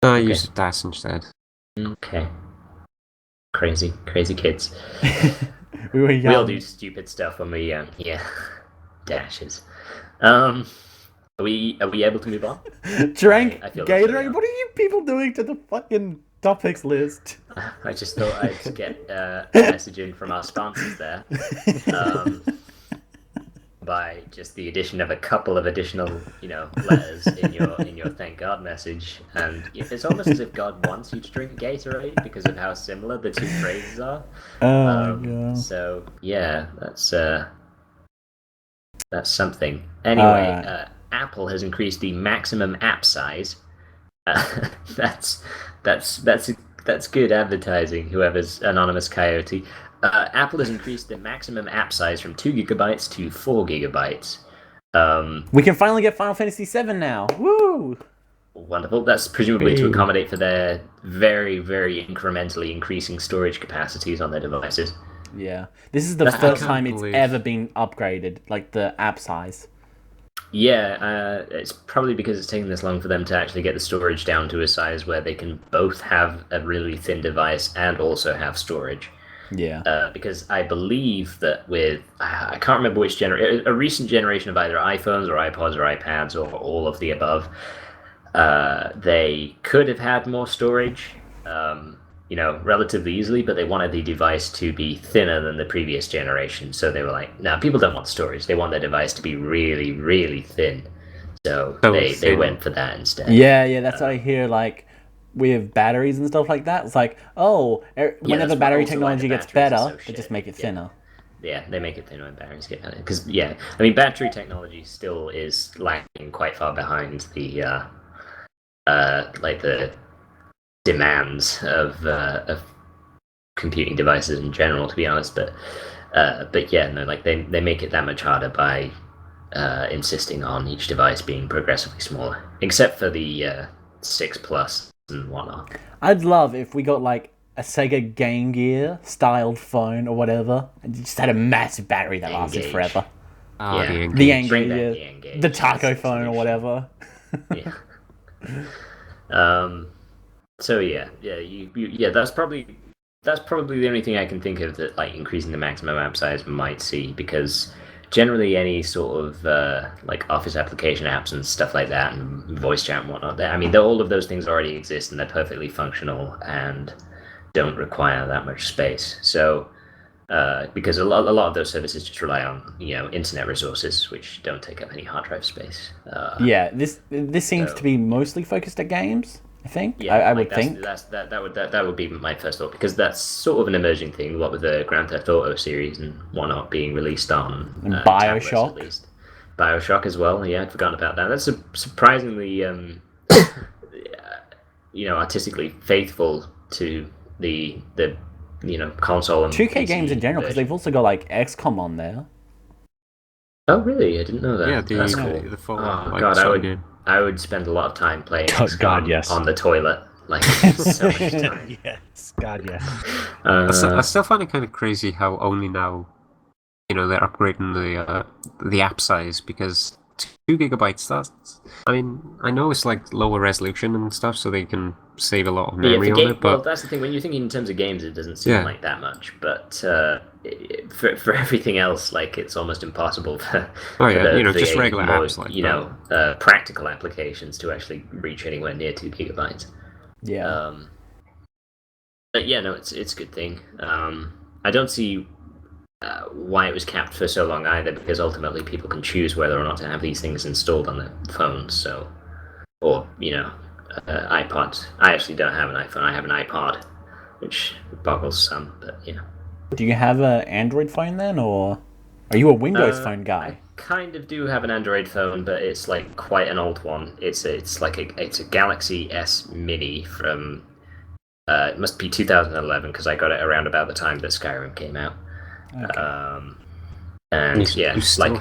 Speaker 4: No, I used a dash instead.
Speaker 1: Okay. Crazy kids.
Speaker 3: We were young.
Speaker 1: We all do stupid stuff when we're young. Yeah. Dashes. Are we able to move on?
Speaker 3: Drank Gatorade? What are you people doing to the fucking topics list?
Speaker 1: I just thought I'd get a message in from our sponsors there. by just the addition of a couple of additional, letters in your thank God message, and it's almost as if God wants you to drink a Gatorade because of how similar the two phrases are.
Speaker 3: God.
Speaker 1: So yeah, that's something. Anyway, Apple has increased the maximum app size. That's good advertising. Whoever's anonymous coyote. Apple has increased the maximum app size from 2 gigabytes to 4 gigabytes.
Speaker 3: We can finally get Final Fantasy VII now. Woo!
Speaker 1: Wonderful. That's presumably to accommodate for their very, very incrementally increasing storage capacities on their devices.
Speaker 3: Yeah. This is the first time it's ever been upgraded, like the app size.
Speaker 1: Yeah, it's probably because it's taken this long for them to actually get the storage down to a size where they can both have a really thin device and also have storage.
Speaker 3: Yeah.
Speaker 1: Because I believe that I can't remember which a recent generation of either iPhones or iPods or iPads or all of the above, they could have had more storage, relatively easily, but they wanted the device to be thinner than the previous generation. So they were like, no, people don't want storage. They want their device to be really, really thin. So they went for that instead.
Speaker 3: Yeah, that's what I hear, like, with batteries and stuff like that. It's like, whenever battery technology gets better, they just make it thinner.
Speaker 1: Yeah, they make it thinner when batteries get better. Because, battery technology still is lagging quite far behind the demands of computing devices in general, to be honest. But they make it that much harder by insisting on each device being progressively smaller, except for the 6 Plus and whatnot.
Speaker 3: I'd love if we got like a Sega Game Gear styled phone or whatever, and you just had a massive battery that lasted forever. The Engage, the taco phone or whatever.
Speaker 1: Yeah. So that's probably the only thing I can think of that like increasing the maximum app size might see, because generally any sort of like Office application apps and stuff like that and voice chat and whatnot, all of those things already exist and they're perfectly functional and don't require that much space. So because a lot of those services just rely on internet resources, which don't take up any hard drive space.
Speaker 3: This seems to be mostly focused at games, I think.
Speaker 1: Yeah,
Speaker 3: I would think
Speaker 1: that would be my first thought, because that's sort of an emerging thing. What with the Grand Theft Auto series and whatnot being released on
Speaker 3: BioShock,
Speaker 1: tablets, at least. BioShock as well. Yeah, I'd forgotten about that. That's surprisingly, artistically faithful to the console and
Speaker 3: 2K
Speaker 1: PC
Speaker 3: games in general, because they've also got like XCOM on there.
Speaker 1: Oh really? I didn't know that.
Speaker 4: Yeah,
Speaker 1: that's cool.
Speaker 4: The full,
Speaker 1: God, I would spend a lot of time playing XCOM on the toilet. Like so much time.
Speaker 2: Yes, God, yes.
Speaker 4: I still find it kind of crazy how only now, they're upgrading the app size, because 2 gigabytes. I know it's like lower resolution and stuff, so they can save a lot of memory on it. But
Speaker 1: well, that's the thing. When you're thinking in terms of games, it doesn't seem like that much. But for everything else, like it's almost impossible for
Speaker 4: just regular apps like
Speaker 1: practical applications to actually reach anywhere near 2 gigabytes.
Speaker 3: Yeah.
Speaker 1: But yeah, no, it's a good thing. I don't see why it was capped for so long either, because ultimately people can choose whether or not to have these things installed on their phones. So, or iPods. I actually don't have an iPhone. I have an iPod, which boggles some. But
Speaker 3: Do you have an Android phone then, or are you a Windows phone guy?
Speaker 1: I kind of do have an Android phone, but it's like quite an old one. It's a Galaxy S Mini from it must be 2011, because I got it around about the time that Skyrim came out. Okay. And I still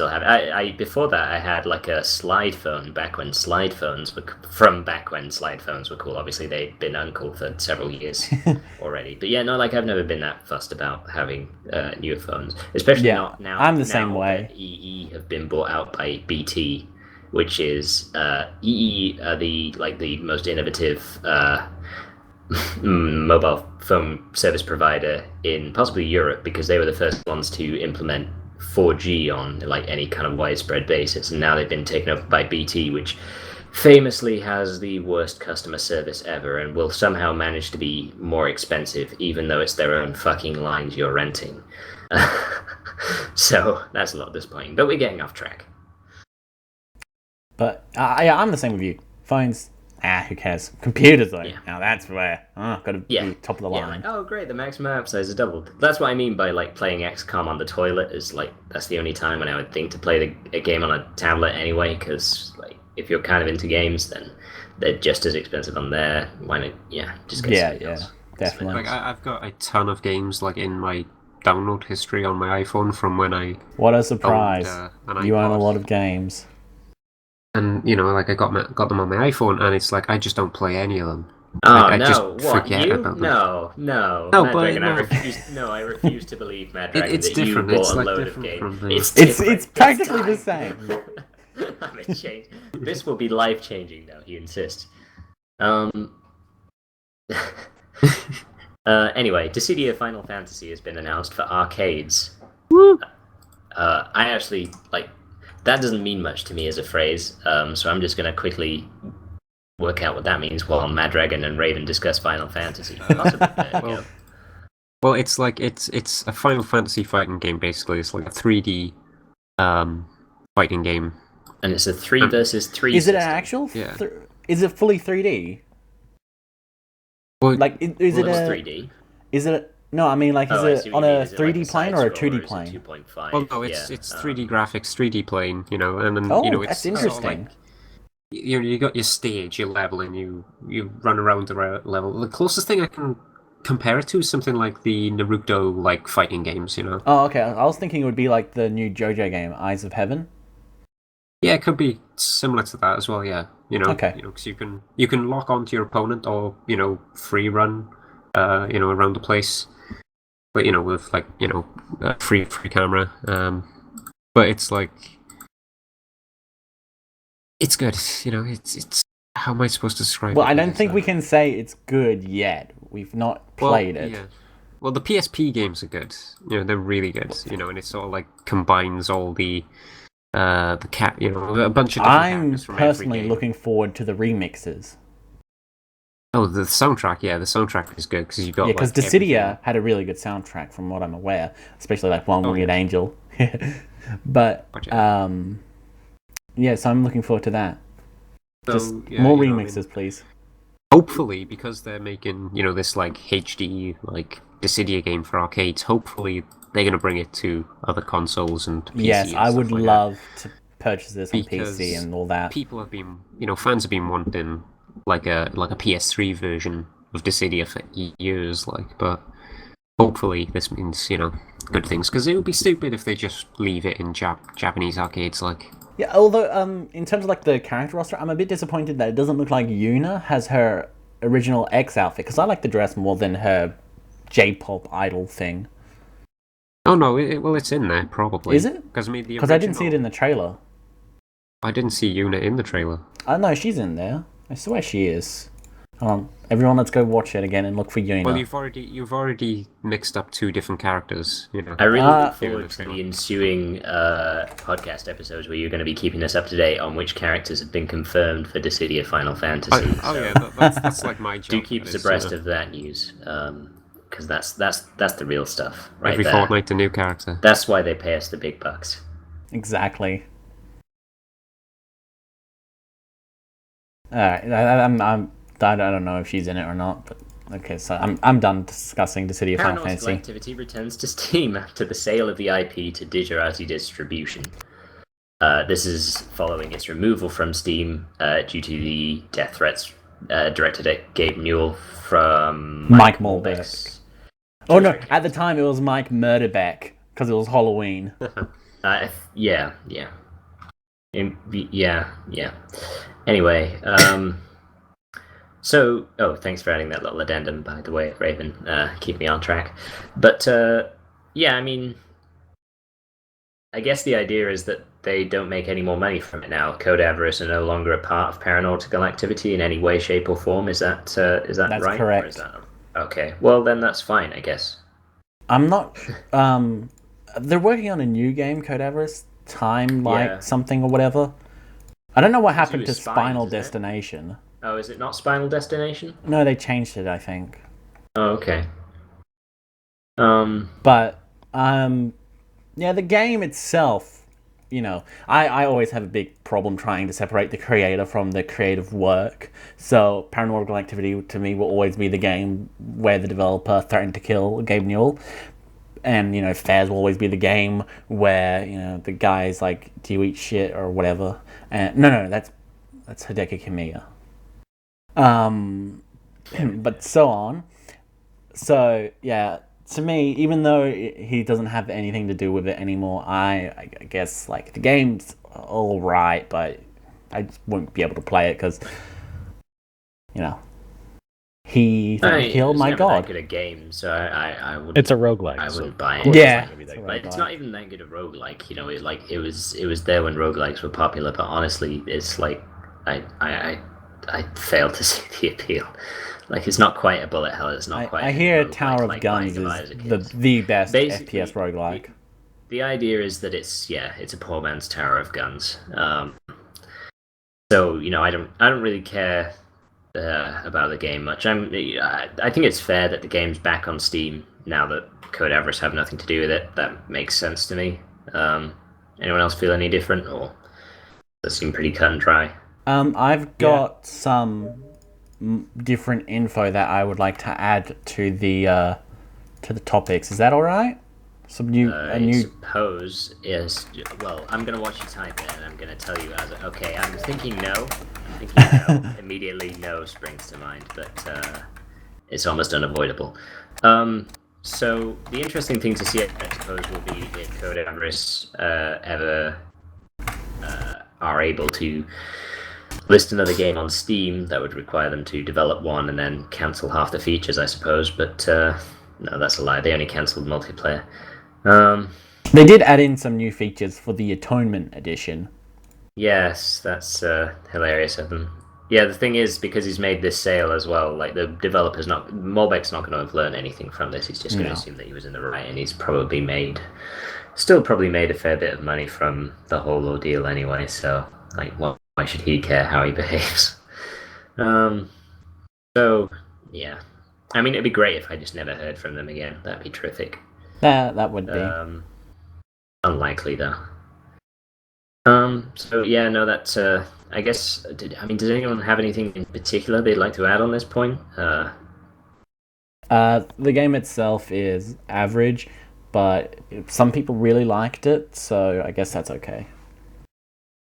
Speaker 1: have it. I before that I had like a slide phone back when slide phones were cool. Obviously they'd been uncool for several years already. But I've never been that fussed about having newer phones, especially not now.
Speaker 3: I'm the same way.
Speaker 1: EE have been bought out by BT, which is EE are the most innovative mobile phone service provider in possibly Europe, because they were the first ones to implement 4G on like any kind of widespread basis, and now they've been taken over by BT, which famously has the worst customer service ever and will somehow manage to be more expensive even though it's their own fucking lines you're renting. So that's a little disappointing. But we're getting off track.
Speaker 3: But I'm the same with you. Phones, who cares? Computers, though. Yeah. Now that's where got to be top of the line.
Speaker 1: Like, oh, great, the maximum app size is doubled. That's what I mean by like playing XCOM on the toilet. Is like that's the only time when I would think to play a game on a tablet anyway. Because like if you're kind of into games, then they're just as expensive on there. Why not? Yeah, just get something else.
Speaker 3: Definitely.
Speaker 4: Like I've got a ton of games like in my download history on my iPhone from when I.
Speaker 3: What a surprise! You own a lot of games.
Speaker 4: And like I got them on my iPhone, and it's like I just don't play any of them.
Speaker 1: Oh
Speaker 4: I
Speaker 1: no!
Speaker 4: just
Speaker 1: What
Speaker 4: forget
Speaker 1: you?
Speaker 4: about them.
Speaker 1: No,
Speaker 4: Maddragon,
Speaker 1: I refuse to believe Maddragon
Speaker 4: it's
Speaker 1: that
Speaker 4: different.
Speaker 1: you bought
Speaker 4: It's
Speaker 1: a
Speaker 4: like
Speaker 1: load
Speaker 4: different
Speaker 1: of
Speaker 4: from
Speaker 1: games.
Speaker 4: the...
Speaker 3: It's practically the same.
Speaker 1: This will be life changing, though. He insists. Anyway, Dissidia Final Fantasy has been announced for arcades.
Speaker 3: Woo!
Speaker 1: I actually like. That doesn't mean much to me as a phrase, so I'm just going to quickly work out what that means while Maddragon and Raven discuss Final Fantasy.
Speaker 4: Well, it's like it's a Final Fantasy fighting game basically. It's like a 3D fighting game,
Speaker 1: and it's a 3 versus 3.
Speaker 3: Is it an actual?
Speaker 4: Yeah.
Speaker 3: Is it fully 3D?
Speaker 4: Well,
Speaker 3: like is it a
Speaker 1: 3D?
Speaker 3: Is it? No, I mean, like, is it on a 3D plane or a 2D plane?
Speaker 1: 2.5.
Speaker 4: Well, no, it's 3D graphics, 3D plane, and then it's
Speaker 3: that's interesting.
Speaker 4: Sort of like, you got your stage, your level, and you run around the level. The closest thing I can compare it to is something like the Naruto like fighting games,
Speaker 3: Oh, okay. I was thinking it would be like the new JoJo game, Eyes of Heaven.
Speaker 4: Yeah, it could be similar to that as well. Yeah,
Speaker 3: okay.
Speaker 4: Because you can lock onto your opponent or free run, around the place. But with like free camera, but it's like it's good. It's how am I supposed to describe it?
Speaker 3: Well, I don't think we can say it's good yet. We've not played it.
Speaker 4: Yeah. Well, the PSP games are good. They're really good. And it sort of like combines all the a bunch of different characters from every
Speaker 3: personally
Speaker 4: game.
Speaker 3: looking forward to the remixes.
Speaker 4: Oh, the soundtrack, the soundtrack is good because you got
Speaker 3: because Dissidia had a really good soundtrack from what I'm aware, especially like One Winged Angel. But so I'm looking forward to that.
Speaker 4: So,
Speaker 3: just more remixes, please.
Speaker 4: Hopefully, because they're making this like HD like Dissidia game for arcades, hopefully they're going to bring it to other consoles and PC.
Speaker 3: Yes,
Speaker 4: and
Speaker 3: I would
Speaker 4: like
Speaker 3: love to purchase this on
Speaker 4: because
Speaker 3: PC and all that.
Speaker 4: People have been, fans have been wanting like a PS3 version of Dissidia for years, but hopefully this means good things, because it would be stupid if they just leave it in Japanese arcades, like.
Speaker 3: Yeah, although in terms of like the character roster, I'm a bit disappointed that it doesn't look like Yuna has her original X outfit, because I like the dress more than her J-pop idol thing.
Speaker 4: Oh no, it's in there probably.
Speaker 3: Is it?
Speaker 4: Because I
Speaker 3: didn't see it in the trailer.
Speaker 4: I didn't see Yuna in the trailer.
Speaker 3: No, she's in there. I swear she is. Everyone, let's go watch it again and look for Yuna.
Speaker 4: Well, you've already mixed up two different characters.
Speaker 1: I really look forward to the ensuing podcast episodes where you're going to be keeping us up to date on which characters have been confirmed for Dissidia Final Fantasy.
Speaker 4: That's like my job.
Speaker 1: Do keep us abreast of that news, because that's the real stuff, right?
Speaker 4: Every fortnight, a new character.
Speaker 1: That's why they pay us the big bucks.
Speaker 3: Exactly. Alright, I don't know if she's in it or not, but okay, so I'm done discussing Dissidia Final Fantasy.
Speaker 1: Activity returns to Steam after the sale of the IP to Digerati Distribution. This is following its removal from Steam due to the death threats directed at Gabe Newell from
Speaker 3: Mike Malbeck. Oh no, at the time it was Mike Murderbeck, because it was Halloween.
Speaker 1: Yeah. Anyway, so, thanks for adding that little addendum, by the way, Raven. Keep me on track. But, I guess the idea is that they don't make any more money from it now. Code Avarice are no longer a part of Paranormal Activity in any way, shape, or form. Is that
Speaker 3: That's
Speaker 1: right?
Speaker 3: Correct.
Speaker 1: Or is that... Okay, well, then that's fine, I guess.
Speaker 3: I'm not... they're working on a new game, Code Avarice, something or whatever. I don't know what happened to Spinal Destination.
Speaker 1: Oh, is it not Spinal Destination?
Speaker 3: No, they changed it, I think.
Speaker 1: Oh, okay.
Speaker 3: But Yeah, the game itself, you know, I always have a big problem trying to separate the creator from the creative work. So Paranormal Activity to me will always be the game where the developer threatened to kill Gabe Newell. And, you know, Fairs will always be the game where, you know, the guy's like, do you eat shit or whatever? And no, that's Hideki Kamiya. But so on. So, yeah, to me, even though he doesn't have anything to do with it anymore, I guess, like, the game's all right, but I just won't be able to play it because, you know, he killed my god.
Speaker 1: That good a game, so I would.
Speaker 2: It's a roguelike.
Speaker 1: I wouldn't buy it.
Speaker 3: Yeah,
Speaker 1: it's not even that good a roguelike. You know, it was there when roguelikes were popular, but honestly, it's like I failed to see the appeal. Like, it's not quite a bullet hell. It's not quite.
Speaker 3: I hear Tower of Guns is the best FPS roguelike.
Speaker 1: The idea is that it's a poor man's Tower of Guns. So, you know, I don't really care about the game much. I think it's fair that the game's back on Steam now that Code Avarice have nothing to do with it. That makes sense to me. Anyone else feel any different, or does it seem pretty cut and dry?
Speaker 3: I've got some different info that I would like to add to the topics. Is that all right?
Speaker 1: I suppose, yes. Well, I'm going to watch you type it, and I'm going to tell you okay, I'm thinking no. Immediately no springs to mind, but it's almost unavoidable. So the interesting thing to see, I suppose, will be if Code Avarice ever are able to list another game on Steam. That would require them to develop one and then cancel half the features, I suppose, but no, that's a lie. They only cancelled multiplayer.
Speaker 3: They did add in some new features for the Atonement Edition.
Speaker 1: Yes, that's hilarious of them. Yeah, the thing is, because he's made this sale as well, like, the developer's Molbeck's not going to have learned anything from this. He's just going to assume that he was in the right, and he's probably made a fair bit of money from the whole ordeal anyway, so, like, why should he care how he behaves? So, yeah. I mean, it'd be great if I just never heard from them again. That'd be terrific.
Speaker 3: That would be.
Speaker 1: Unlikely, though. So yeah, no, that's I guess. Does anyone have anything in particular they'd like to add on this point?
Speaker 3: The game itself is average, but some people really liked it, so I guess that's okay.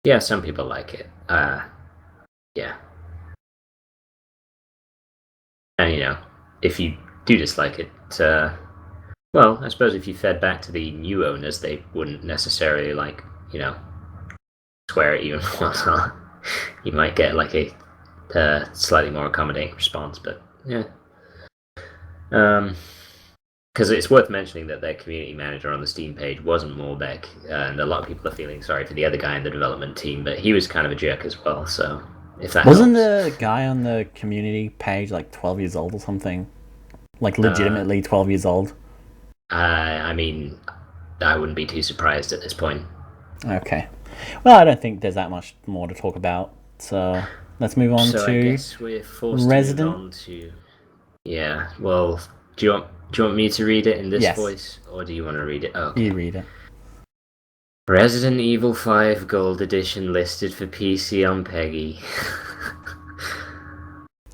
Speaker 1: Yeah, some people like it. Yeah. And, you know, if you do dislike it, well, I suppose if you fed back to the new owners, they wouldn't necessarily, like, you know, swear at you and whatnot. You might get, like, a slightly more accommodating response, but, yeah. Because it's worth mentioning that their community manager on the Steam page wasn't Molbeck, and a lot of people are feeling sorry for the other guy in the development team, but he was kind of a jerk as well, so if that
Speaker 3: Wasn't
Speaker 1: helps.
Speaker 3: the guy on the community page, like, 12 years old or something? Like, legitimately 12 years old?
Speaker 1: I mean, I wouldn't be too surprised at this point.
Speaker 3: Okay. Well, I don't think there's that much more to talk about, so let's move on to
Speaker 1: I guess we're forced
Speaker 3: Resident.
Speaker 1: to move on to... Yeah, well, do you want me to read it in this voice, or do you want to read it? Okay.
Speaker 3: You read it.
Speaker 1: Resident Evil 5 Gold Edition listed for PC on Peggy.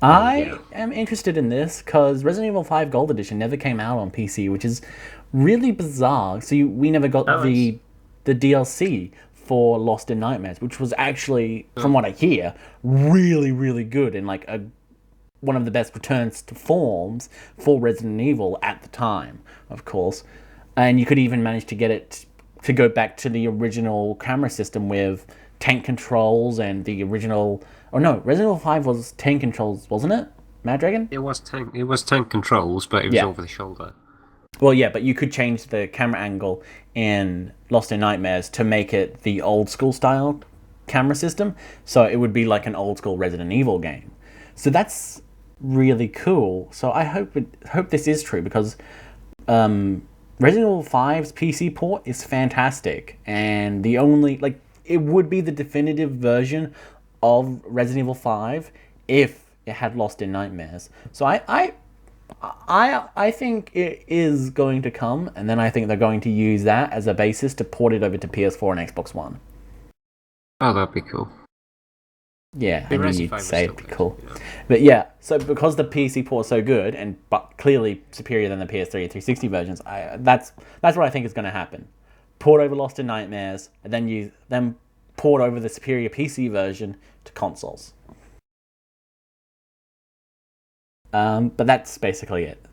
Speaker 3: I am interested in this because Resident Evil 5 Gold Edition never came out on PC, which is really bizarre. So we never got the DLC for Lost in Nightmares, which was actually, from what I hear, really, really good and like one of the best returns to forms for Resident Evil at the time, of course. And you could even manage to get it to go back to the original camera system with tank controls and the original... Oh no, Resident Evil 5 was tank controls, wasn't it? Maddragon?
Speaker 4: It was tank controls, but it was over the shoulder.
Speaker 3: Well, yeah, but you could change the camera angle in Lost in Nightmares to make it the old school style camera system, so it would be like an old school Resident Evil game. So that's really cool. So I hope this is true, because Resident Evil 5's PC port is fantastic, and the only, like, it would be the definitive version of Resident Evil 5 if it had Lost in Nightmares. So I I think it is going to come, and then I think they're going to use that as a basis to port it over to PS4 and Xbox One.
Speaker 4: Oh, that'd be cool.
Speaker 3: Yeah, I knew you'd say it'd be cool. Yeah. But yeah, so because the PC port's so good, but clearly superior than the PS3 and 360 versions, that's what I think is going to happen. Port over Lost in Nightmares, and then port over the superior PC version to consoles. But that's basically it.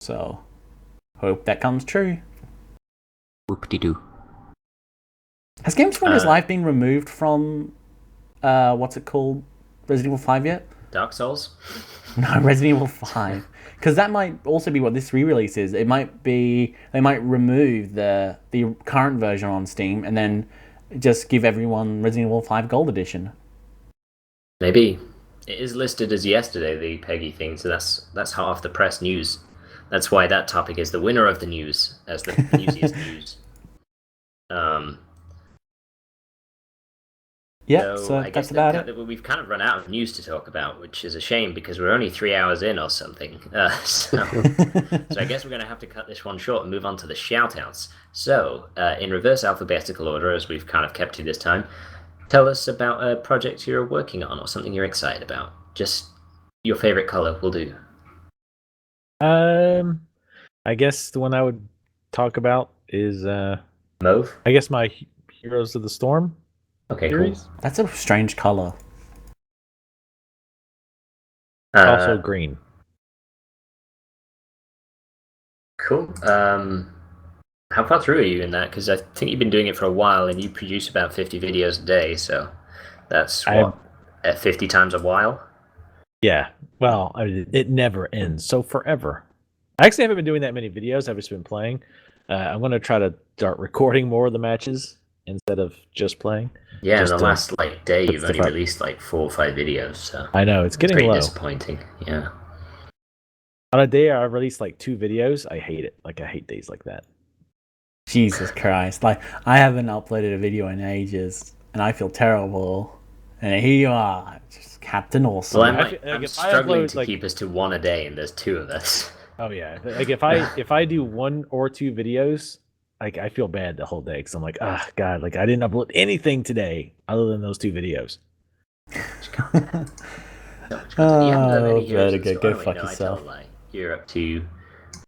Speaker 3: So, hope that comes true.
Speaker 4: Whoop-de-doo.
Speaker 3: Has Games Founders Live been removed from, what's it called, Resident Evil 5 yet?
Speaker 1: Dark Souls?
Speaker 3: No, Resident Evil 5. Because that might also be what this re-release is. It might be, they might remove the current version on Steam and then just give everyone Resident Evil 5 Gold Edition.
Speaker 1: Maybe. It is listed as yesterday, the Peggy thing, so that's hot off the press news. That's why that topic is the winner of the news, as the newsiest news.
Speaker 3: Yeah, so I guess that's about it.
Speaker 1: We've kind of run out of news to talk about, which is a shame because we're only 3 hours in or something. So I guess we're going to have to cut this one short and move on to the shout-outs. So, in reverse alphabetical order, as we've kind of kept to this time, tell us about a project you're working on or something you're excited about. Just your favorite color will do.
Speaker 2: I guess the one I would talk about is
Speaker 1: Mauve.
Speaker 2: I guess my Heroes of the Storm.
Speaker 1: Okay,
Speaker 2: series.
Speaker 1: Cool.
Speaker 3: That's a strange color.
Speaker 2: Also green.
Speaker 1: Cool. How far through are you in that? Because I think you've been doing it for a while, and you produce about 50 videos a day. So that's what, 50 times a while.
Speaker 2: Yeah. Well, it never ends. So forever. I actually haven't been doing that many videos. I've just been playing. I'm going to try to start recording more of the matches instead of just playing.
Speaker 1: Yeah, in the last day, you've only released 4 or 5 videos. So
Speaker 2: I know it's getting low.
Speaker 1: Disappointing. Yeah.
Speaker 2: On a day I release 2 videos, I hate it. I hate days like that.
Speaker 3: Jesus Christ! I haven't uploaded a video in ages, and I feel terrible. And here you are, just Captain Awesome.
Speaker 1: Well, I'm struggling to keep us to 1 a day, and there's 2 of us.
Speaker 2: Oh yeah, if I do 1 or 2 videos, I feel bad the whole day because I'm like, ah, God, I didn't upload anything today other than those 2 videos.
Speaker 3: Vertigo, go fuck yourself.
Speaker 1: You're up to.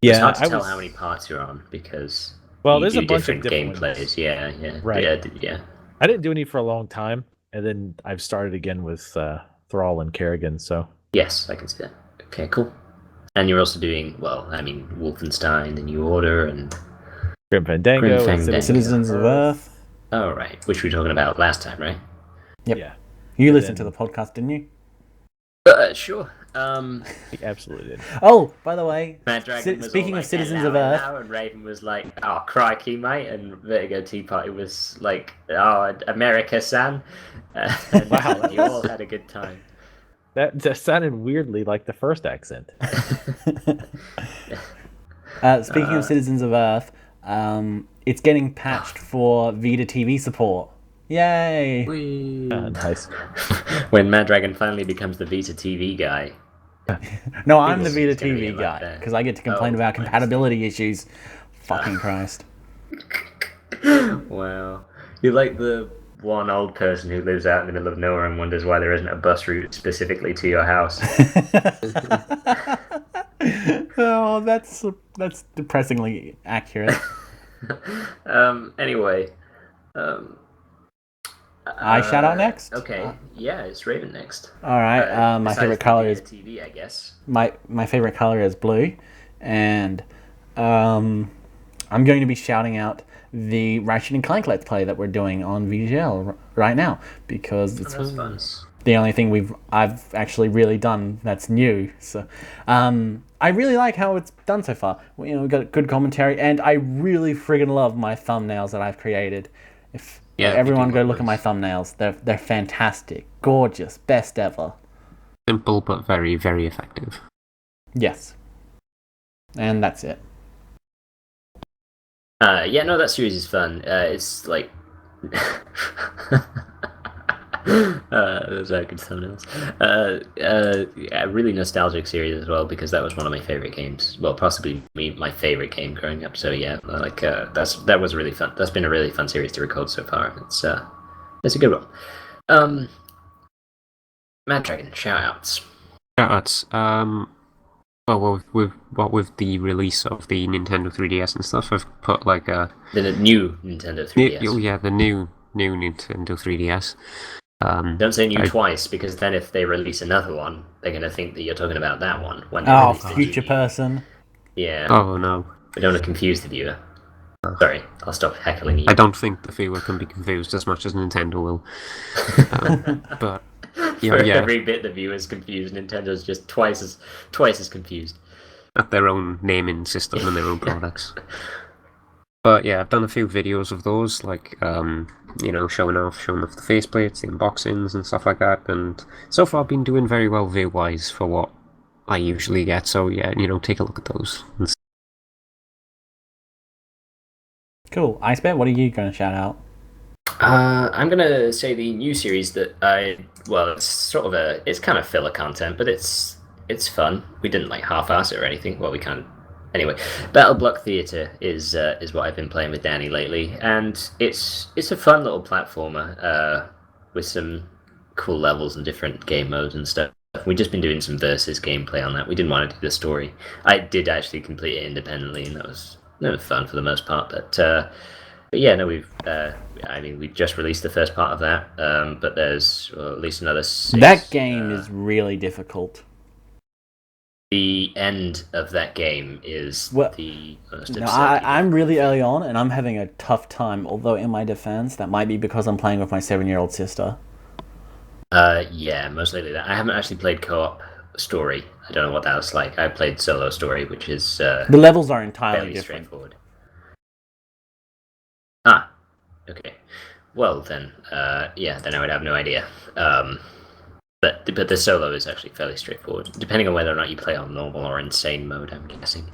Speaker 2: Yeah,
Speaker 1: it's hard to tell how many parts you're on because.
Speaker 2: Well, there's a bunch of different
Speaker 1: gameplays.
Speaker 2: ones.
Speaker 1: Yeah.
Speaker 2: Right.
Speaker 1: Yeah.
Speaker 2: I didn't do any for a long time, and then I've started again with Thrall and Kerrigan. So.
Speaker 1: Yes, I can see that. Okay, cool. And you're also doing Wolfenstein, The New Order, and.
Speaker 2: Grim Fandango,
Speaker 3: Citizens of Earth.
Speaker 1: Oh, right. Which we were talking about last time, right?
Speaker 3: Yep.
Speaker 2: Yeah.
Speaker 3: You listened to the podcast, didn't you?
Speaker 1: Sure.
Speaker 2: He absolutely did.
Speaker 3: Oh, by the way,
Speaker 1: speaking
Speaker 3: of Citizens of Earth,
Speaker 1: and Raven was like, "Oh, crikey, mate," and VertigoTeaparty was like, "Oh, America-san." Wow, you all had a good time.
Speaker 2: That sounded weirdly like the first accent.
Speaker 3: Speaking of Citizens of Earth, it's getting patched for Vita TV support. Yay!
Speaker 2: Nice.
Speaker 1: When Maddragon finally becomes the Vita TV guy.
Speaker 3: No, I'm the Vita TV guy because I get to complain about compatibility issues. Fucking Christ!
Speaker 1: Wow, you're like the one old person who lives out in the middle of nowhere and wonders why there isn't a bus route specifically to your house.
Speaker 3: Oh, that's depressingly accurate.
Speaker 1: Anyway,
Speaker 3: I shout out next.
Speaker 1: Okay, yeah, it's Raven next.
Speaker 3: All right. My favorite color is
Speaker 1: TV, I guess.
Speaker 3: My favorite color is blue, and I'm going to be shouting out the Ratchet and Clank Let's Play that we're doing on VGL right now because it's the only thing I've actually really done that's new. So, I really like how it's done so far. We've got good commentary, and I really friggin' love my thumbnails that I've created. Everyone go look at my thumbnails. They're fantastic, gorgeous, best ever.
Speaker 4: Simple but very, very effective.
Speaker 3: Yes. And that's it.
Speaker 1: That series is fun. It's like Those are good thumbnails. A really nostalgic series as well because that was one of my favorite games. Well, possibly my favorite game growing up. So yeah, like that was really fun. That's been a really fun series to record so far. It's a good one. Maddragon, shoutouts.
Speaker 4: Shoutouts. Well, with the release of the Nintendo 3DS and stuff, I've put like the
Speaker 1: new Nintendo 3DS.
Speaker 4: Yeah, the new Nintendo 3DS.
Speaker 1: Don't say new twice, because then if they release another one, they're going to think that you're talking about that one. When
Speaker 3: future person.
Speaker 1: Yeah.
Speaker 4: Oh, no.
Speaker 1: We don't want to confuse the viewer. Sorry, I'll stop heckling you.
Speaker 4: I don't think the viewer can be confused as much as Nintendo will. But
Speaker 1: for every bit the viewer's confused, Nintendo's just twice as confused.
Speaker 4: At their own naming system and their own products. But yeah, I've done a few videos of those, like showing off the faceplates, the unboxings and stuff like that, and so far I've been doing very well view-wise for what I usually get, so yeah, take a look at those.
Speaker 3: Cool. IceBear, what are you going to shout out?
Speaker 1: I'm going to say the new series that it's kind of filler content, but it's fun. We didn't half-ass it or anything. Well, we kind of... Anyway, Battle Block Theater is what I've been playing with Danny lately, and it's a fun little platformer with some cool levels and different game modes and stuff. We've just been doing some versus gameplay on that. We didn't want to do the story. I did actually complete it independently, and that was fun for the most part. But yeah, no, we've just released the first part of that, but there's at least another 6.
Speaker 3: That game is really difficult.
Speaker 1: The end of that game is the most absurd.
Speaker 3: I'm really early on, and I'm having a tough time. Although, in my defense, that might be because I'm playing with my 7-year-old sister.
Speaker 1: Yeah, most likely that. I haven't actually played co-op story. I don't know what that was like. I played solo story, which is
Speaker 3: the levels are entirely different.
Speaker 1: Straightforward. Ah, okay. Well then, then I would have no idea. But the solo is actually fairly straightforward, depending on whether or not you play on normal or insane mode, I'm guessing.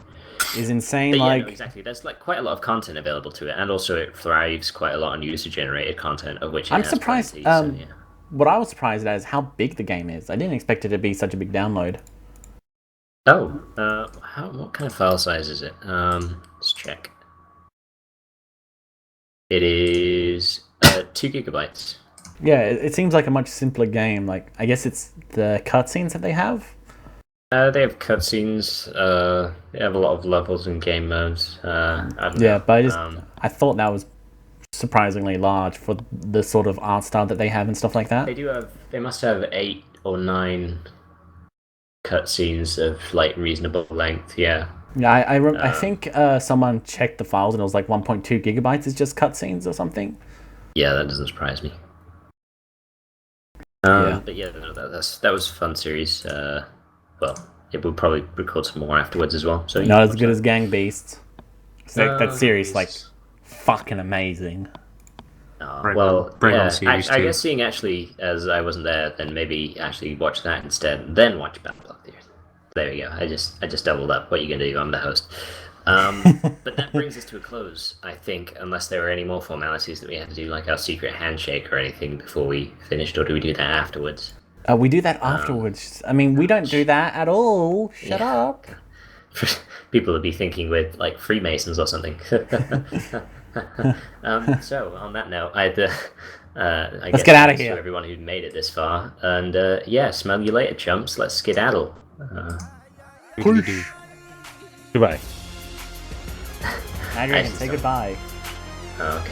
Speaker 3: Is insane
Speaker 1: exactly. There's quite a lot of content available to it, and also it thrives quite a lot on user-generated content, of which
Speaker 3: I'm surprised. What I was surprised at is how big the game is. I didn't expect it to be such a big download.
Speaker 1: Oh, what kind of file size is it? Let's check. It is 2 gigabytes.
Speaker 3: Yeah, it seems like a much simpler game. I guess it's the cutscenes that they have.
Speaker 1: They have cutscenes. They have a lot of levels and game modes.
Speaker 3: But I thought that was surprisingly large for the sort of art style that they have and stuff like that.
Speaker 1: They do have. They must have 8 or 9 cutscenes of reasonable length. Yeah.
Speaker 3: Yeah, I think someone checked the files and it was 1.2 gigabytes is just cutscenes or something.
Speaker 1: Yeah, that doesn't surprise me. But yeah, no, that was a fun series. It will probably record some more afterwards as well. So
Speaker 3: not as good as Gang Beasts. That series fucking amazing.
Speaker 1: I guess seeing actually as I wasn't there, then maybe actually watch that instead, and then watch Battle Block Theater. There we go. I just doubled up. What are you gonna do? I'm the host. But that brings us to a close, I think, unless there were any more formalities that we had to do, like our secret handshake or anything before we finished, or do we do that afterwards?
Speaker 3: We do that afterwards. I mean, we don't do that at all. Shut up.
Speaker 1: People would be thinking we're Freemasons or something. So, on that note,
Speaker 3: let's get out of here.
Speaker 1: To everyone who made it this far, and smell you later, chumps. Let's skedaddle.
Speaker 2: Goodbye.
Speaker 3: Maddragon, say goodbye.
Speaker 1: Okay.